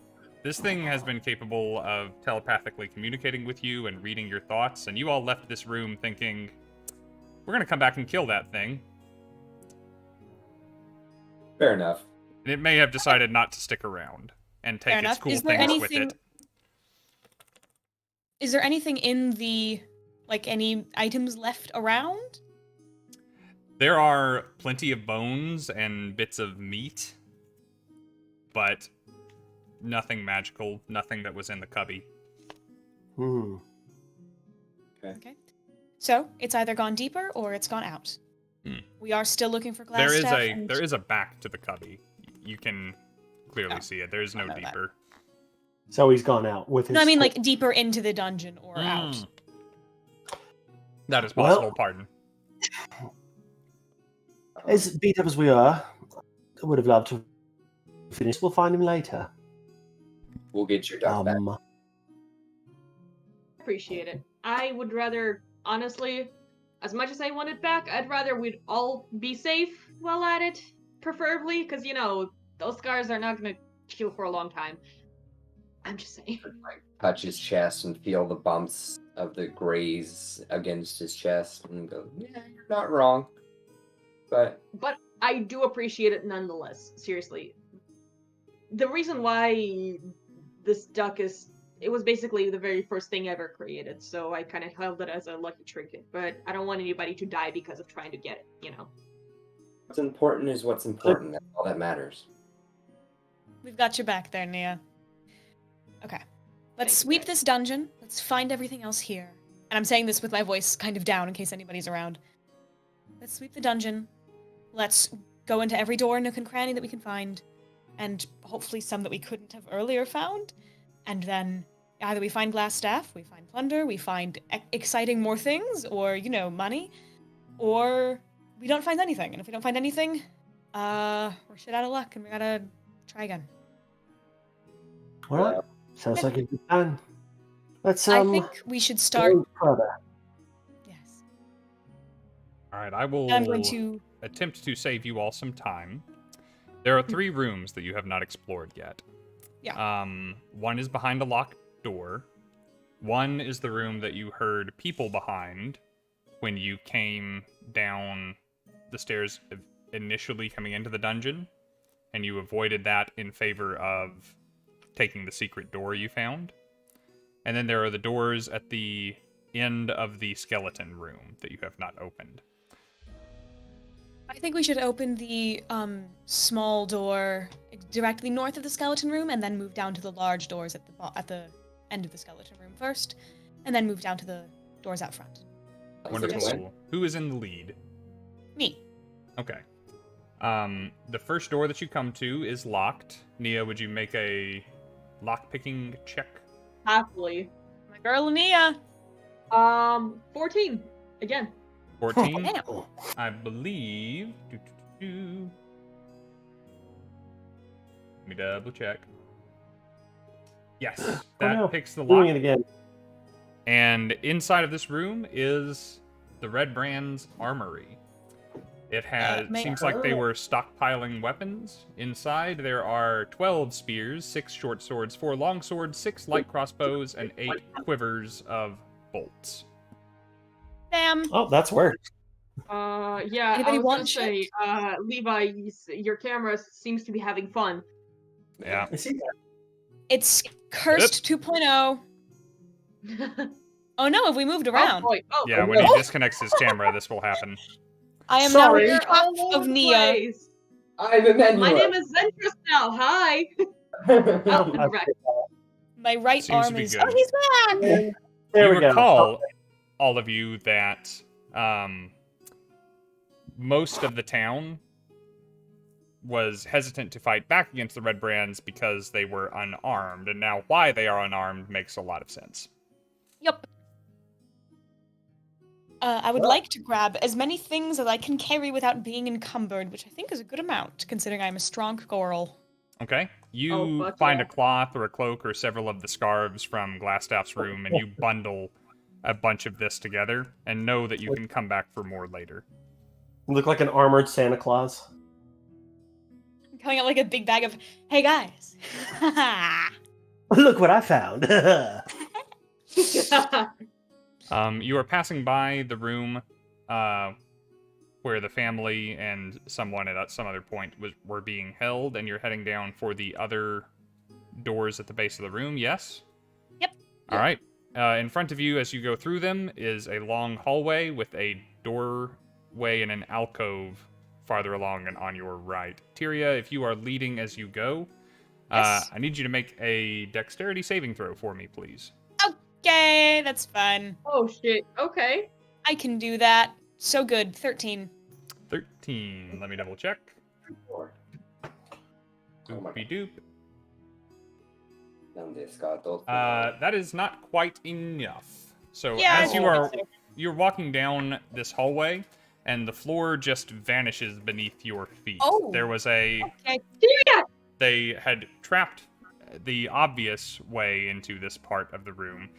This thing has been capable of telepathically communicating with you and reading your thoughts, and you all left this room thinking, we're going to come back and kill that thing. Fair enough. And it may have decided not to stick around and take its cool things with it. Is there anything in the, any items left around? There are plenty of bones and bits of meat, but nothing magical, nothing that was in the cubby. Okay. So, it's either gone deeper or it's gone out. We are still looking for Glasstaff. There is a back to the cubby. You can clearly see it. There is no deeper. So he's gone out with his... No, I mean deeper into the dungeon or out. That is possible, pardon. As beat up as we are, I would have loved to finish. We'll find him later. We'll get your dog back. Appreciate it. I would rather, honestly, as much as I want it back, I'd rather we'd all be safe while at it, preferably, because, those scars are not going to heal for a long time. I'm just saying. Touch his chest and feel the bumps of the graze against his chest and go, yeah, you're not wrong. But I do appreciate it nonetheless. Seriously. The reason why this duck it was basically the very first thing ever created, so I kind of held it as a lucky trinket, but I don't want anybody to die because of trying to get it, What's important is what's important. That's all that matters. We've got your back there, Nia. Okay. Let's sweep this dungeon. Let's find everything else here. And I'm saying this with my voice kind of down in case anybody's around. Let's sweep the dungeon. Let's go into every door, nook and cranny that we can find. And hopefully some that we couldn't have earlier found. And then either we find Glasstaff, we find plunder, we find exciting more things, or, money. Or we don't find anything. And if we don't find anything, we're shit out of luck and we gotta try again. All right. Sounds like a good plan. Let's, I think we should start... further. Yes. All right, I will I'm going to attempt to save you all some time. There are 3 rooms that you have not explored yet. Yeah. One is behind a locked door. One is the room that you heard people behind when you came down the stairs initially coming into the dungeon, and you avoided that in favor of taking the secret door you found. And then there are the doors at the end of the skeleton room that you have not opened. I think we should open the small door directly north of the skeleton room, and then move down to the large doors at the end of the skeleton room first, and then move down to the doors out front. Wonderful. Who is in the lead? Me. Okay. The first door that you come to is locked. Nia, would you make a lock-picking check? Happily. My girl, Nia. 14. Again. 14? I believe... Let me double check. Yes, that picks the lock. Doing it again. And inside of this room is the Redbrand's armory. It seems like they were stockpiling weapons. Inside, there are 12 spears, 6 short swords, 4 long swords, 6 light crossbows, and 8 quivers of bolts. Damn. Oh, that's weird. Yeah, Anybody I was want gonna say, Levi, your camera seems to be having fun. Yeah. I see that. It's cursed 2.0. Oh no, have we moved around? Oh, boy. Oh, Yeah, when he disconnects his camera, this will happen. I am Sorry. now You're half all over of the Nia. place. I'm Emannuel. My name is Zentris now. Hi. Oh, correct. My right Seems to arm be is. good. Oh, he's back! There You we go. recall, all of you, that most of the town was hesitant to fight back against the Redbrands because they were unarmed, and now why they are unarmed makes a lot of sense. Yep. I would like to grab as many things as I can carry without being encumbered, which I think is a good amount, considering I'm a strong girl. Okay? You Oh, find yeah. a cloth or a cloak or several of the scarves from Glasstaff's room, and you bundle a bunch of this together, and know that you can come back for more later. You look like an armored Santa Claus. Coming out like a big bag of, hey guys. Look what I found. You are passing by the room where the family and someone at some other point were being held, and you're heading down for the other doors at the base of the room, yes? Yep. All right. In front of you, as you go through them, is a long hallway with a doorway and an alcove farther along and on your right. Tyria, if you are leading as you go, Yes. I need you to make a dexterity saving throw for me, please. Okay, that's fine. Oh, shit. Okay. I can do that. So good. 13. 13. Let me double check. Oh my Doopy doop. God. That is not quite enough. So Yeah, as I think so. you're walking down this hallway, and the floor just vanishes beneath your feet. Oh. There was Okay. they had trapped the obvious way into this part of the room.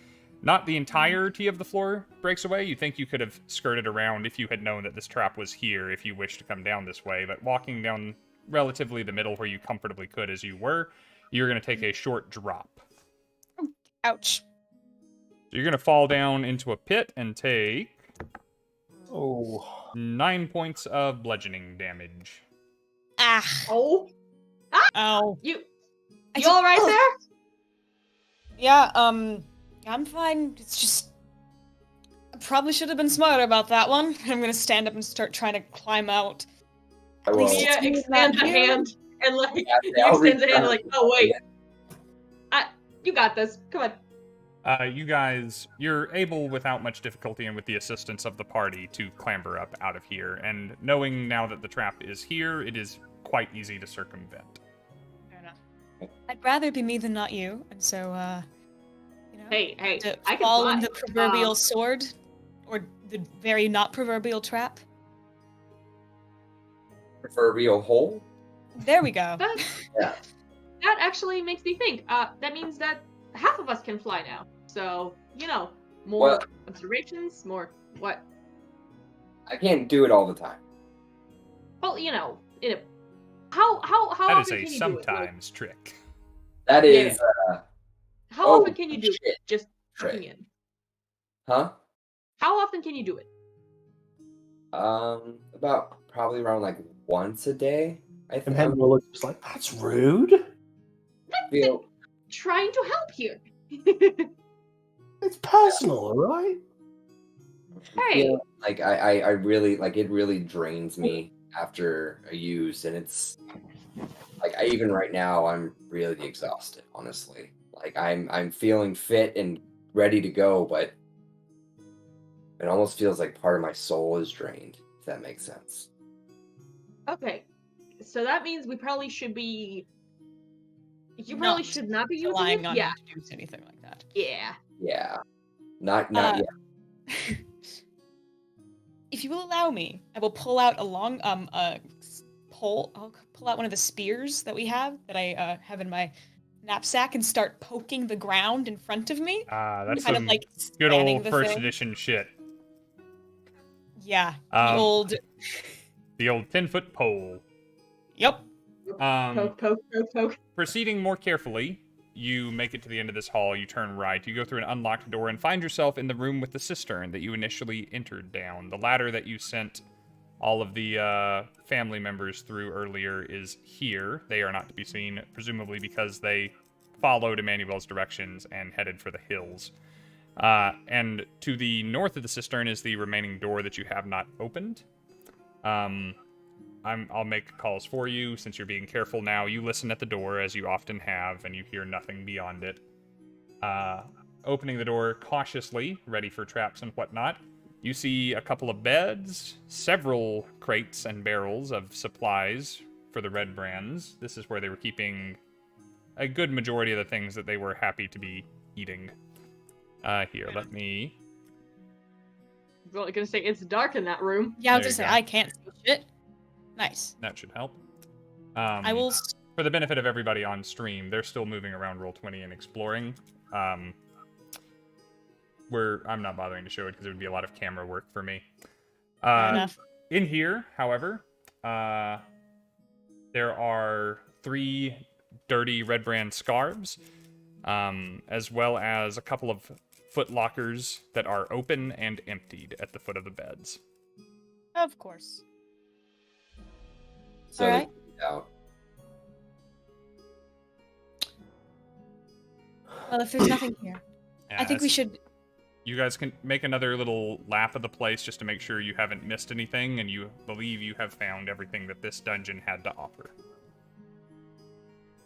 Not the entirety of the floor breaks away. You think you could have skirted around if you had known that this trap was here, if you wished to come down this way, but walking down relatively the middle where you comfortably could as you were, you're going to take a short drop. Ouch. So you're going to fall down into a pit and take 9 points of bludgeoning damage. Ah. Oh. Ow. You all right there? Yeah, I'm fine. It's just... I probably should have been smarter about that one. I'm gonna stand up and start trying to climb out. I will. least- Yeah, it's extend not a here. hand and like Yeah, I'll you extend a reach hand out. like, oh wait, you got this. Come on. You guys, you're able without much difficulty and with the assistance of the party to clamber up out of here. And knowing now that the trap is here, it is quite easy to circumvent. Fair enough. I'd rather be me than not you, and so, you know, Hey, to I can fall fly. in the proverbial sword, or the very not proverbial trap. Proverbial hole? There we go. Yeah. That actually makes me think. That means that half of us can fly now. So, you know, more Well- observations, more what? I can't do it all the time. Well, you know, how That is often a can you do it? Like, sometimes trick. That is, how Oh, often can you do shit. it? Just Trick. checking in. huh? How often can you do it? About probably around like once a day. I And think. Hannibal looks just like, that's rude. feel Trying to help here. It's personal, all right? Hey. feel like I really like it really drains me after a use, and it's like even right now I'm really exhausted, honestly. Like I'm feeling fit and ready to go, but it almost feels like part of my soul is drained, if that makes sense. Okay. So that means we probably should be. You probably should not be using Relying it. on Yeah. you to do anything like that. Yeah. Yeah. Not yet. If you will allow me, I will pull out a long pole. I'll pull out one of the spears that we have that I have in my knapsack and start poking the ground in front of me. That's kind some of like good spanning old the first thing. edition shit. Yeah, the old. The old 10-foot pole. Yep. Poke. Proceeding more carefully, you make it to the end of this hall, you turn right, you go through an unlocked door and find yourself in the room with the cistern that you initially entered down. The ladder that you sent all of the family members through earlier is here. They are not to be seen, presumably because they followed Emannuel's directions and headed for the hills. And to the north of the cistern is the remaining door that you have not opened. I'll make calls for you, since you're being careful now. You listen at the door, as you often have, and you hear nothing beyond it. Opening the door cautiously, ready for traps and whatnot, you see a couple of beds, several crates and barrels of supplies for the Redbrands. This is where they were keeping a good majority of the things that they were happy to be eating. Here, let me... I was gonna say, it's dark in that room. Yeah, I was gonna say, I can't see shit. Nice. That should help. I will... For the benefit of everybody on stream, they're still moving around Roll20 and exploring. I'm not bothering to show it because it would be a lot of camera work for me. Fair enough. In here, however, there are 3 dirty Redbrand scarves, as well as a couple of foot lockers that are open and emptied at the foot of the beds. Of course. So All right. Out. Well, if there's nothing here, I think we should... You guys can make another little lap of the place just to make sure you haven't missed anything, and you believe you have found everything that this dungeon had to offer.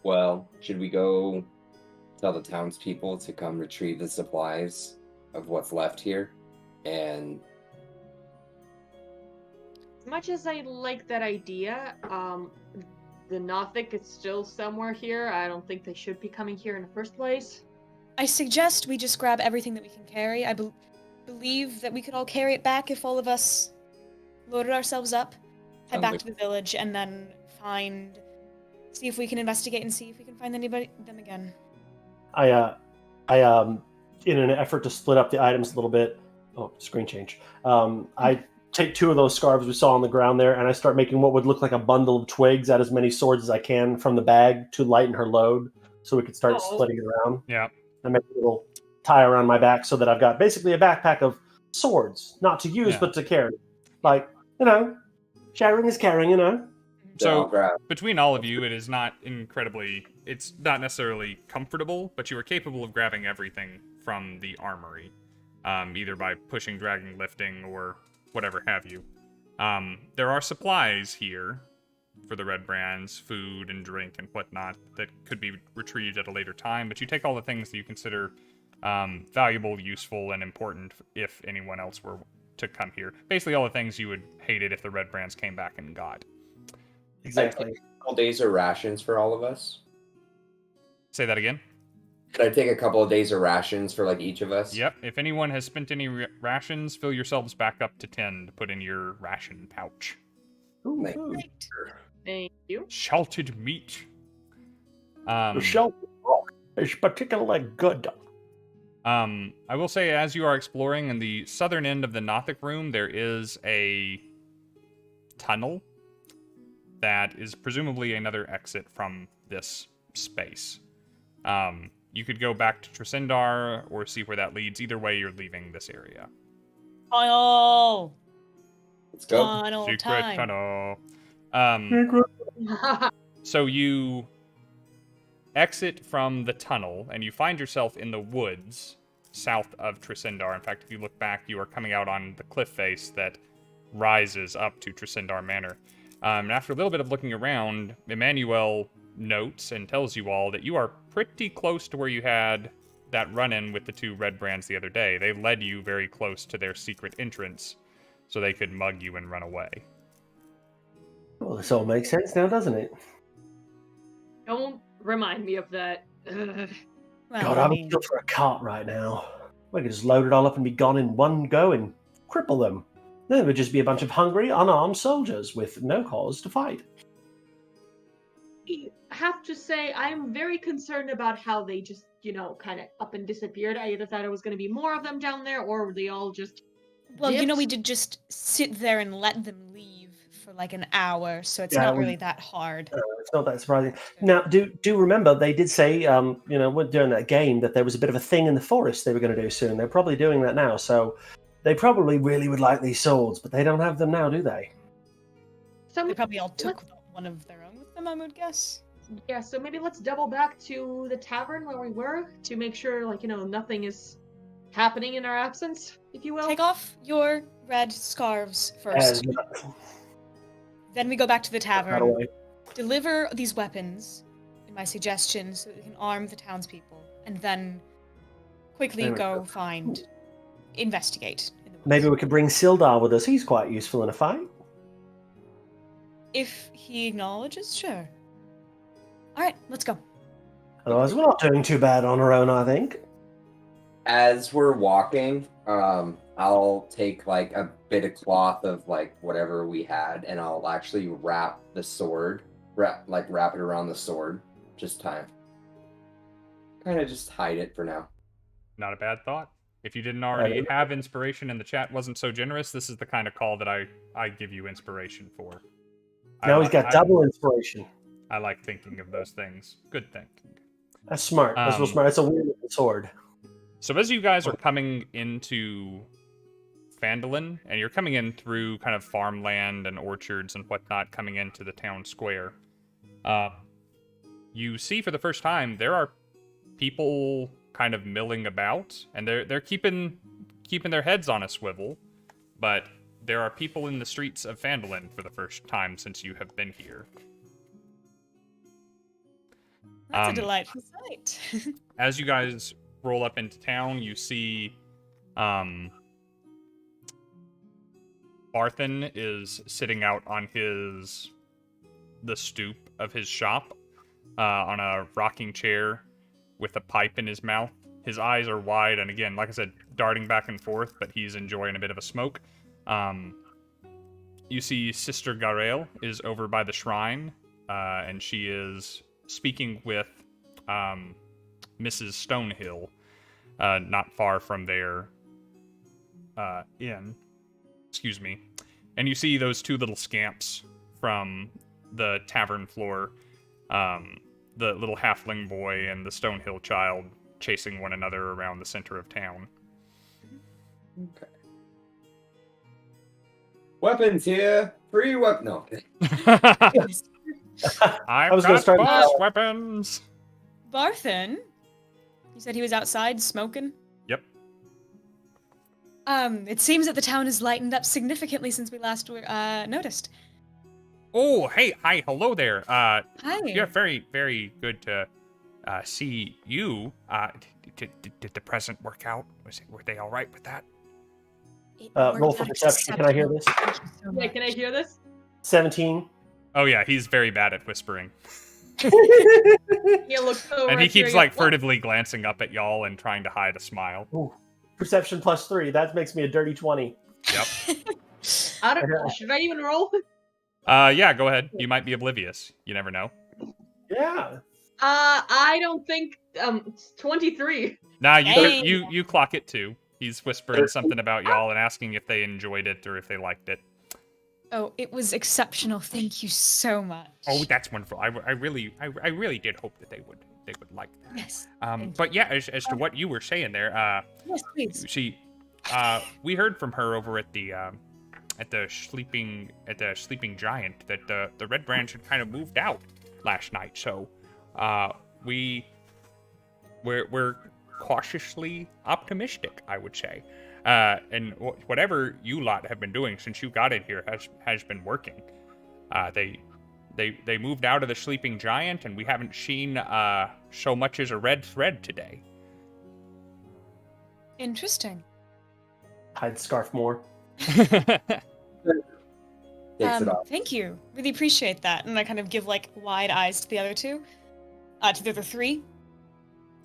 Well, should we go tell the townspeople to come retrieve the supplies of what's left here? And As much as I like that idea, the nothic is still somewhere here. I don't think they should be coming here in the first place. I suggest we just grab everything that we can carry. I believe that we could all carry it back if all of us loaded ourselves up, head back to the village, and then see if we can investigate and see if we can find them again. I in an effort to split up the items a little bit. Oh, screen change. I take 2 of those scarves we saw on the ground there, and I start making what would look like a bundle of twigs out as many swords as I can from the bag to lighten her load, so we could start splitting it around. Yeah. I make a little tie around my back so that I've got basically a backpack of swords, not to use but to carry. Like, sharing is caring, So, between all of you, it's not necessarily comfortable, but you are capable of grabbing everything from the armory, either by pushing, dragging, lifting, or whatever have you. There are supplies here for the Redbrands, food and drink and whatnot, that could be retrieved at a later time, but you take all the things that you consider valuable, useful, and important if anyone else were to come here. Basically all the things you would hate it if the Redbrands came back and got. Exactly. A couple days of rations for all of us. Say that again? Could I take a couple of days of rations for each of us? Yep. If anyone has spent any rations, fill yourselves back up to 10 to put in your ration pouch. Ooh. Thank you. Salted meat. The salted rock is particularly good. I will say, as you are exploring in the southern end of the Nothic room, there is a tunnel that is presumably another exit from this space. You could go back to Trisindar or see where that leads. Either way, you're leaving this area. Tunnel! Let's go. Tunnel Secret time. tunnel. So you exit from the tunnel, and you find yourself in the woods south of Trisindar. In fact, if you look back, you are coming out on the cliff face that rises up to Trisindar Manor. And after a little bit of looking around, Emannuel notes and tells you all that you are pretty close to where you had that run-in with the 2 Redbrands the other day. They led you very close to their secret entrance so they could mug you and run away. Well, this all makes sense now, doesn't it? Don't remind me of that. God, I'm feel for a cart right now. We could just load it all up and be gone in one go and cripple them. Then it would just be a bunch of hungry, unarmed soldiers with no cause to fight. I have to say, I'm very concerned about how they just, kind of up and disappeared. I either thought it was going to be more of them down there, or they all just Well, dipped. we did just sit there and let them leave for like an hour, so it's not really that hard. It's not that surprising. Now, do remember they did say, during that game that there was a bit of a thing in the forest they were going to do soon. They're probably doing that now, so they probably really would like these swords, but they don't have them now, do they? So They probably all took one of their own with them, I would guess. Yeah, so maybe let's double back to the tavern where we were to make sure, nothing is happening in our absence, if you will. Take off your red scarves first. Then we go back to the tavern. Deliver these weapons, in my suggestion, so that we can arm the townspeople, and then quickly investigate. Maybe we could bring Sildar with us. He's quite useful in a fight. If he acknowledges, sure. Alright, let's go. Otherwise, we're not doing too bad on our own, I think. As we're walking, I'll take a bit of cloth of whatever we had, and I'll actually wrap the sword, wrap it around the sword, just kind of just hide it for now. Not a bad thought. If you didn't already have inspiration and the chat wasn't so generous, this is the kind of call that I give you inspiration for. Now he's got double inspiration. I like thinking of those things. Good thinking. That's smart. That's real smart. That's a weird sword. So as you guys are coming into Phandelver, and you're coming in through kind of farmland and orchards and whatnot, coming into the town square, you see for the first time there are people kind of milling about, and they're keeping their heads on a swivel, but there are people in the streets of Phandelver for the first time since you have been here. That's a delightful sight. As you guys roll up into town, you see Barthen is sitting out on the stoop of his shop on a rocking chair with a pipe in his mouth. His eyes are wide, and again, like I said, darting back and forth, but he's enjoying a bit of a smoke. You see Sister Garel is over by the shrine, and she is speaking with Mrs. Stonehill, not far from their inn. Excuse me. And you see those two little scamps from the tavern floor, the little halfling boy and the Stonehill child, chasing one another around the center of town. Okay. Weapons here! Free weapon! No. I've got boss weapons! Barthen? You said he was outside smoking? Yep. It seems that the town has lightened up significantly since we last noticed. Oh, hey, hi, hello there. Hi. Yeah, very, very good to see you. Did the present work out? Were they all right with that? Roll for perception. Can I hear this? Yeah, can I hear this? 17. Oh yeah, he's very bad at whispering. He looks so and he keeps furtively glancing up at y'all and trying to hide a smile. Ooh. Perception +3. That makes me a dirty 20. Yep. Should I even roll? Yeah, go ahead. You might be oblivious. You never know. Yeah. I don't think 23. Nah, you clock it too. He's whispering something about y'all and asking if they enjoyed it or if they liked it. Oh, it was exceptional. Thank you so much. Oh, that's wonderful. I really did hope that they would like that. Yes. But yeah, as to what you were saying there, yes, please. We heard from her over at the sleeping giant that the Redbrand had kind of moved out last night. So, we're cautiously optimistic, I would say. And whatever you lot have been doing since you got in here has been working. They moved out of the sleeping giant, and we haven't seen so much as a red thread today. Interesting. Hide the scarf more. Thank you. Really appreciate that. And I kind of give wide eyes to the other two, to the other three.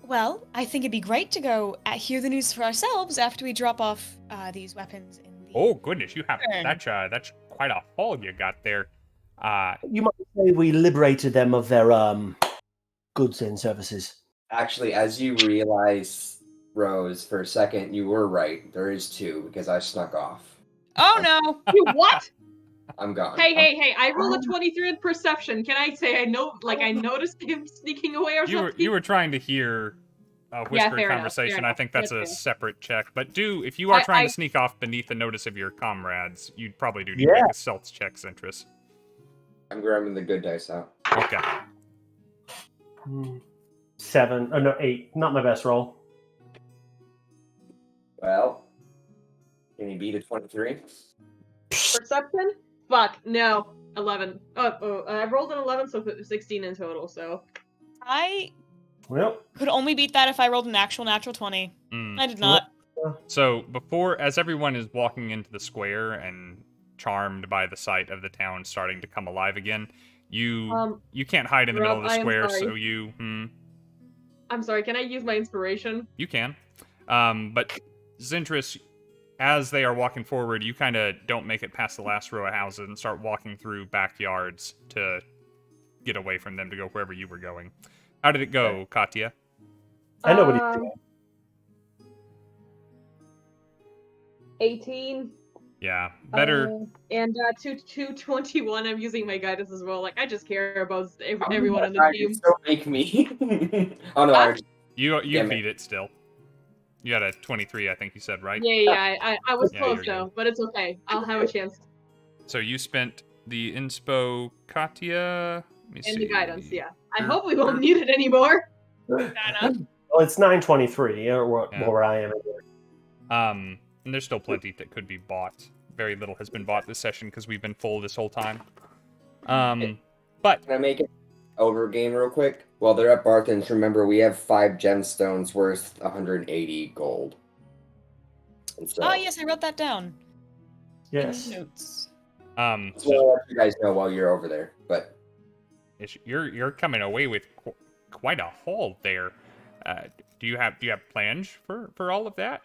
Well, I think it'd be great to go hear the news for ourselves after we drop off these weapons in the... Oh goodness, you have that's quite a haul you got there. You might say we liberated them of their goods and services. Actually, as you realize, Rose, for a second, you were right. There is two because I snuck off. Oh no! You what? I'm gone. Hey! I rolled a 23 in perception. Can I say I noticed him sneaking away or something? You were trying to hear a whispered conversation. I think that's a separate check. But if you are trying to sneak off beneath the notice of your comrades, you'd probably do need to make a stealth check, Zentris. I'm grabbing the good dice out. Okay. 7. Oh no, 8. Not my best roll. Well, can you beat a 23? Perception? Fuck, no. 11. I rolled an 11, so 16 in total, so... I could only beat that if I rolled an actual natural 20. I did not. So, as everyone is walking into the square and charmed by the sight of the town starting to come alive again, you can't hide in the middle of the square, so you... I'm sorry, can I use my inspiration? You can. But Zentris, as they are walking forward, you kind of don't make it past the last row of houses and start walking through backyards to get away from them to go wherever you were going. How did it go, Katya? I know what he's doing. 18. Yeah, better. And 221, I'm using my guidance as well. Like, I just care about everyone on the team. Don't make me. Oh, no, You beat it still. You had a 23, I think you said, right? Yeah, I was close, though, but it's okay. I'll have a chance. So you spent the inspo, Katya... And the guidance, yeah. I hope we won't need it anymore. Well, it's 9:23 where I am. And there's still plenty that could be bought. Very little has been bought this session because we've been full this whole time. But can I make it over game real quick? While they're at Barthen's, remember we have 5 gemstones worth 180 gold. So, oh yes, I wrote that down. Yes. In notes. So I'll let you guys know while you're over there, but you're coming away with quite a haul there. Do you have plans for all of that?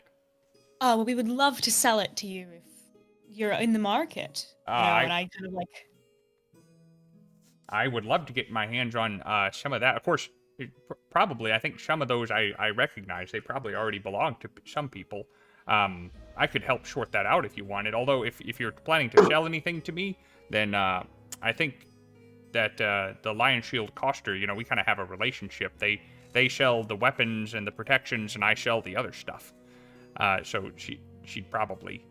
Oh, well, we would love to sell it to you if you're in the market. And I kind of like... I would love to get my hands on some of that. Of course, probably, I think some of those I recognize. They probably already belong to some people. I could help short that out if you wanted. Although, if you're planning to sell anything to me, then I think that the Lion Shield Coster, we kind of have a relationship. They sell the weapons and the protections, and I sell the other stuff. So she'd probably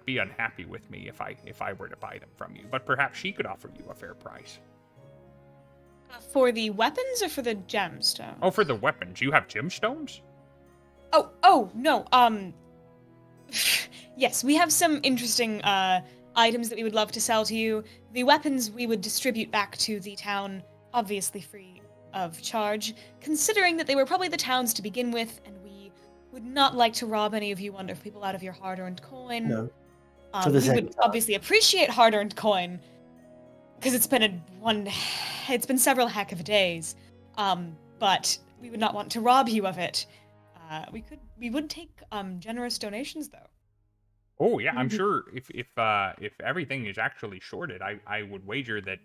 be unhappy with me if I were to buy them from you. But perhaps she could offer you a fair price. For the weapons or for the gemstones? Oh, for the weapons. You have gemstones? Oh, no. Yes, we have some interesting items that we would love to sell to you. The weapons we would distribute back to the town, obviously free of charge, considering that they were probably the town's to begin with, and we would not like to rob any of you wonderful people out of your hard-earned coin. No. We would obviously appreciate hard-earned coin, because it's been several heck of days. But we would not want to rob you of it. We would take generous donations, though. Oh yeah, I'm sure if everything is actually shorted, I would wager that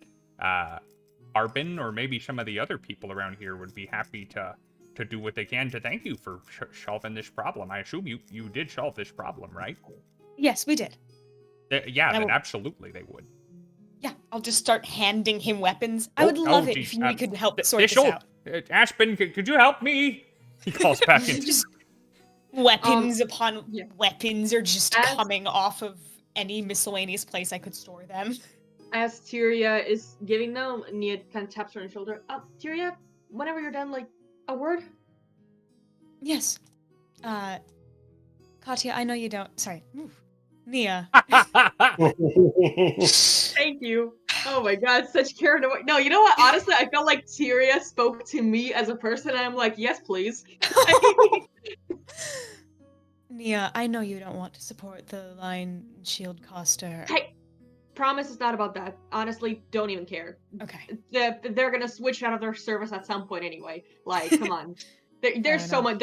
Arbin or maybe some of the other people around here would be happy to do what they can to thank you for solving this problem. I assume you did solve this problem, right? Yes, we did. Then absolutely they would. Yeah, I'll just start handing him weapons. I would love it if we could help sort this out. Aspen, could you help me? He calls back in. Just weapons upon weapons are just coming off of any miscellaneous place I could store them. As Tyria is giving them, Nia kind of taps her on the shoulder. Tyria, whenever you're done, a word? Yes. Katya, I know you don't... Sorry. Nia. Thank you. Oh my god, such care and away. No, you know what? Honestly, I felt like Tyria spoke to me as a person, and I'm like, yes, please. Nia, I know you don't want to support the Lion Shield Coster. Hey, promise it's not about that. Honestly, don't even care. Okay. They're gonna switch out of their service at some point anyway. Come on. There's so much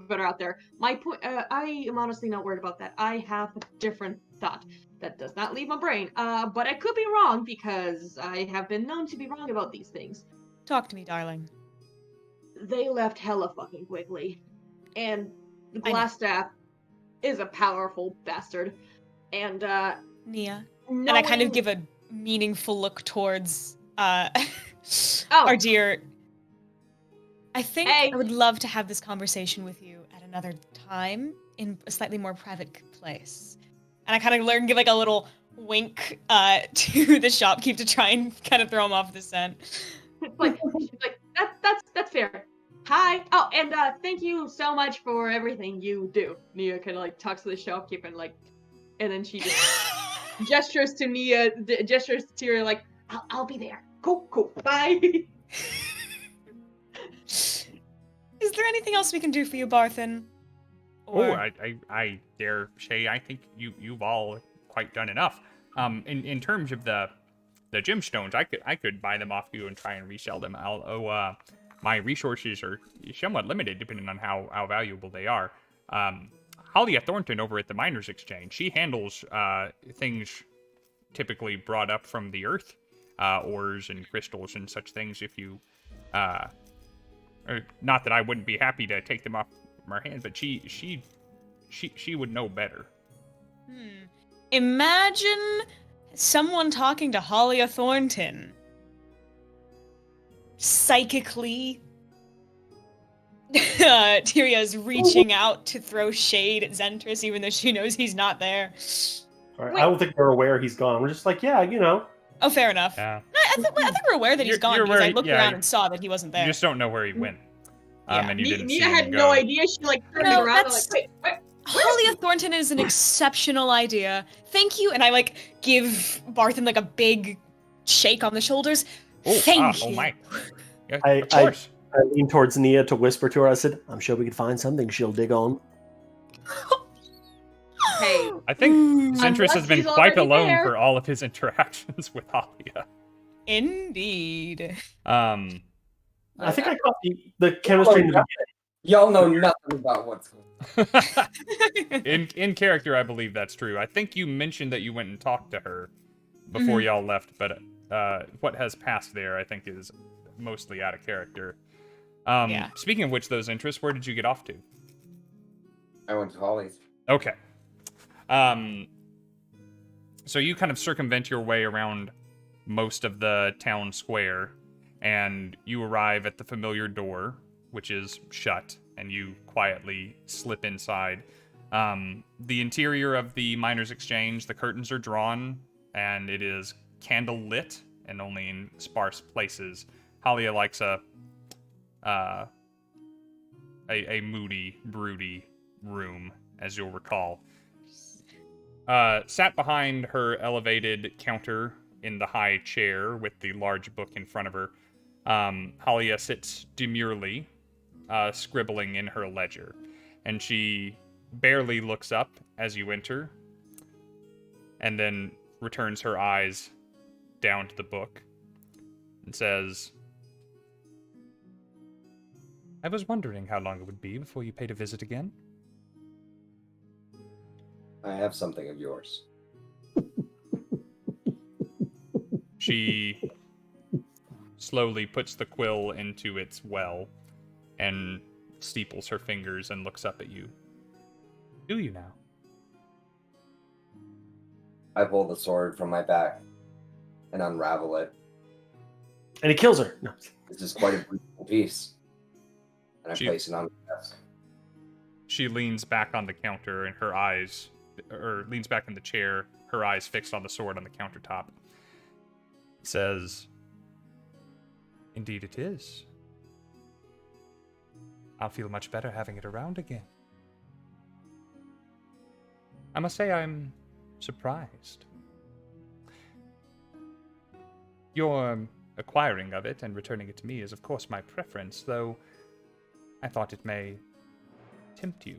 better out there. My point, I am honestly not worried about that. I have a different thought that does not leave my brain. But I could be wrong because I have been known to be wrong about these things. Talk to me, darling. They left hella fucking quickly, and the Glasstaff is a powerful bastard. And Nia, And I kind of give a meaningful look towards our dear. I think I would love to have this conversation with you at another time in a slightly more private place. And I kind of give like a little wink to the shopkeep to try and kind of throw him off the scent. That's fair. Hi. Oh, and thank you so much for everything you do. Nia kind of like talks to the shopkeep and then she just gestures to Tyria like, I'll be there. Cool. Bye. Is there anything else we can do for you, Barthen? Or... I dare say I think you've all quite done enough. In terms of the gemstones, I could buy them off you and try and resell them. My resources are somewhat limited depending on how valuable they are. Hollia Thornton over at the Miners Exchange, she handles things typically brought up from the earth, ores and crystals and such things. If you, not that I wouldn't be happy to take them off our hands, but she would know better. Imagine someone talking to Hollia Thornton. Psychically, Tyria's reaching out to throw shade at Zentris, even though she knows he's not there. All right, I don't think we're aware he's gone. We're just like, yeah, you know. Oh, fair enough. Yeah. I think we're aware that he's gone because I looked around and saw that he wasn't there. You just don't know where he went. And you didn't see Nia him had go. no idea. She turned it around and wait. Hollia Thornton is an exceptional idea. Thank you. And I give Barthen a big shake on the shoulders. Thank you. Oh my. Yeah, of course. I leaned towards Nia to whisper to her. I said, I'm sure we could find something she'll dig on. Hey. I think Zentris has been quite alone there. for all of his interactions with Hollia. Indeed. I think I caught the chemistry in the beginning. Y'all know nothing about what's going on. in character, I believe that's true. I think you mentioned that you went and talked to her before y'all left, but what has passed there, I think, is mostly out of character. Speaking of which, those interests, where did you get off to? I went to Holly's. Okay. So you kind of circumvent your way around most of the town square, and you arrive at the familiar door, which is shut, and you quietly slip inside. The interior of the Miners Exchange, the curtains are drawn, and it is candle lit, and only in sparse places. Hollia likes a moody, broody room, as you'll recall. Sat behind her elevated counter in the high chair with the large book in front of her, Hollia sits demurely, scribbling in her ledger, and she barely looks up as you enter, and then returns her eyes down to the book and says, I was wondering how long it would be before you paid a visit again. I have something of yours. She slowly puts the quill into its well and steeples her fingers and looks up at you. Do you now? I pull the sword from my back and unravel it. And he kills her. No. This is quite a beautiful piece. And I place it on the desk. She leans back on the counter and her eyes, or leans back in the chair, her eyes fixed on the sword on the countertop. Says, indeed it is. I'll feel much better having it around again. I must say I'm surprised. Your acquiring of it and returning it to me is of course my preference, though I thought it may tempt you.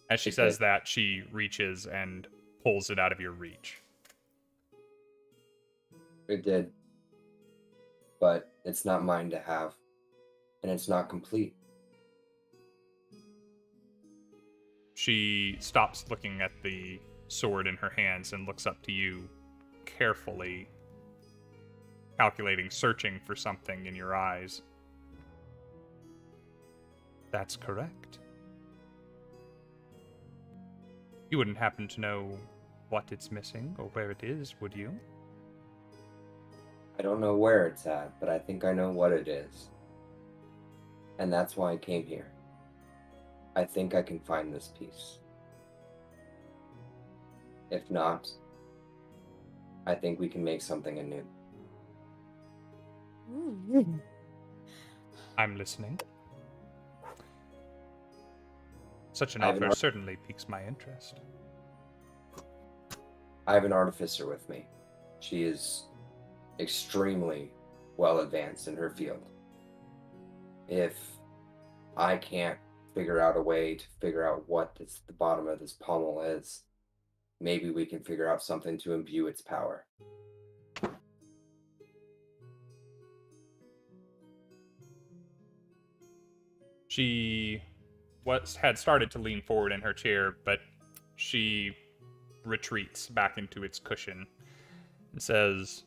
As she says that, she reaches and pulls it out of your reach. It did. But it's not mine to have. And it's not complete. She stops looking at the sword in her hands and looks up to you, carefully calculating, searching for something in your eyes. That's correct. You wouldn't happen to know what it's missing or where it is, would you? I don't know where it's at, but I think I know what it is. And that's why I came here. I think I can find this piece. If not, I think we can make something anew. I'm listening. Such an offer certainly piques my interest. I have an artificer with me. She is extremely well advanced in her field. If I can't figure out a way to figure out what the bottom of this pommel is, maybe we can figure out something to imbue its power. She had started to lean forward in her chair, but she retreats back into its cushion and says,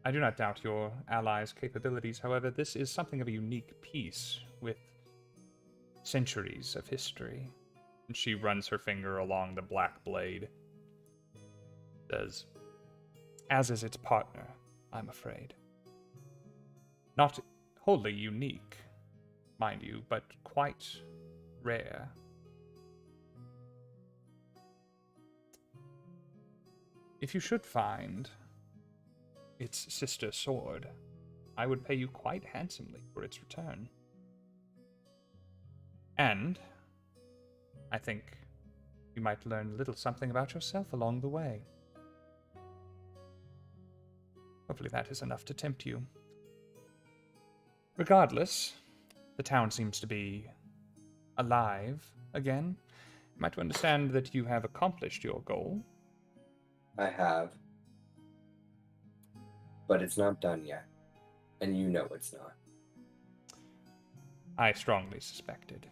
I do not doubt your allies' capabilities. However, this is something of a unique piece with centuries of history. And she runs her finger along the black blade. Says, as is its partner, I'm afraid. Not wholly unique, mind you, but quite rare. If you should find its sister sword, I would pay you quite handsomely for its return. And I think you might learn a little something about yourself along the way. Hopefully that is enough to tempt you. Regardless, the town seems to be alive again. Am I to understand that you have accomplished your goal? I have. But it's not done yet. And you know it's not. I strongly suspected.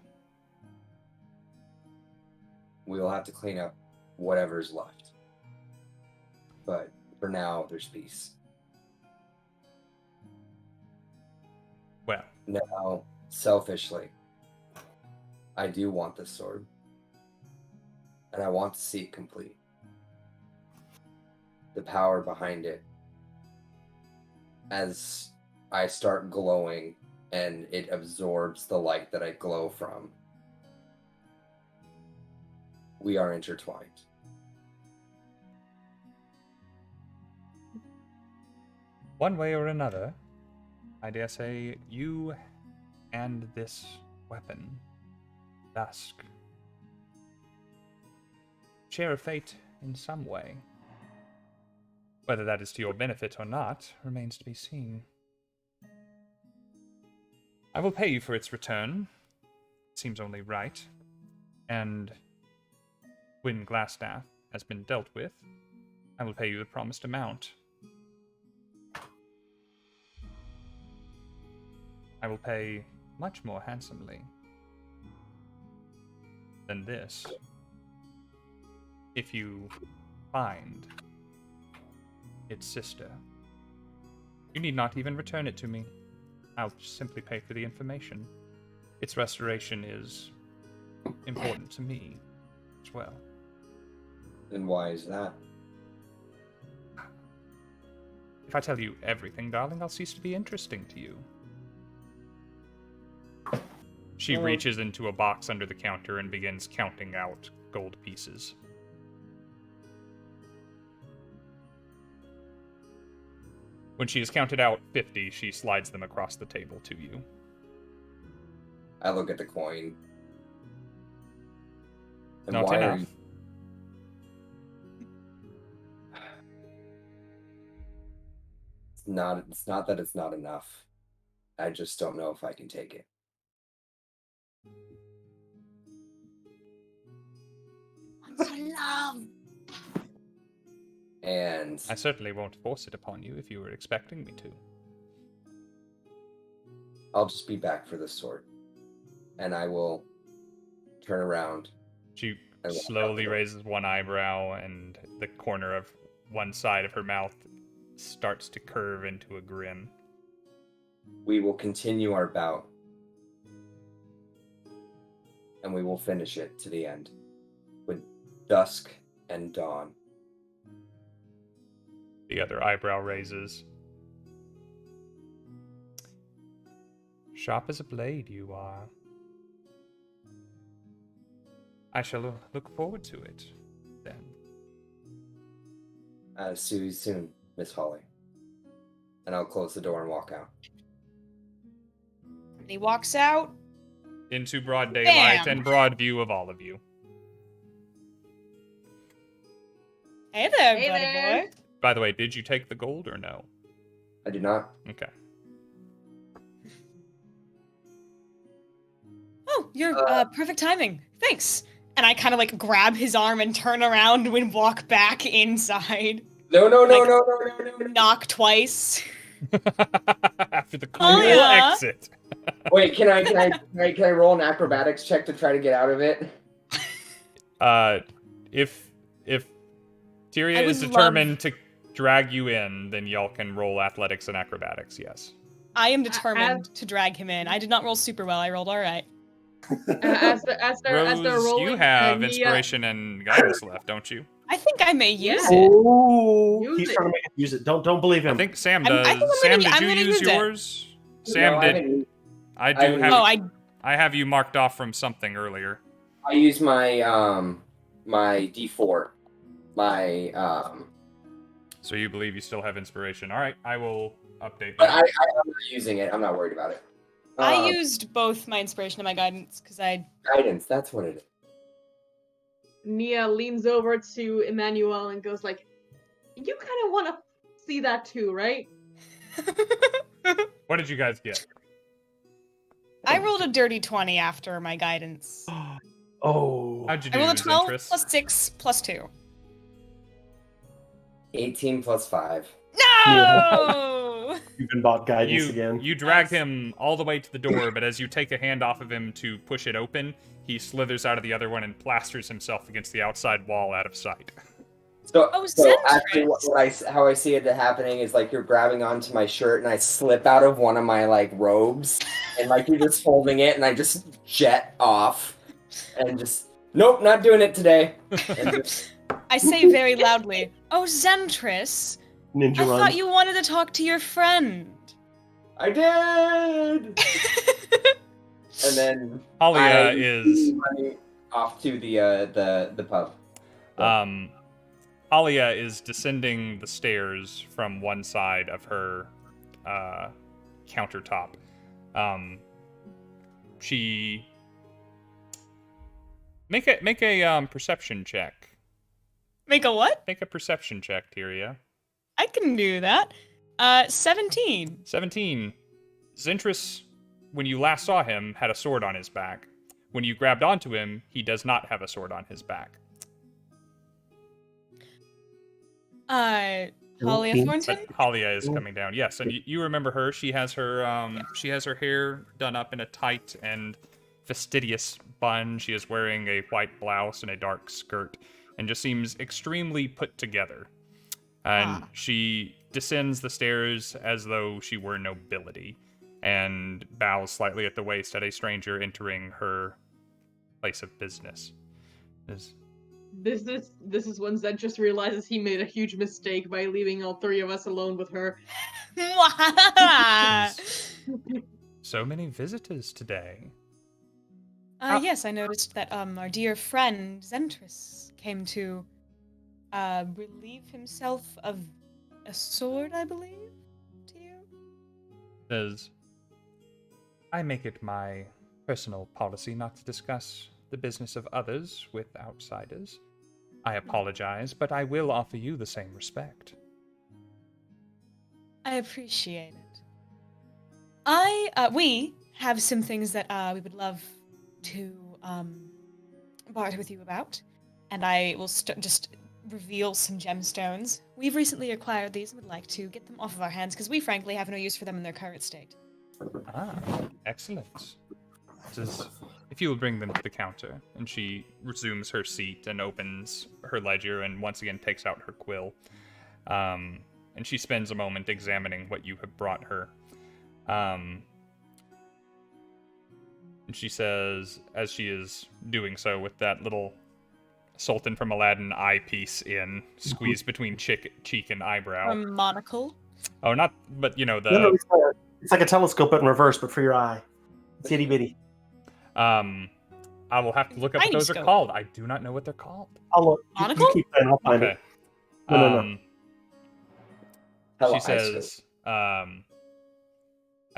We will have to clean up whatever's left. But for now, there's peace. Well. Now, selfishly, I do want this sword. And I want to see it complete. The power behind it. As I start glowing and it absorbs the light that I glow from. We are intertwined. One way or another, I dare say you and this weapon, Dusk, share a fate in some way. Whether that is to your benefit or not remains to be seen. I will pay you for its return. It seems only right. And when Glasstaff has been dealt with, I will pay you the promised amount. I will pay much more handsomely than this if you find its sister. You need not even return it to me. I'll simply pay for the information. Its restoration is important to me as well. And why is that? If I tell you everything, darling, I'll cease to be interesting to you. She reaches into a box under the counter and begins counting out gold pieces. When she has counted out 50, she slides them across the table to you. I look at the coin. And Not why enough. are you... It's not that it's not enough. I just don't know if I can take it. What's her love? And I certainly won't force it upon you if you were expecting me to. I'll just be back for this sword. And I will turn around. She slowly raises one eyebrow, and the corner of one side of her mouth starts to curve into a grin. We will continue our bout. And we will finish it to the end. dusk and dawn. The other eyebrow raises. Sharp as a blade you are. I shall look forward to it, then. See you soon, Miss Holly. And I'll close the door and walk out. And he walks out. Into broad daylight Bam. and broad view of all of you. Hey there, Hey buddy there. boy. By the way, did you take the gold or no? I do not. Okay. Oh, you're perfect timing. Thanks. And I kind of like grab his arm and turn around and walk back inside. No. Knock twice. After the cool yeah. exit. Wait, can I roll an acrobatics check to try to get out of it? If Tyria I is would determined to drag you in, then y'all can roll athletics and acrobatics, yes. I am determined to drag him in. I did not roll super well. I rolled all right. As they're Rose, rolling, you have Nia- inspiration and guidance left, don't you? I think I may use Yeah. it. Oh, Use he's it. trying to make it use it. Don't believe him. I think Sam I does. think I'm Sam, gonna- I'm did gonna you use use it. yours? Sam No, did. I do haven't have. Oh, I have you marked off from something earlier. I use my my D4. My So you believe you still have inspiration. All right, I will update but that. I'm not using it. I'm not worried about it. I used both my inspiration and my guidance because I. Guidance, that's what it is. Nia leans over to Emannuel and goes like, "You kind of want to see that too, right?" What did you guys get? I rolled a dirty 20 after my guidance. Oh. How'd you I do, rolled a 12 Zentris? plus 6 plus 2. 18 plus 5. No! You've been bought guidance again. You drag him all the way to the door, but as you take a hand off of him to push it open, he slithers out of the other one and plasters himself against the outside wall out of sight. So, Oh, actually, how I see it happening is like you're grabbing onto my shirt and I slip out of one of my like robes and like you're just holding it and I just jet off and just nope, not doing it today. And just, I say very loudly, "Oh, Zentris, Ninja I run. thought you wanted to talk to your friend." I did. And then Halia I is running off to the pub. Halia is descending the stairs from one side of her countertop. She make a perception check. Make a what? Make a perception check, Tyria. I can do that. 17. 17. Zentris, when you last saw him, had a sword on his back. When you grabbed onto him, he does not have a sword on his back. Halia Thornton? But Halia is coming down. Yes, and you remember her. She has her hair done up in a tight and fastidious bun. She is wearing a white blouse and a dark skirt, and just seems extremely put together. And she descends the stairs as though she were nobility, and bows slightly at the waist at a stranger entering her place of business. This is when Zed just realizes he made a huge mistake by leaving all three of us alone with her. So many visitors today. Yes, I noticed that our dear friend Zentris came to relieve himself of a sword, I believe, to you? Says, I make it my personal policy not to discuss the business of others with outsiders. I apologize, but I will offer you the same respect. I appreciate it. We have some things that we would love to barter with you about, and I will just reveal some gemstones. We've recently acquired these and would like to get them off of our hands because we frankly have no use for them in their current state. Ah, excellent. Says, if you will bring them to the counter. And she resumes her seat and opens her ledger and once again takes out her quill. And she spends a moment examining what you have brought her. And she says, as she is doing so with that little Sultan from Aladdin eyepiece in, squeezed between cheek and eyebrow. Monocle. Oh, not, but the. No, it's like a telescope but in reverse, but for your eye. It's itty bitty. I will have to look up what those are called. I do not know what they're called. I'll look. Monocle? You keep that, I'll find it. No. She says, I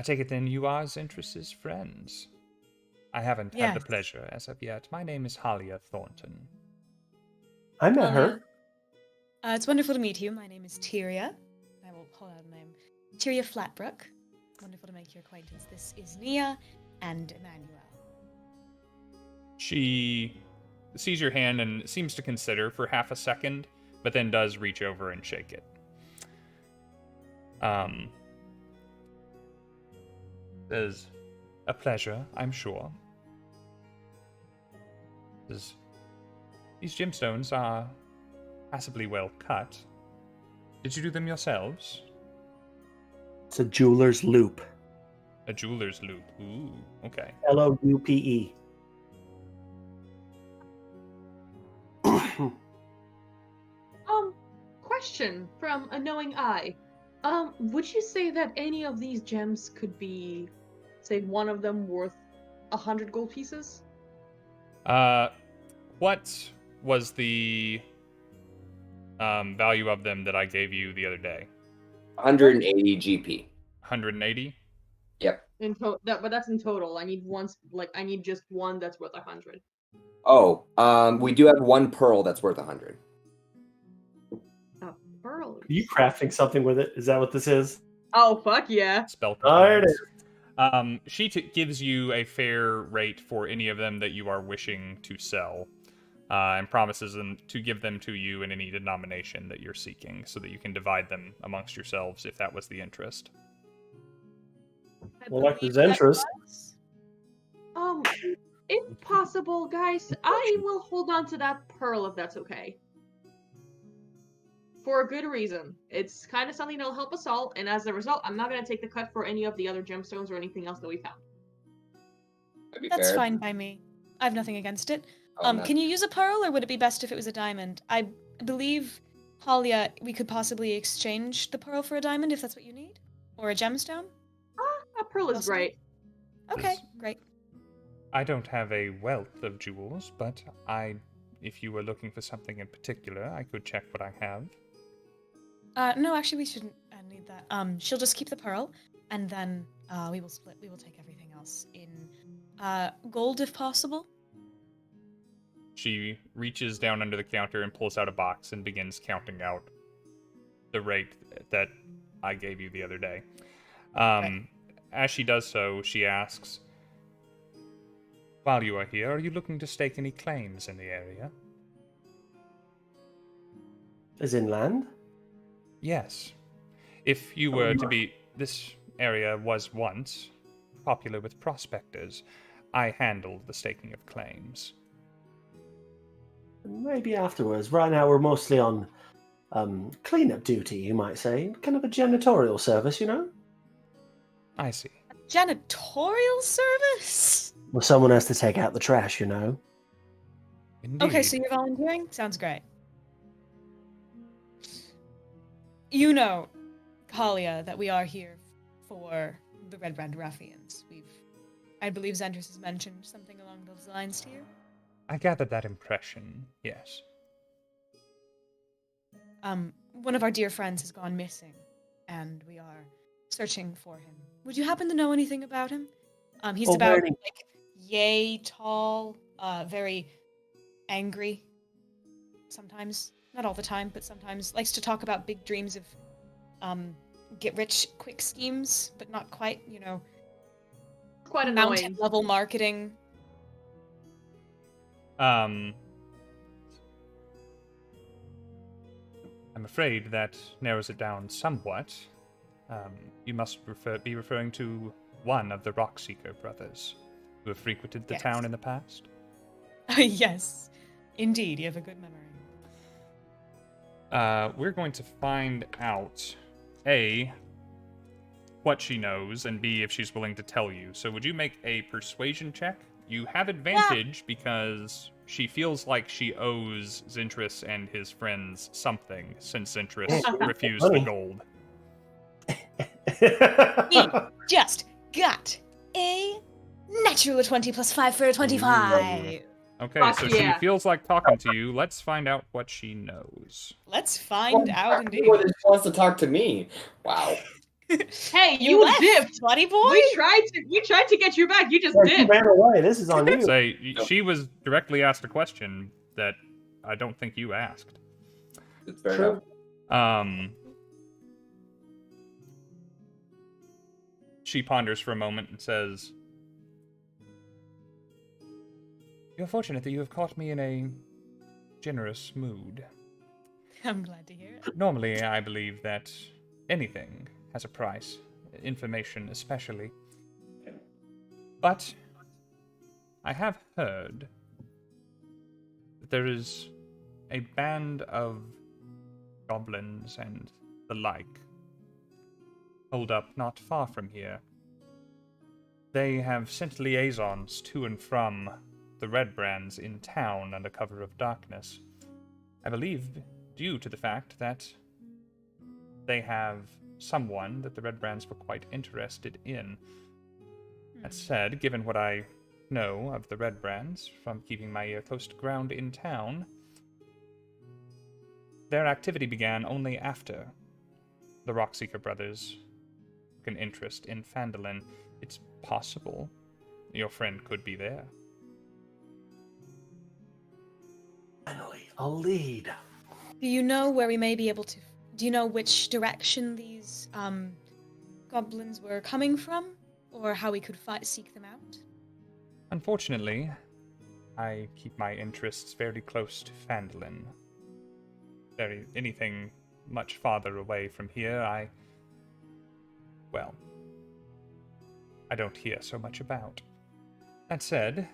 take it then you are Zentris' friends. I haven't had the pleasure as of yet. My name is Halia Thornton. I met her. It's wonderful to meet you. My name is Tyria. I will pull out a name. Tyria Flatbrook. Wonderful to make your acquaintance. This is Nia and Emannuel. She sees your hand and seems to consider for half a second, but then does reach over and shake it. Says, a pleasure, I'm sure. Says, these gemstones are passably well cut. Did you do them yourselves? It's a jeweler's loop. A jeweler's loop. Ooh, okay. Loupe. Question from a knowing eye. Would you say that any of these gems could be, say, one of them worth 100 gold pieces? What was the value of them that I gave you the other day? 180 GP. 180? Yep. But that's in total. I need I need just one that's worth 100. Oh, we do have one pearl that's worth 100. A pearl? Are you crafting something with it? Is that what this is? Oh, fuck yeah. Spell There it is. She gives you a fair rate for any of them that you are wishing to sell, and promises them to give them to you in any denomination that you're seeking, so that you can divide them amongst yourselves if that was the interest. Well, like the Zentris. If possible, guys, I will hold on to that pearl if that's okay. For a good reason. It's kind of something that'll help us all, and as a result, I'm not going to take the cut for any of the other gemstones or anything else that we found. That's fine by me. I have nothing against it. Can you use a pearl, or would it be best if it was a diamond? I believe, Halia, we could possibly exchange the pearl for a diamond if that's what you need? Or a gemstone? A pearl is great. Okay, great. I don't have a wealth of jewels, but if you were looking for something in particular, I could check what I have. No, actually, we shouldn't need that. She'll just keep the pearl, and then we will split. We will take everything else in gold, if possible. She reaches down under the counter and pulls out a box and begins counting out the rate that I gave you the other day. As she does so, she asks, while you are here, are you looking to stake any claims in the area? As in land? Yes. If you were to be... This area was once popular with prospectors. I handled the staking of claims. Maybe afterwards. Right now we're mostly on cleanup duty, you might say. Kind of a janitorial service, you know? I see. Janitorial service? Well, someone has to take out the trash, you know? Indeed. Okay, so you're volunteering? Sounds great. You know, Halia, that we are here for the Redbrand ruffians. I believe Zentris has mentioned something along those lines to you. I gathered that impression, yes. One of our dear friends has gone missing, and we are searching for him. Would you happen to know anything about him? He's about, yay tall, very angry. Sometimes. Not all the time, but sometimes. Likes to talk about big dreams of, get-rich-quick schemes, but not quite, Quite annoying. Mountain-level marketing. I'm afraid that narrows it down somewhat. You must be referring to one of the Rockseeker brothers who have frequented the town in the past? Yes, indeed. You have a good memory. We're going to find out, A, what she knows, and B, if she's willing to tell you. So would you make a persuasion check? You have advantage because she feels like she owes Zentris and his friends something, since Zentris refused the Money. gold. He just got a natural 20 plus 5 for a 25. Okay, Fuck so yeah. she feels like talking to you. Let's find out what she knows. Let's find out indeed. More than just wants to talk to me. Wow. Hey, you left, dipped. buddy boy. We tried to get you back. You just Like, you dipped. ran away. This is on you. Say, she was directly asked a question that I don't think you asked. It's fair enough. She ponders for a moment and says, "You're fortunate that you have caught me in a generous mood. I'm glad to hear it. Normally, I believe that anything has a price, information especially. But I have heard that there is a band of goblins and the like holed up not far from here. They have sent liaisons to and from the Redbrands in town under cover of darkness. I believe due to the fact that they have someone that the Redbrands were quite interested in. That said, given what I know of the Redbrands from keeping my ear close to ground in town, their activity began only after the Rockseeker brothers took an interest in Phandelver. It's possible your friend could be there." Finally, a lead. Do you know where we may be able to... Do you know which direction these goblins were coming from? Or how we could seek them out? Unfortunately, I keep my interests very close to Phandelver. Anything much farther away from here, I don't hear so much about. That said,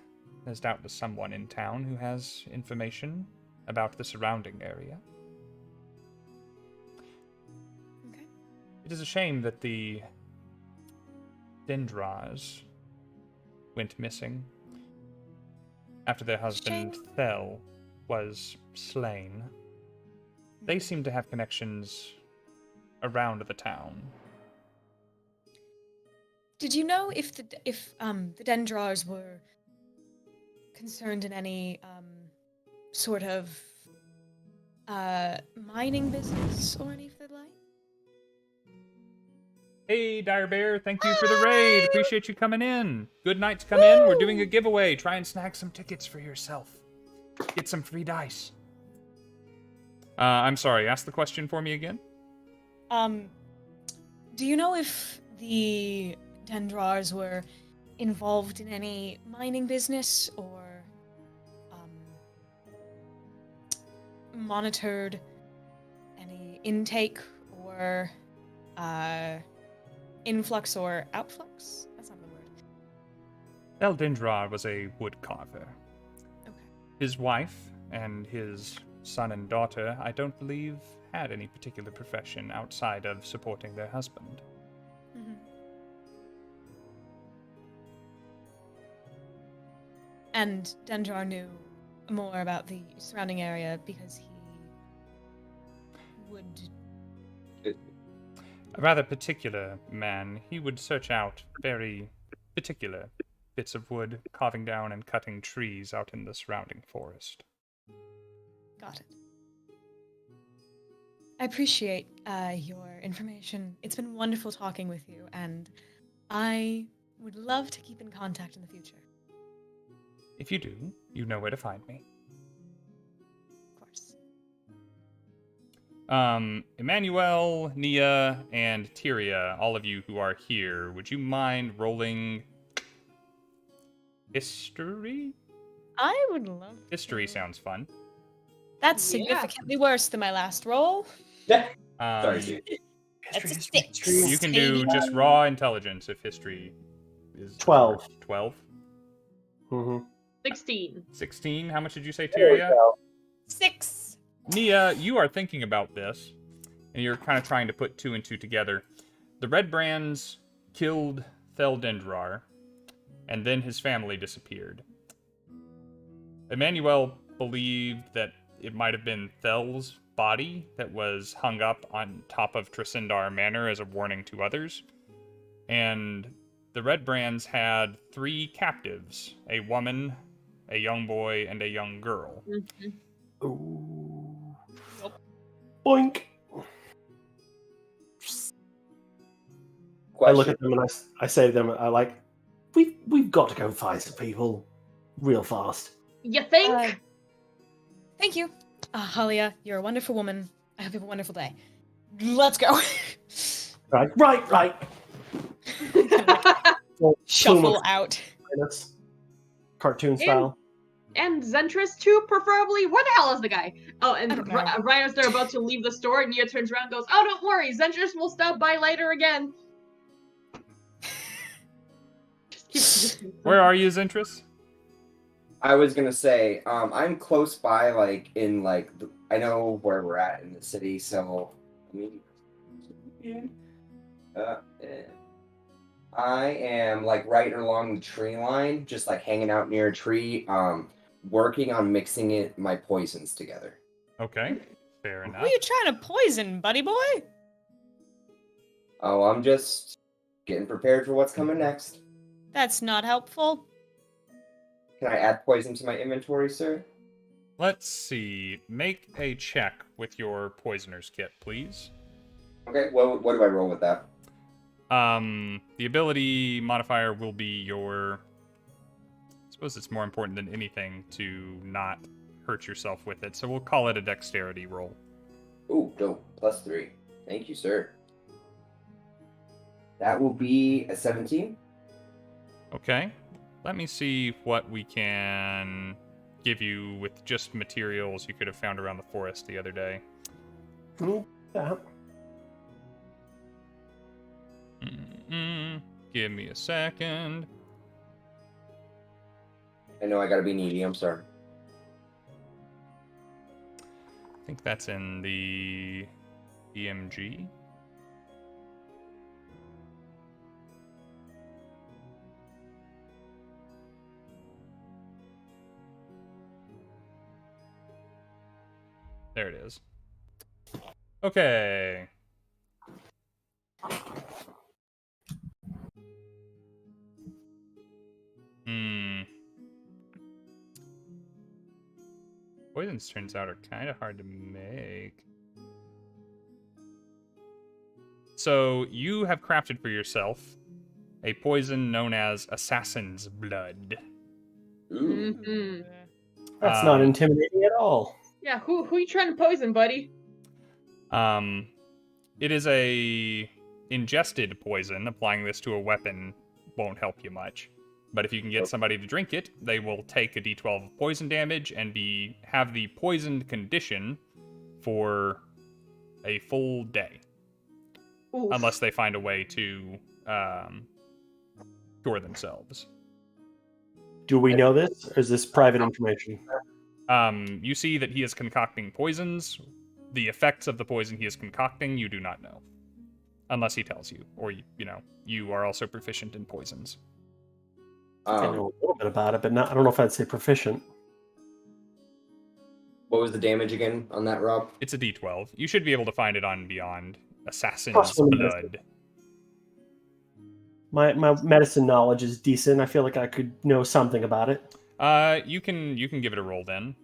there's doubtless someone in town who has information about the surrounding area. Okay. It is a shame that the Dendrars went missing after their husband Shame. Thel was slain. They seem to have connections around the town. Did you know if the Dendrars were concerned in any sort of mining business or anything like? Hey, Dire Bear, thank you for the raid. Appreciate you coming in. Good night's come in. We're doing a giveaway. Try and snag some tickets for yourself. Get some free dice. I'm sorry, ask the question for me again. Do you know if the Dendrars were involved in any mining business or monitored any intake or influx or outflux? That's not the word. Eldendrar was a wood carver. Okay. His wife and his son and daughter, I don't believe, had any particular profession outside of supporting their husband. Mm-hmm. And Dendrar knew more about the surrounding area because he would... A rather particular man. He would search out very particular bits of wood, carving down and cutting trees out in the surrounding forest. Got it. I appreciate your information. It's been wonderful talking with you, and I would love to keep in contact in the future. If you do, you know where to find me. Of course. Emannuel, Nia, and Tyria, all of you who are here, would you mind rolling history? I would love to. History sounds fun. That's significantly worse than my last roll. Sorry, dude. That's a History, 6. history. You can do just raw intelligence if history is 12. 12? Mm-hmm. 16. 16? How much did you say, There we Tyria? go. 6. Nia, you are thinking about this, and you're kind of trying to put two and two together. The Redbrands killed Theldendrar, and then his family disappeared. Emannuel believed that it might have been Thel's body that was hung up on top of Trisindar Manor as a warning to others. And the Redbrands had 3 captives, a woman, a young boy, and a young girl. Mm-hmm. Ooh. Boink. Question. I look at them and I say to them, we've got to go find some people real fast. You think? Thank you. Halia, you're a wonderful woman. I hope you have a wonderful day. Let's go. Right. Shuffle out. Cartoon style. And Zentris too, preferably. Where the hell is the guy? Oh, and right as they're about to leave the store, Nia turns around and goes, "Oh, don't worry, Zentris will stop by later again." Where are you, Zentris? I was gonna say, I'm close by, I know where we're at in the city, so I am right along the tree line, just hanging out near a tree, working on mixing my poisons together. Okay, fair enough. Who are you trying to poison, buddy boy? Oh, I'm just getting prepared for what's coming next. That's not helpful. Can I add poison to my inventory, sir? Let's see. Make a check with your poisoner's kit, please. Okay, what do I roll with that? The ability modifier will be your... I suppose it's more important than anything to not hurt yourself with it, so we'll call it a dexterity roll. Ooh, dope. +3. Thank you, sir. That will be a 17. Okay. Let me see what we can give you with just materials you could have found around the forest the other day. Yeah. Give me a second. I know I gotta be needy, I'm sorry. I think that's in the EMG. There it is. Okay. Poisons, turns out, are kind of hard to make. So, you have crafted for yourself a poison known as Assassin's Blood. Mm-hmm. That's not intimidating at all. Yeah, who you trying to poison, buddy? It is a ingested poison. Applying this to a weapon won't help you much. But if you can get somebody to drink it, they will take a d12 of poison damage and have the poisoned condition for a full day. Oof. Unless they find a way to cure themselves. Do we know this, or is this private information? You see that he is concocting poisons. The effects of the poison he is concocting, you do not know. Unless he tells you, or, you are also proficient in poisons. I know a little bit about it, but I don't know if I'd say proficient. What was the damage again on that, Rob? It's a d12. You should be able to find it on Beyond. Assassin's Blood. My medicine knowledge is decent. I feel like I could know something about it. You can give it a roll then.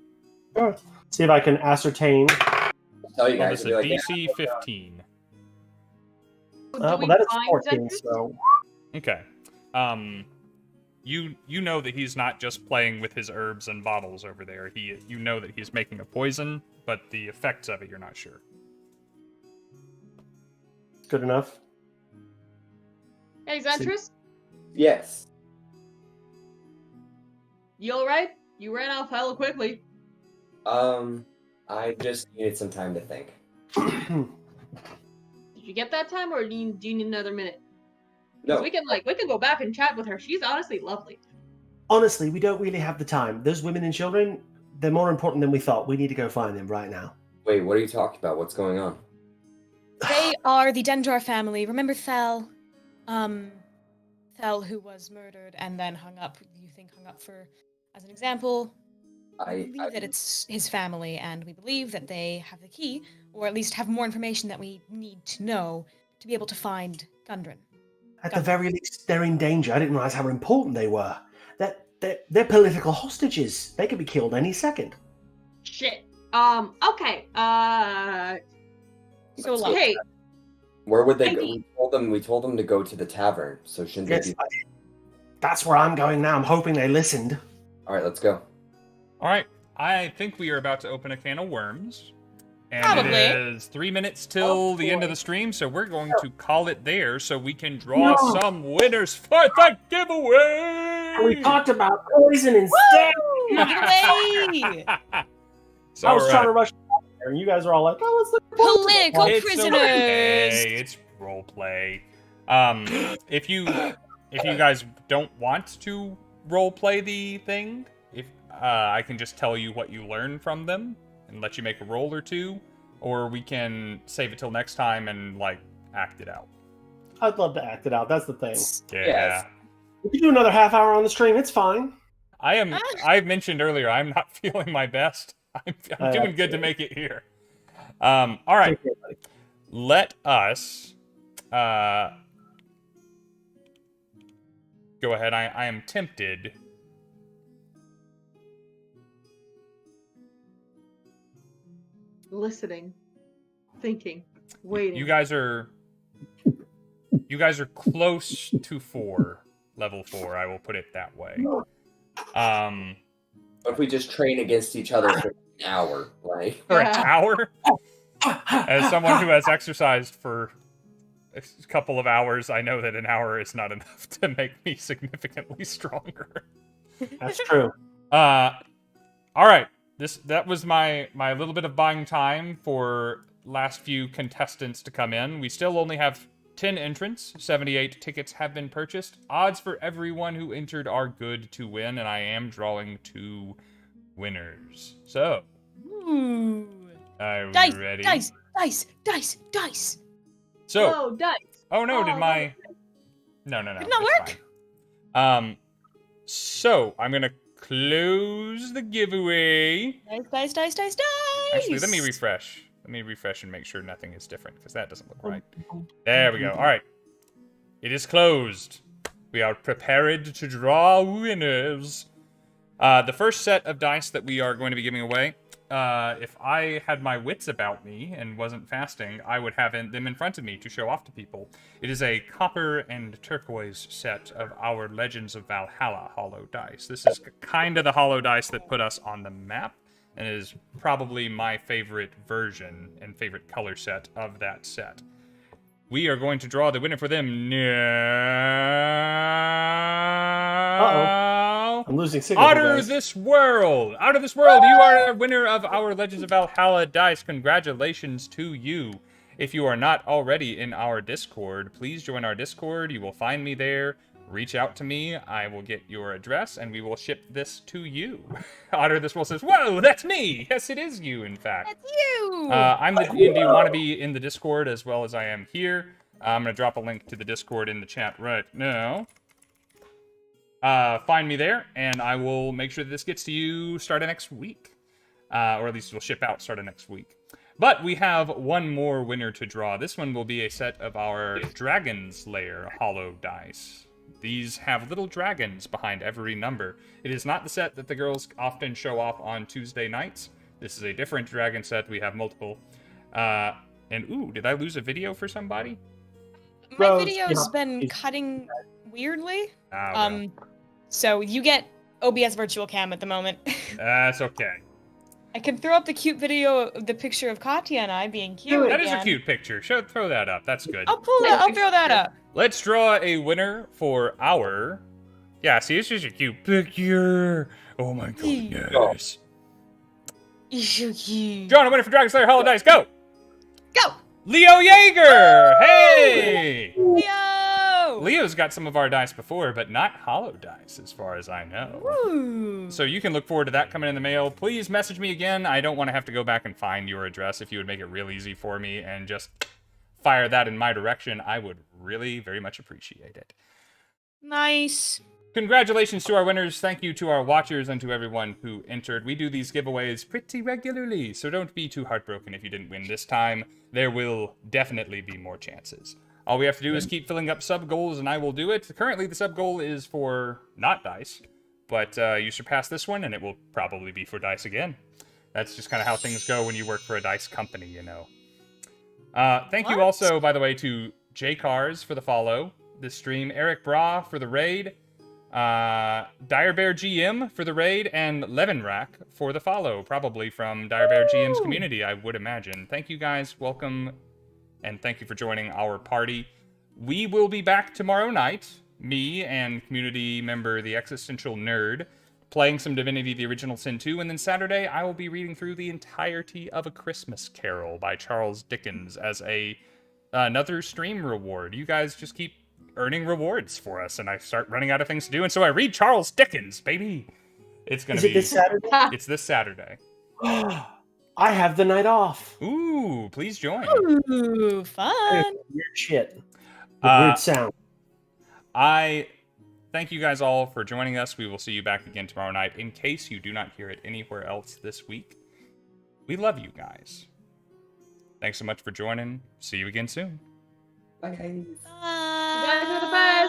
Sure. See if I can ascertain. I'll tell you Well, guys. it's a DC 15. Well, that is 14, so... Okay. You know that he's not just playing with his herbs and bottles over there. You know that he's making a poison, but the effects of it you're not sure. Good enough. Hey, Zentris? Yes. You alright? You ran off hella quickly. I just needed some time to think. Did you get that time, or do you need another minute? No. We can go back and chat with her. She's honestly lovely. Honestly, we don't really have the time. Those women and children, they're more important than we thought. We need to go find them right now. Wait, what are you talking about? What's going on? They are the Dendrar family. Remember Thel? Thel, who was murdered and then hung up for, as an example, We believe that it's his family, and we believe that they have the key, or at least have more information that we need to know to be able to find Gundren. At the very least, they're in danger. I didn't realize how important they were. They're political hostages. They could be killed any second. Shit. Okay. So Hey. Where would they go? We told them to go to the tavern. So shouldn't they be? That's where I'm going now. I'm hoping they listened. All right, let's go. All right. I think we are about to open a can of worms. And Probably. it is 3 minutes till the end of the stream, so we're going to call it there so we can draw some winners for the giveaway! And we talked about poison instead! Giveaway! So, I was trying to rush there, and you guys are all like, oh, it's the Political it's prisoners! Okay. It's role play. If you guys don't want to role play the thing, I can just tell you what you learn from them and let you make a roll or two, or we can save it till next time and, like, act it out. I'd love to act it out. That's the thing. Yeah. Yes. If you do another half hour on the stream, it's fine. I mentioned earlier, I'm not feeling my best. I'm doing good to make it here. All right. Let us go ahead. I am tempted. Listening. Thinking. Waiting. You guys are close to level 4, I will put it that way. What if we just train against each other for an hour, like? For an hour? As someone who has exercised for a couple of hours, I know that an hour is not enough to make me significantly stronger. That's true. All right. That was my little bit of buying time for last few contestants to come in. We still only have 10 entrants. 78 tickets have been purchased. Odds for everyone who entered are good to win, and I am drawing 2 winners. So, are we ready? Dice! So, Whoa, dice! oh no, did my... No. Did not work? Fine. So, I'm gonna close the giveaway. Dice! Actually, let me refresh. Let me refresh and make sure nothing is different, because that doesn't look right. There we go. All right. It is closed. We are prepared to draw winners. The first set of dice that we are going to be giving away, if I had my wits about me and wasn't fasting, I would have them in front of me to show off to people. It is a copper and turquoise set of our Legends of Valhalla hollow dice. This is kind of the hollow dice that put us on the map, and is probably my favorite version and favorite color set of that set. We are going to draw the winner for them now. Uh-oh. I'm losing signal. Out of this world! Out of this world! You are a winner of our Legends of Valhalla dice. Congratulations to you. If you are not already in our Discord, please join our Discord. You will find me there. Reach out to me. I will get your address, and we will ship this to you. Otter this world says, "Whoa, that's me! Yes, it is you, in fact." That's you! I'm the TheDNDWannabe in the Discord, as well as I am here. I'm going to drop a link to the Discord in the chat right now. Find me there, and I will make sure that this gets to you starting next week. Or at least it will ship out starting next week. But we have one more winner to draw. This one will be a set of our Dragon's Lair hollow dice. These have little dragons behind every number. It is not the set that the girls often show off on Tuesday nights. This is a different dragon set. We have multiple. And ooh, did I lose a video for somebody? My Rose, video's been cutting weirdly. Well, So you get OBS virtual cam at the moment. that's okay. I can throw up the cute video of the picture of Katya and I being cute That is again. a cute picture. Throw that up. That's good. I'll throw that up. Let's draw a winner for our... Yeah, see, it's just a cute picture. Oh my goodness. You're so cute. Drawing a winner for Dragon Slayer Hollow Dice. Go! Go! Leo Yeager! Hey! Leo! Leo's got some of our dice before, but not hollow dice, as far as I know. Ooh. So you can look forward to that coming in the mail. Please message me again. I don't want to have to go back and find your address. If you would make it real easy for me and just fire that in my direction, I would really very much appreciate it. Nice. Congratulations to our winners. Thank you to our watchers and to everyone who entered. We do these giveaways pretty regularly, so don't be too heartbroken if you didn't win this time. There will definitely be more chances. All we have to do is keep filling up sub goals, and I will do it. Currently, the sub goal is for not dice, but you surpass this one, and it will probably be for dice again. That's just kind of how things go when you work for a dice company, you know. Thank you also, by the way, to J Cars for the follow this stream, Eric Bra for the raid, Dire Bear GM for the raid, and Levinrack for the follow, probably from Dire Bear GM's community, I would imagine. Thank you guys, welcome, and thank you for joining our party. We will be back tomorrow night, me and community member The Existential Nerd, playing some Divinity the Original Sin 2, and then Saturday I will be reading through the entirety of A Christmas Carol by Charles Dickens as another stream reward. You guys just keep earning rewards for us, and I start running out of things to do, and so I read Charles Dickens, baby. It's gonna be this Saturday? It's this Saturday. I have the night off. Ooh, please join. Ooh, fun. Weird shit. Weird sound. I thank you guys all for joining us. We will see you back again tomorrow night. In case you do not hear it anywhere else this week, we love you guys. Thanks so much for joining. See you again soon. Bye, guys. Bye. You guys are the best.